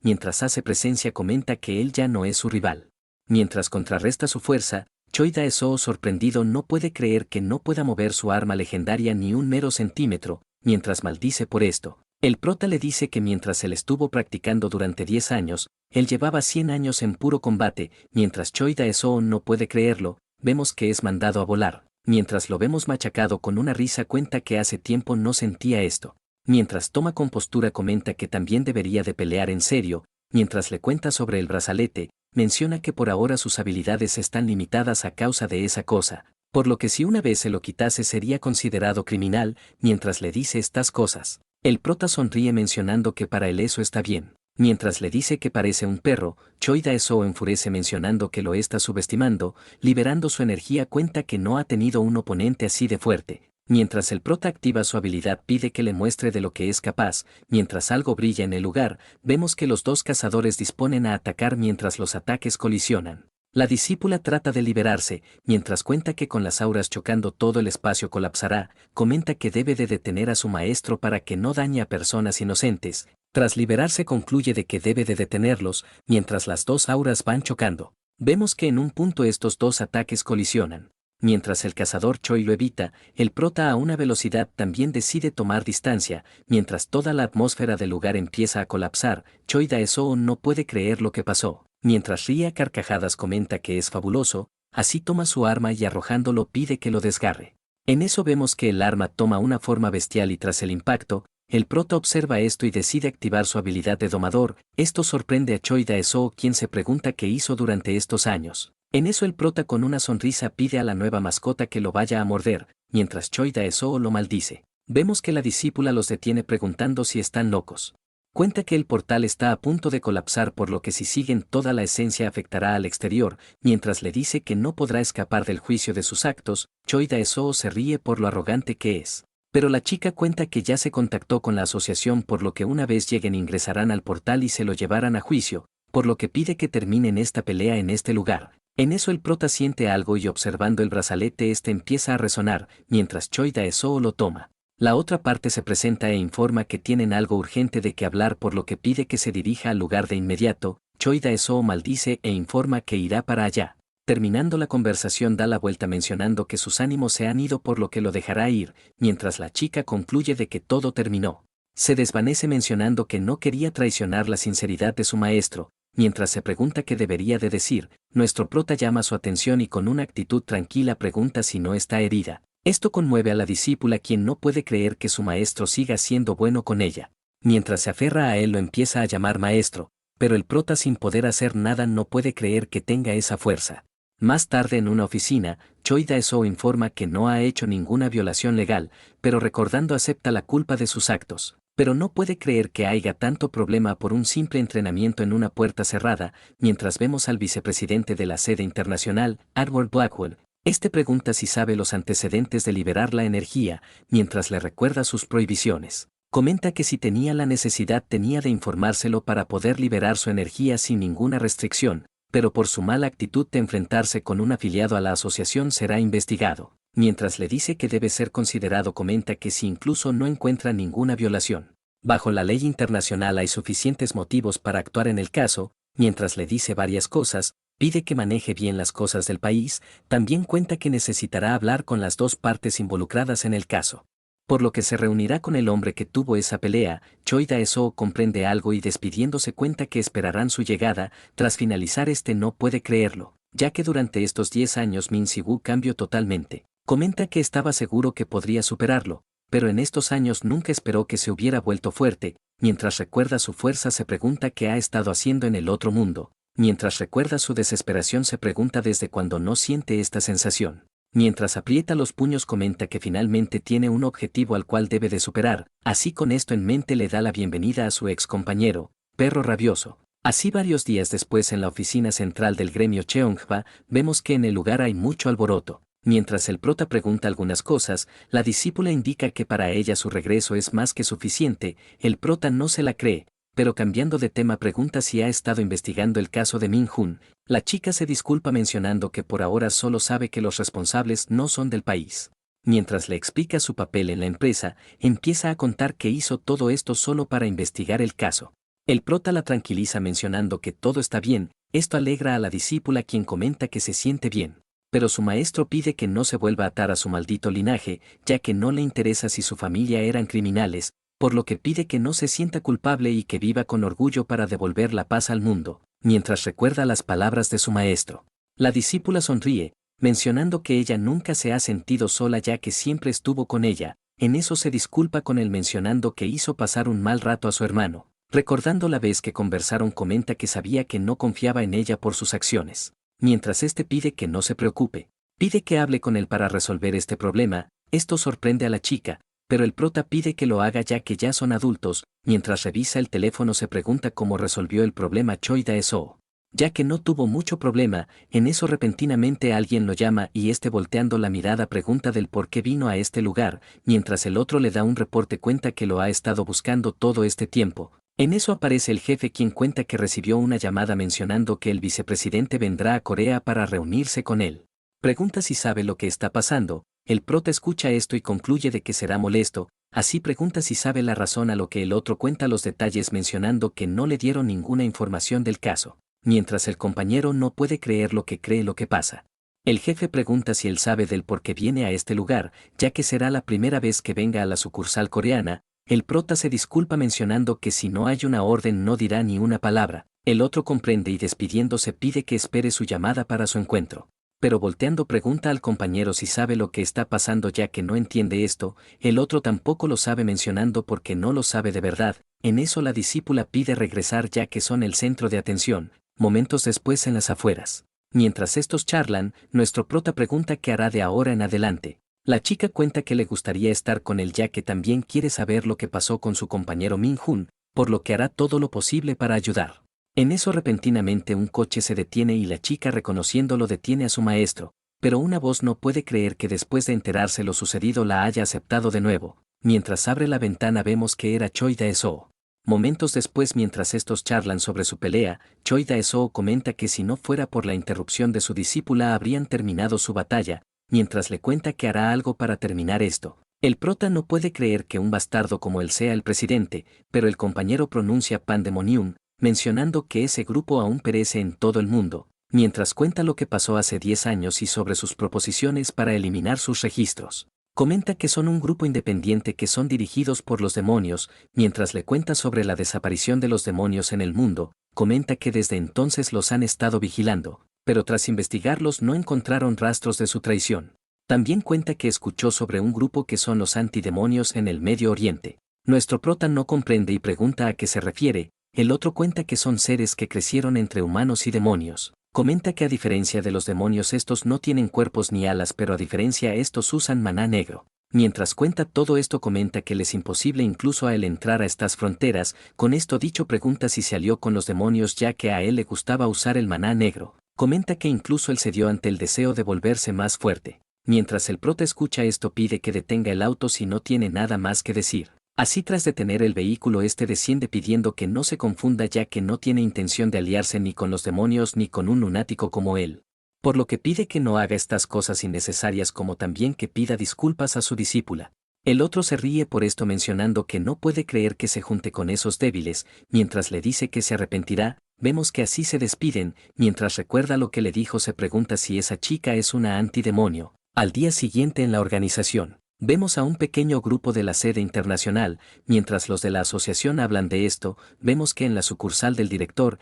mientras hace presencia comenta que él ya no es su rival. Mientras contrarresta su fuerza, Choi Dae-soo sorprendido no puede creer que no pueda mover su arma legendaria ni un mero centímetro, mientras maldice por esto. El prota le dice que mientras él estuvo practicando durante 10 años, él llevaba 100 años en puro combate. Mientras Choi Dae-soo no puede creerlo, vemos que es mandado a volar. Mientras lo vemos machacado con una risa cuenta que hace tiempo no sentía esto. Mientras toma compostura comenta que también debería de pelear en serio. Mientras le cuenta sobre el brazalete, menciona que por ahora sus habilidades están limitadas a causa de esa cosa, por lo que si una vez se lo quitase sería considerado criminal. Mientras le dice estas cosas, el prota sonríe mencionando que para él eso está bien. Mientras le dice que parece un perro, Choi Dae-soo enfurece mencionando que lo está subestimando. Liberando su energía cuenta que no ha tenido un oponente así de fuerte. Mientras el prota activa su habilidad pide que le muestre de lo que es capaz. Mientras algo brilla en el lugar, vemos que los dos cazadores disponen a atacar mientras los ataques colisionan. La discípula trata de liberarse, mientras cuenta que con las auras chocando todo el espacio colapsará. Comenta que debe de detener a su maestro para que no dañe a personas inocentes. Tras liberarse concluye de que debe de detenerlos, mientras las dos auras van chocando. Vemos que en un punto estos dos ataques colisionan. Mientras el cazador Choi lo evita, el prota a una velocidad también decide tomar distancia. Mientras toda la atmósfera del lugar empieza a colapsar, Choi Dae-soo no puede creer lo que pasó. Mientras ríe a carcajadas comenta que es fabuloso, así toma su arma y arrojándolo pide que lo desgarre. En eso vemos que el arma toma una forma bestial y tras el impacto, el prota observa esto y decide activar su habilidad de domador. Esto sorprende a Choi Dae-soo, quien se pregunta qué hizo durante estos años. En eso el prota con una sonrisa pide a la nueva mascota que lo vaya a morder, mientras Choi Dae-soo lo maldice. Vemos que la discípula los detiene preguntando si están locos. Cuenta que el portal está a punto de colapsar por lo que si siguen toda la esencia afectará al exterior. Mientras le dice que no podrá escapar del juicio de sus actos, Choi Dae-soo se ríe por lo arrogante que es. Pero la chica cuenta que ya se contactó con la asociación por lo que una vez lleguen ingresarán al portal y se lo llevarán a juicio, por lo que pide que terminen esta pelea en este lugar. En eso el prota siente algo y observando el brazalete empieza a resonar, mientras Choi Dae-soo lo toma. La otra parte se presenta e informa que tienen algo urgente de que hablar, por lo que pide que se dirija al lugar de inmediato. Choi Dae-soo maldice e informa que irá para allá. Terminando la conversación, da la vuelta mencionando que sus ánimos se han ido, por lo que lo dejará ir, mientras la chica concluye de que todo terminó. Se desvanece mencionando que no quería traicionar la sinceridad de su maestro. Mientras se pregunta qué debería de decir, nuestro prota llama su atención y con una actitud tranquila pregunta si no está herida. Esto conmueve a la discípula, quien no puede creer que su maestro siga siendo bueno con ella. Mientras se aferra a él, lo empieza a llamar maestro, pero el prota, sin poder hacer nada, no puede creer que tenga esa fuerza. Más tarde, en una oficina, Choi Dae-soo informa que no ha hecho ninguna violación legal, pero recordando acepta la culpa de sus actos. Pero no puede creer que haya tanto problema por un simple entrenamiento en una puerta cerrada. Mientras vemos al vicepresidente de la sede internacional, Edward Blackwell, este pregunta si sabe los antecedentes de liberar la energía, mientras le recuerda sus prohibiciones. Comenta que si tenía la necesidad tenía de informárselo para poder liberar su energía sin ninguna restricción, pero por su mala actitud de enfrentarse con un afiliado a la asociación será investigado. Mientras le dice que debe ser considerado, comenta que si incluso no encuentra ninguna violación bajo la ley internacional, hay suficientes motivos para actuar en el caso. Mientras le dice varias cosas, pide que maneje bien las cosas del país. También cuenta que necesitará hablar con las dos partes involucradas en el caso, por lo que se reunirá con el hombre que tuvo esa pelea. Choi Dae-soo comprende algo y, despidiéndose, cuenta que esperarán su llegada. Tras finalizar, no puede creerlo, ya que durante estos 10 años Min Si-woo cambió totalmente. Comenta que estaba seguro que podría superarlo, pero en estos años nunca esperó que se hubiera vuelto fuerte. Mientras recuerda su fuerza, se pregunta qué ha estado haciendo en el otro mundo. Mientras recuerda su desesperación, se pregunta desde cuándo no siente esta sensación. Mientras aprieta los puños, comenta que finalmente tiene un objetivo al cual debe de superar. Así, con esto en mente, le da la bienvenida a su ex compañero, Perro Rabioso. Así, varios días después, en la oficina central del gremio Cheonghwa, vemos que en el lugar hay mucho alboroto. Mientras el prota pregunta algunas cosas, la discípula indica que para ella su regreso es más que suficiente. El prota no se la cree, pero cambiando de tema pregunta si ha estado investigando el caso de Min-hun. La chica se disculpa mencionando que por ahora solo sabe que los responsables no son del país. Mientras le explica su papel en la empresa, empieza a contar que hizo todo esto solo para investigar el caso. El prota la tranquiliza mencionando que todo está bien. Esto alegra a la discípula, quien comenta que se siente bien. Pero su maestro pide que no se vuelva a atar a su maldito linaje, ya que no le interesa si su familia eran criminales, por lo que pide que no se sienta culpable y que viva con orgullo para devolver la paz al mundo. Mientras recuerda las palabras de su maestro, la discípula sonríe, mencionando que ella nunca se ha sentido sola, ya que siempre estuvo con ella. En eso se disculpa con él mencionando que hizo pasar un mal rato a su hermano. Recordando la vez que conversaron, comenta que sabía que no confiaba en ella por sus acciones. Mientras pide que no se preocupe, pide que hable con él para resolver este problema. Esto sorprende a la chica, pero el prota pide que lo haga ya que ya son adultos. Mientras revisa el teléfono, se pregunta cómo resolvió el problema Choi Dae-soo, ya que no tuvo mucho problema. En eso repentinamente alguien lo llama y volteando la mirada pregunta del por qué vino a este lugar. Mientras el otro le da un reporte, cuenta que lo ha estado buscando todo este tiempo. En eso aparece el jefe, quien cuenta que recibió una llamada mencionando que el vicepresidente vendrá a Corea para reunirse con él. Pregunta si sabe lo que está pasando. El prota escucha esto y concluye de que será molesto. Así pregunta si sabe la razón, a lo que el otro cuenta los detalles mencionando que no le dieron ninguna información del caso. Mientras el compañero no puede creer lo que cree lo que pasa. El jefe pregunta si él sabe del por qué viene a este lugar, ya que será la primera vez que venga a la sucursal coreana. El prota se disculpa mencionando que si no hay una orden no dirá ni una palabra. El otro comprende y, despidiéndose, pide que espere su llamada para su encuentro. Pero volteando pregunta al compañero si sabe lo que está pasando, ya que no entiende esto. El otro tampoco lo sabe mencionando porque no lo sabe de verdad. En eso la discípula pide regresar ya que son el centro de atención. Momentos después, en las afueras, mientras estos charlan, nuestro prota pregunta qué hará de ahora en adelante. La chica cuenta que le gustaría estar con él ya que también quiere saber lo que pasó con su compañero Min-hun, por lo que hará todo lo posible para ayudar. En eso repentinamente un coche se detiene y la chica, reconociéndolo, detiene a su maestro, pero una voz no puede creer que después de enterarse lo sucedido la haya aceptado de nuevo. Mientras abre la ventana vemos que era Choi Dae-soo. Momentos después, mientras estos charlan sobre su pelea, Choi Dae-soo comenta que si no fuera por la interrupción de su discípula habrían terminado su batalla. Mientras le cuenta que hará algo para terminar esto. El prota no puede creer que un bastardo como él sea el presidente, pero el compañero pronuncia Pandemonium, mencionando que ese grupo aún perece en todo el mundo, mientras cuenta lo que pasó hace 10 años y sobre sus proposiciones para eliminar sus registros. Comenta que son un grupo independiente que son dirigidos por los demonios, mientras le cuenta sobre la desaparición de los demonios en el mundo, comenta que desde entonces los han estado vigilando, pero tras investigarlos no encontraron rastros de su traición. También cuenta que escuchó sobre un grupo que son los antidemonios en el Medio Oriente. Nuestro prota no comprende y pregunta a qué se refiere, el otro cuenta que son seres que crecieron entre humanos y demonios. Comenta que a diferencia de los demonios estos no tienen cuerpos ni alas, pero a diferencia estos usan maná negro. Mientras cuenta todo esto comenta que le es imposible incluso a él entrar a estas fronteras, con esto dicho pregunta si se alió con los demonios ya que a él le gustaba usar el maná negro. Comenta que incluso él cedió ante el deseo de volverse más fuerte. Mientras el prota escucha esto pide que detenga el auto si no tiene nada más que decir. Así tras detener el vehículo desciende pidiendo que no se confunda ya que no tiene intención de aliarse ni con los demonios ni con un lunático como él. Por lo que pide que no haga estas cosas innecesarias como también que pida disculpas a su discípula. El otro se ríe por esto mencionando que no puede creer que se junte con esos débiles, mientras le dice que se arrepentirá. Vemos que así se despiden, mientras recuerda lo que le dijo se pregunta si esa chica es una antidemonio. Al día siguiente en la organización, vemos a un pequeño grupo de la sede internacional, mientras los de la asociación hablan de esto, vemos que en la sucursal del director,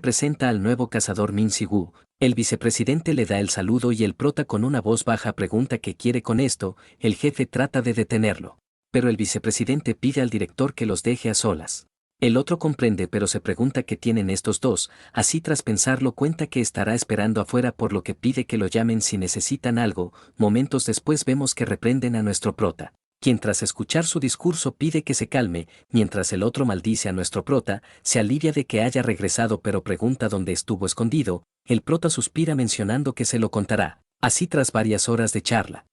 presenta al nuevo cazador Min Si-woo. El vicepresidente le da el saludo y el prota con una voz baja pregunta qué quiere con esto, el jefe trata de detenerlo. Pero el vicepresidente pide al director que los deje a solas. El otro comprende pero se pregunta qué tienen estos dos, así tras pensarlo cuenta que estará esperando afuera por lo que pide que lo llamen si necesitan algo. Momentos después vemos que reprenden a nuestro prota, quien tras escuchar su discurso pide que se calme, mientras el otro maldice a nuestro prota, se alivia de que haya regresado pero pregunta dónde estuvo escondido, el prota suspira mencionando que se lo contará. Así tras varias horas de charla,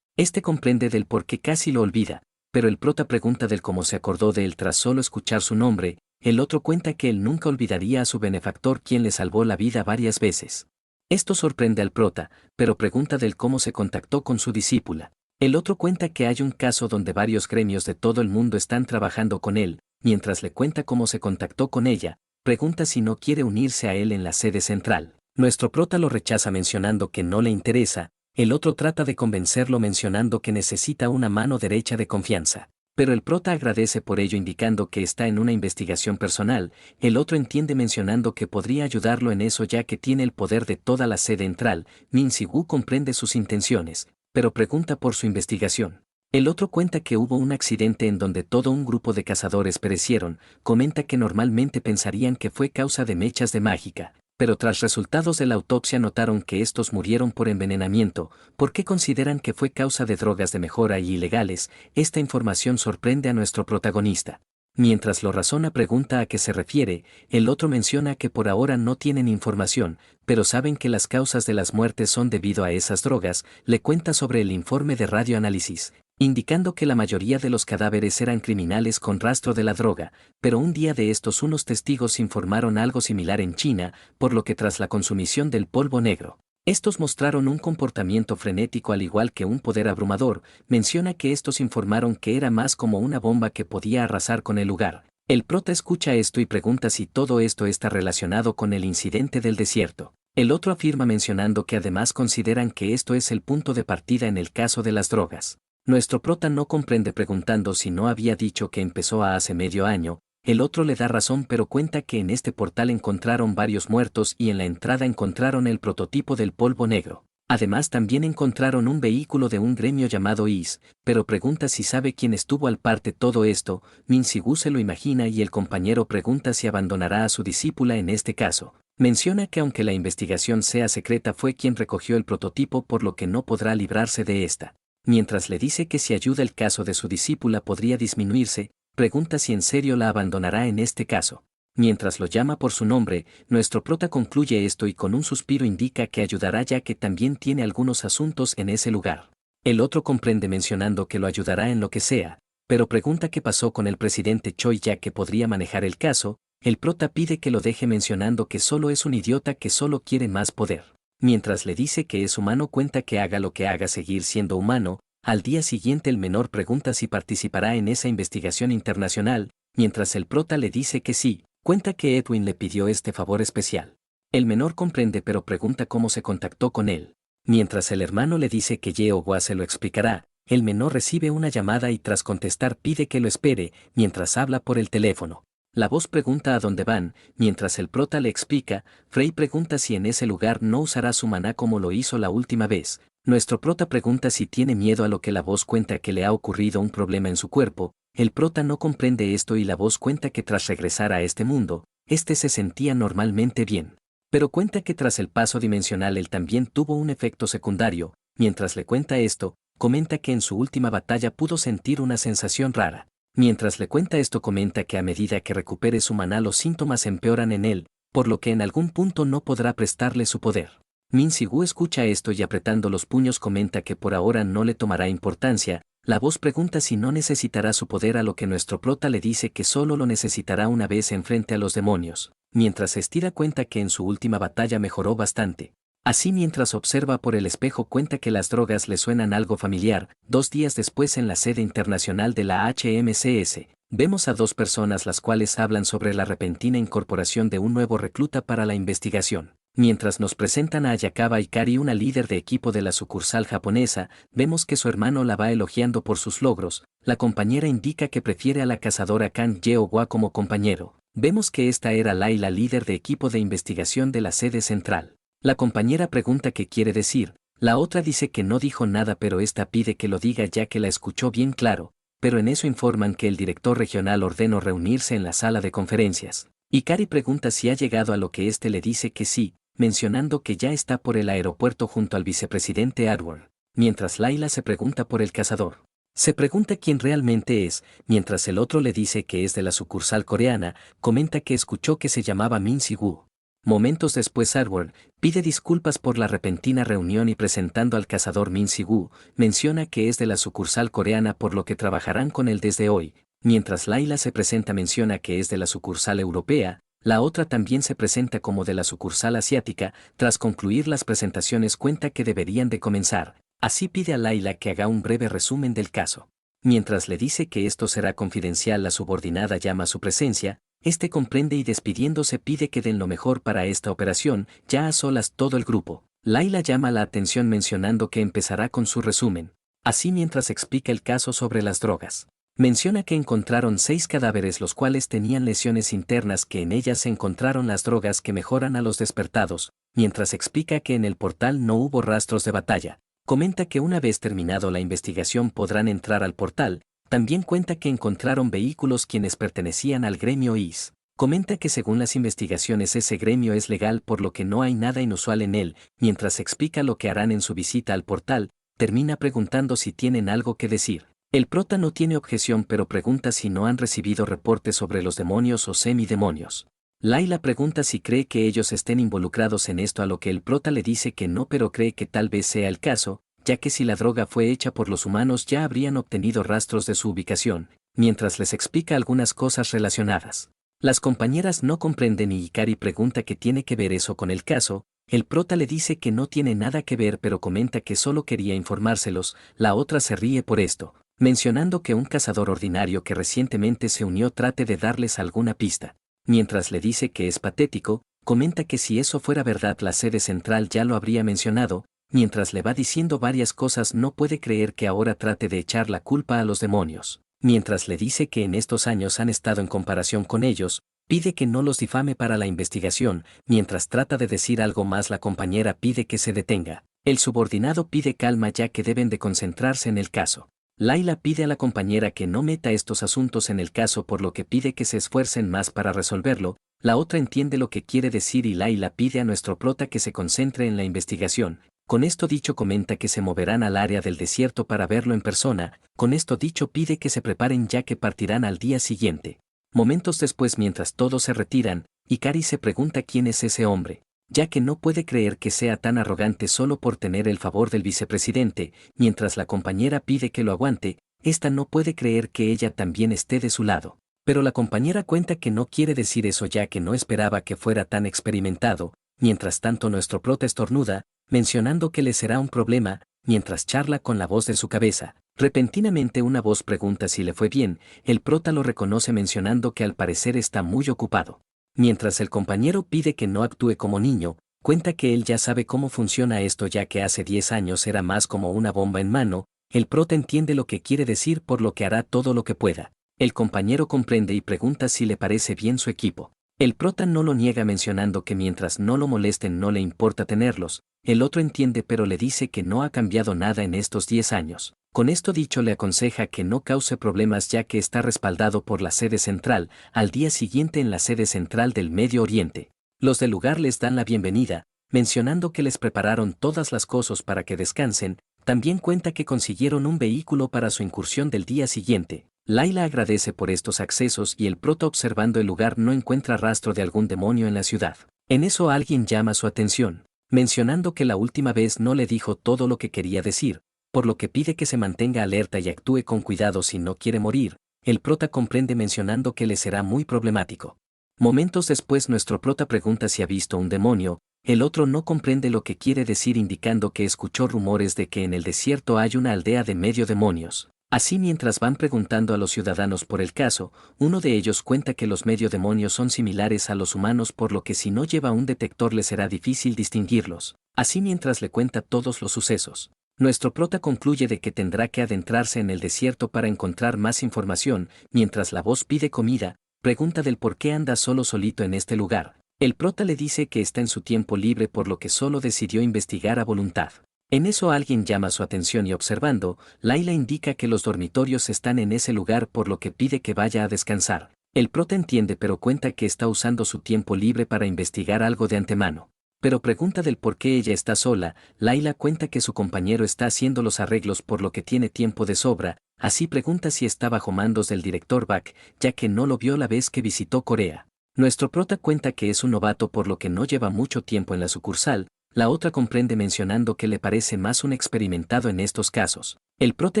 comprende del por qué casi lo olvida, pero el prota pregunta del cómo se acordó de él tras solo escuchar su nombre. El otro cuenta que él nunca olvidaría a su benefactor quien le salvó la vida varias veces. Esto sorprende al prota, pero pregunta del cómo se contactó con su discípula. El otro cuenta que hay un caso donde varios gremios de todo el mundo están trabajando con él, mientras le cuenta cómo se contactó con ella, pregunta si no quiere unirse a él en la sede central. Nuestro prota lo rechaza mencionando que no le interesa, el otro trata de convencerlo mencionando que necesita una mano derecha de confianza. Pero el prota agradece por ello indicando que está en una investigación personal, el otro entiende mencionando que podría ayudarlo en eso ya que tiene el poder de toda la sede central. Min Si-woo comprende sus intenciones, pero pregunta por su investigación. El otro cuenta que hubo un accidente en donde todo un grupo de cazadores perecieron, comenta que normalmente pensarían que fue causa de mechas de mágica, pero tras resultados de la autopsia notaron que estos murieron por envenenamiento. ¿Por qué consideran que fue causa de drogas de mejora y ilegales? Esta información sorprende a nuestro protagonista. Mientras lo razona pregunta a qué se refiere, el otro menciona que por ahora no tienen información, pero saben que las causas de las muertes son debido a esas drogas. Le cuenta sobre el informe de radioanálisis, indicando que la mayoría de los cadáveres eran criminales con rastro de la droga, pero un día de estos unos testigos informaron algo similar en China, por lo que tras la consumición del polvo negro, estos mostraron un comportamiento frenético al igual que un poder abrumador. Menciona que estos informaron que era más como una bomba que podía arrasar con el lugar. El prota escucha esto y pregunta si todo esto está relacionado con el incidente del desierto. El otro afirma mencionando que además consideran que esto es el punto de partida en el caso de las drogas. Nuestro prota no comprende preguntando si no había dicho que empezó hace medio año. El otro le da razón pero cuenta que en este portal encontraron varios muertos y en la entrada encontraron el prototipo del polvo negro. Además también encontraron un vehículo de un gremio llamado Is, pero pregunta si sabe quién estuvo al parte todo esto. Min Si-woo se lo imagina y el compañero pregunta si abandonará a su discípula en este caso. Menciona que aunque la investigación sea secreta fue quien recogió el prototipo por lo que no podrá librarse de esta. Mientras le dice que si ayuda el caso de su discípula podría disminuirse, pregunta si en serio la abandonará en este caso. Mientras lo llama por su nombre, nuestro prota concluye esto y con un suspiro indica que ayudará ya que también tiene algunos asuntos en ese lugar. El otro comprende mencionando que lo ayudará en lo que sea, pero pregunta qué pasó con el presidente Choi ya que podría manejar el caso. El prota pide que lo deje mencionando que solo es un idiota que solo quiere más poder. Mientras le dice que es humano cuenta que haga lo que haga seguir siendo humano. Al día siguiente el menor pregunta si participará en esa investigación internacional, mientras el prota le dice que sí, cuenta que Edwin le pidió este favor especial. El menor comprende pero pregunta cómo se contactó con él. Mientras el hermano le dice que Yeohua se lo explicará, el menor recibe una llamada y tras contestar pide que lo espere, mientras habla por el teléfono. La voz pregunta a dónde van, mientras el prota le explica, Frey pregunta si en ese lugar no usará su maná como lo hizo la última vez. Nuestro prota pregunta si tiene miedo a lo que la voz cuenta que le ha ocurrido un problema en su cuerpo. El prota no comprende esto y la voz cuenta que tras regresar a este mundo, este se sentía normalmente bien. Pero cuenta que tras el paso dimensional él también tuvo un efecto secundario. Mientras le cuenta esto, comenta que en su última batalla pudo sentir una sensación rara. Mientras le cuenta esto comenta que a medida que recupere su maná los síntomas empeoran en él, por lo que en algún punto no podrá prestarle su poder. Min Si-gu escucha esto y apretando los puños comenta que por ahora no le tomará importancia. La voz pregunta si no necesitará su poder, a lo que nuestro prota le dice que solo lo necesitará una vez enfrente a los demonios, mientras estira cuenta que en su última batalla mejoró bastante. Así mientras observa por el espejo cuenta que las drogas le suenan algo familiar. 2 días después en la sede internacional de la HMCS, vemos a 2 personas las cuales hablan sobre la repentina incorporación de un nuevo recluta para la investigación. Mientras nos presentan a Ayakawa Ikari, una líder de equipo de la sucursal japonesa, vemos que su hermano la va elogiando por sus logros. La compañera indica que prefiere a la cazadora Kan Yeohwa como compañero. Vemos que esta era Layla, líder de equipo de investigación de la sede central. La compañera pregunta qué quiere decir, la otra dice que no dijo nada pero esta pide que lo diga ya que la escuchó bien claro, pero en eso informan que el director regional ordenó reunirse en la sala de conferencias. Ikari pregunta si ha llegado, a lo que este le dice que sí, mencionando que ya está por el aeropuerto junto al vicepresidente Edward, mientras Layla se pregunta por el cazador. Se pregunta quién realmente es, mientras el otro le dice que es de la sucursal coreana, comenta que escuchó que se llamaba Min Si-gu. Momentos después Edward pide disculpas por la repentina reunión y presentando al cazador Min Si-gu, menciona que es de la sucursal coreana por lo que trabajarán con él desde hoy. Mientras Layla se presenta menciona que es de la sucursal europea, la otra también se presenta como de la sucursal asiática. Tras concluir las presentaciones cuenta que deberían de comenzar, así pide a Layla que haga un breve resumen del caso. Mientras le dice que esto será confidencial, la subordinada llama a su presencia, este comprende y despidiéndose pide que den lo mejor para esta operación. Ya a solas todo el grupo, Layla llama la atención mencionando que empezará con su resumen. Así mientras explica el caso sobre las drogas. Menciona que encontraron 6 cadáveres los cuales tenían lesiones internas, que en ellas se encontraron las drogas que mejoran a los despertados, mientras explica que en el portal no hubo rastros de batalla. Comenta que una vez terminado la investigación podrán entrar al portal. También cuenta que encontraron vehículos quienes pertenecían al gremio IS. Comenta que según las investigaciones ese gremio es legal por lo que no hay nada inusual en él. Mientras explica lo que harán en su visita al portal, termina preguntando si tienen algo que decir. El prota no tiene objeción pero pregunta si no han recibido reportes sobre los demonios o semidemonios. Layla pregunta si cree que ellos estén involucrados en esto, a lo que el prota le dice que no pero cree que tal vez sea el caso, ya que si la droga fue hecha por los humanos ya habrían obtenido rastros de su ubicación, mientras les explica algunas cosas relacionadas. Las compañeras no comprenden y Ikari pregunta qué tiene que ver eso con el caso. El prota le dice que no tiene nada que ver pero comenta que solo quería informárselos. La otra se ríe por esto, mencionando que un cazador ordinario que recientemente se unió trate de darles alguna pista. Mientras le dice que es patético, comenta que si eso fuera verdad la sede central ya lo habría mencionado. Mientras le va diciendo varias cosas no puede creer que ahora trate de echar la culpa a los demonios. Mientras le dice que en estos años han estado en comparación con ellos, pide que no los difame para la investigación. Mientras trata de decir algo más la compañera pide que se detenga. El subordinado pide calma ya que deben de concentrarse en el caso. Layla pide a la compañera que no meta estos asuntos en el caso por lo que pide que se esfuercen más para resolverlo. La otra entiende lo que quiere decir y Layla pide a nuestro prota que se concentre en la investigación. Con esto dicho comenta que se moverán al área del desierto para verlo en persona. Con esto dicho pide que se preparen ya que partirán al día siguiente. Momentos después mientras todos se retiran, Ikari se pregunta quién es ese hombre, ya que no puede creer que sea tan arrogante solo por tener el favor del vicepresidente. Mientras la compañera pide que lo aguante, esta no puede creer que ella también esté de su lado. Pero la compañera cuenta que no quiere decir eso ya que no esperaba que fuera tan experimentado. Mientras tanto nuestro prota estornuda, mencionando que le será un problema. mientras charla con la voz de su cabeza. Repentinamente una voz pregunta si le fue bien, el prota lo reconoce mencionando que al parecer está muy ocupado. Mientras el compañero pide que no actúe como niño, cuenta que él ya sabe cómo funciona esto ya que hace 10 años era más como una bomba en mano, el prota entiende lo que quiere decir por lo que hará todo lo que pueda. El compañero comprende y pregunta si le parece bien su equipo. El prota no lo niega mencionando que mientras no lo molesten no le importa tenerlos, el otro entiende pero le dice que no ha cambiado nada en estos 10 años. Con esto dicho le aconseja que no cause problemas ya que está respaldado por la sede central, al día siguiente en la sede central del Medio Oriente. Los del lugar les dan la bienvenida, mencionando que les prepararon todas las cosas para que descansen, también cuenta que consiguieron un vehículo para su incursión del día siguiente. Layla agradece por estos accesos y el prota observando el lugar no encuentra rastro de algún demonio en la ciudad. En eso alguien llama su atención, mencionando que la última vez no le dijo todo lo que quería decir, por lo que pide que se mantenga alerta y actúe con cuidado si no quiere morir. El prota comprende mencionando que le será muy problemático. Momentos después nuestro prota pregunta si ha visto un demonio, el otro no comprende lo que quiere decir indicando que escuchó rumores de que en el desierto hay una aldea de medio demonios. Así mientras van preguntando a los ciudadanos por el caso, uno de ellos cuenta que los medio demonios son similares a los humanos por lo que si no lleva un detector le será difícil distinguirlos. Así mientras le cuenta todos los sucesos. Nuestro prota concluye de que tendrá que adentrarse en el desierto para encontrar más información, mientras la voz pide comida, pregunta del por qué anda solito en este lugar. El prota le dice que está en su tiempo libre por lo que solo decidió investigar a voluntad. En eso alguien llama su atención y observando, Layla indica que los dormitorios están en ese lugar por lo que pide que vaya a descansar. El prota entiende pero cuenta que está usando su tiempo libre para investigar algo de antemano. Pero pregunta del por qué ella está sola, Layla cuenta que su compañero está haciendo los arreglos por lo que tiene tiempo de sobra, así pregunta si está bajo mandos del director Bak, ya que no lo vio la vez que visitó Corea. Nuestro prota cuenta que es un novato por lo que no lleva mucho tiempo en la sucursal, la otra comprende mencionando que le parece más un experimentado en estos casos. El prota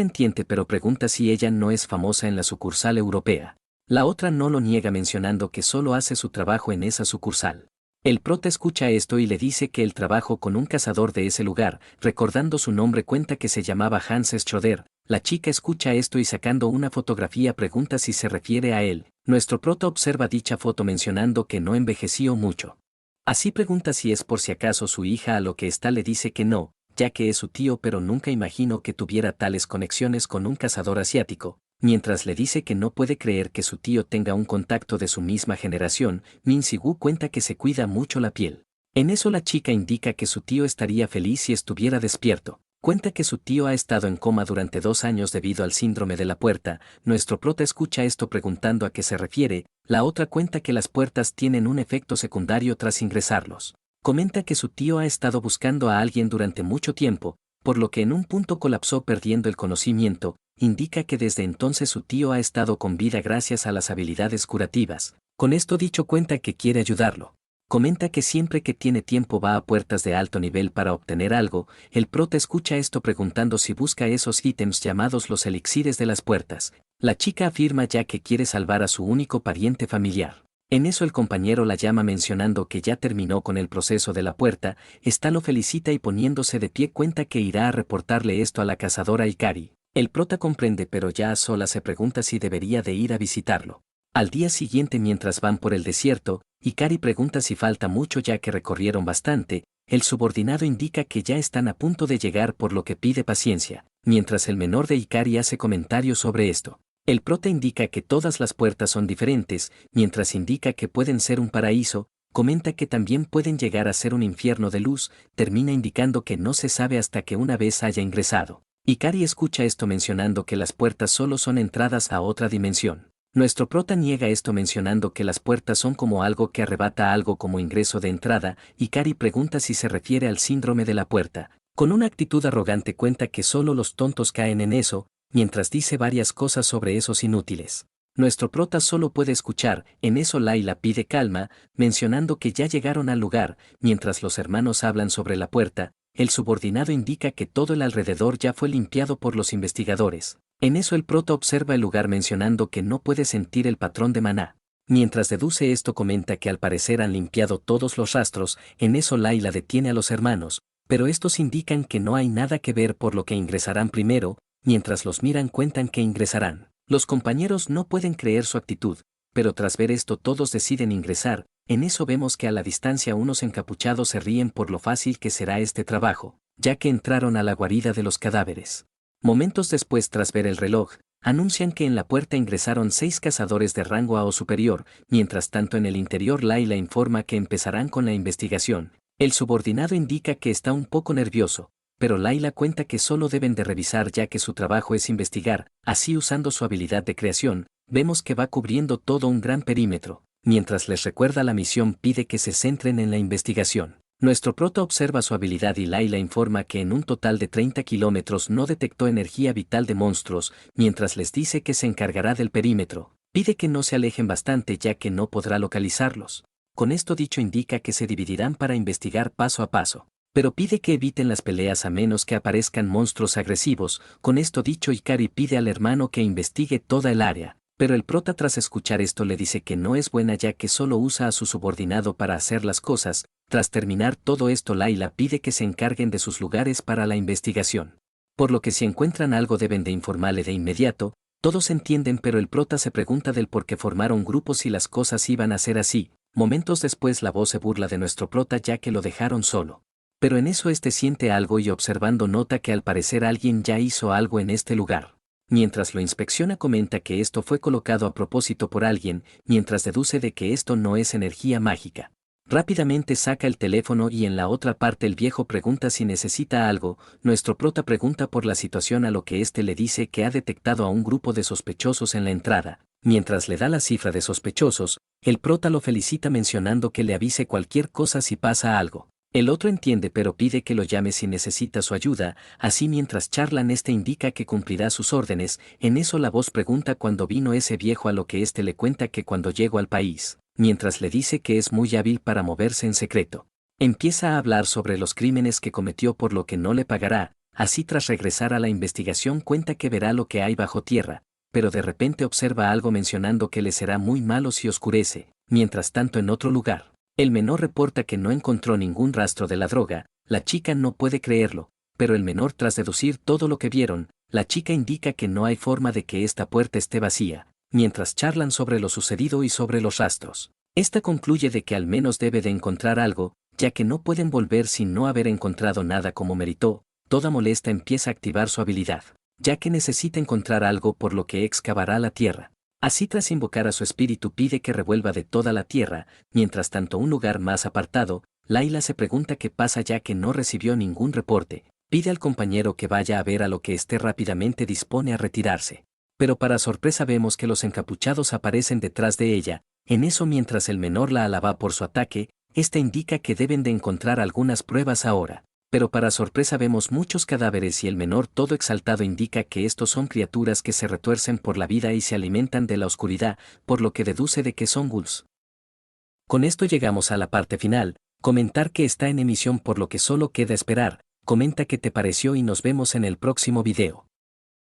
entiende pero pregunta si ella no es famosa en la sucursal europea. La otra no lo niega mencionando que solo hace su trabajo en esa sucursal. El prota escucha esto y le dice que el trabajo con un cazador de ese lugar, recordando su nombre cuenta que se llamaba Hans Schroeder. La chica escucha esto y sacando una fotografía pregunta si se refiere a él. Nuestro prota observa dicha foto mencionando que no envejeció mucho. Así pregunta si es por si acaso su hija a lo que ésta le dice que no, ya que es su tío pero nunca imagino que tuviera tales conexiones con un cazador asiático. Mientras le dice que no puede creer que su tío tenga un contacto de su misma generación, Min Si-woo cuenta que se cuida mucho la piel. En eso la chica indica que su tío estaría feliz si estuviera despierto. Cuenta que su tío ha estado en coma durante 2 años debido al síndrome de la puerta. Nuestro prota escucha esto preguntando a qué se refiere, la otra cuenta que las puertas tienen un efecto secundario tras ingresarlos. Comenta que su tío ha estado buscando a alguien durante mucho tiempo, por lo que en un punto colapsó perdiendo el conocimiento. Indica que desde entonces su tío ha estado con vida gracias a las habilidades curativas. Con esto dicho cuenta que quiere ayudarlo. Comenta que siempre que tiene tiempo va a puertas de alto nivel para obtener algo. El prota escucha esto preguntando si busca esos ítems llamados los elixires de las puertas. La chica afirma ya que quiere salvar a su único pariente familiar. En eso el compañero la llama mencionando que ya terminó con el proceso de la puerta. Esta lo felicita y poniéndose de pie cuenta que irá a reportarle esto a la cazadora Ikari. El prota comprende pero ya a solas se pregunta si debería de ir a visitarlo. Al día siguiente mientras van por el desierto, Ikari pregunta si falta mucho ya que recorrieron bastante, el subordinado indica que ya están a punto de llegar por lo que pide paciencia, mientras el menor de Ikari hace comentarios sobre esto. El prota indica que todas las puertas son diferentes, mientras indica que pueden ser un paraíso, comenta que también pueden llegar a ser un infierno de luz, termina indicando que no se sabe hasta que una vez haya ingresado. Ikari escucha esto mencionando que las puertas solo son entradas a otra dimensión. Nuestro prota niega esto mencionando que las puertas son como algo que arrebata algo como ingreso de entrada. Ikari pregunta si se refiere al síndrome de la puerta. Con una actitud arrogante cuenta que solo los tontos caen en eso, mientras dice varias cosas sobre esos inútiles. Nuestro prota solo puede escuchar. En eso Layla pide calma, mencionando que ya llegaron al lugar, mientras los hermanos hablan sobre la puerta. El subordinado indica que todo el alrededor ya fue limpiado por los investigadores. En eso el prota observa el lugar mencionando que no puede sentir el patrón de maná. Mientras deduce esto comenta que al parecer han limpiado todos los rastros. En eso Layla detiene a los hermanos, Pero estos indican que no hay nada que ver por lo que ingresarán primero, mientras los miran cuentan que ingresarán. Los compañeros no pueden creer su actitud, pero tras ver esto todos deciden ingresar. En eso vemos que a la distancia unos encapuchados se ríen por lo fácil que será este trabajo, ya que entraron a la guarida de los cadáveres. Momentos después, tras ver el reloj, anuncian que en la puerta ingresaron 6 cazadores de rango A o superior. Mientras tanto, en el interior Layla informa que empezarán con la investigación. El subordinado indica que está un poco nervioso, pero Layla cuenta que solo deben de revisar ya que su trabajo es investigar. Así, usando su habilidad de creación, vemos que va cubriendo todo un gran perímetro. Mientras les recuerda la misión, pide que se centren en la investigación. Nuestro prota observa su habilidad y Layla informa que en un total de 30 kilómetros no detectó energía vital de monstruos. Mientras les dice que se encargará del perímetro, pide que no se alejen bastante ya que no podrá localizarlos. Con esto dicho indica que se dividirán para investigar paso a paso, pero pide que eviten las peleas a menos que aparezcan monstruos agresivos. Con esto dicho, Ikari pide al hermano que investigue toda el área. Pero el prota, tras escuchar esto, le dice que no es buena ya que solo usa a su subordinado para hacer las cosas. Tras terminar todo esto, Layla pide que se encarguen de sus lugares para la investigación. Por lo que si encuentran algo deben de informarle de inmediato. Todos entienden, pero el prota se pregunta del por qué formaron grupos y las cosas iban a ser así. Momentos después la voz se burla de nuestro prota ya que lo dejaron solo. Pero en eso este siente algo y observando nota que al parecer alguien ya hizo algo en este lugar. Mientras lo inspecciona comenta que esto fue colocado a propósito por alguien, mientras deduce de que esto no es energía mágica. Rápidamente saca el teléfono y en la otra parte el viejo pregunta si necesita algo. Nuestro prota pregunta por la situación, a lo que este le dice que ha detectado a un grupo de sospechosos en la entrada. Mientras le da la cifra de sospechosos, el prota lo felicita mencionando que le avise cualquier cosa si pasa algo. El otro entiende pero pide que lo llame si necesita su ayuda. Así, mientras charlan, este indica que cumplirá sus órdenes. En eso la voz pregunta cuándo vino ese viejo, a lo que este le cuenta que cuando llegó al país, mientras le dice que es muy hábil para moverse en secreto. Empieza a hablar sobre los crímenes que cometió por lo que no le pagará. Así, tras regresar a la investigación, cuenta que verá lo que hay bajo tierra, pero de repente observa algo mencionando que le será muy malo si oscurece. Mientras tanto, en otro lugar, el menor reporta que no encontró ningún rastro de la droga. La chica no puede creerlo, pero el menor, tras deducir todo lo que vieron, la chica indica que no hay forma de que esta puerta esté vacía. Mientras charlan sobre lo sucedido y sobre los rastros, esta concluye de que al menos debe de encontrar algo, ya que no pueden volver sin no haber encontrado nada como meritó. Toda molesta empieza a activar su habilidad, ya que necesita encontrar algo, por lo que excavará la tierra. Así, tras invocar a su espíritu, pide que revuelva de toda la tierra. Mientras tanto, un lugar más apartado, Layla se pregunta qué pasa ya que no recibió ningún reporte. Pide al compañero que vaya a ver, a lo que éste rápidamente dispone a retirarse. Pero para sorpresa vemos que los encapuchados aparecen detrás de ella. En eso, mientras el menor la alaba por su ataque, esta indica que deben de encontrar algunas pruebas ahora. Pero para sorpresa vemos muchos cadáveres y el menor, todo exaltado, indica que estos son criaturas que se retuercen por la vida y se alimentan de la oscuridad, por lo que deduce de que son ghouls. Con esto llegamos a la parte final. Comentar que está en emisión, por lo que solo queda esperar. Comenta qué te pareció y nos vemos en el próximo video.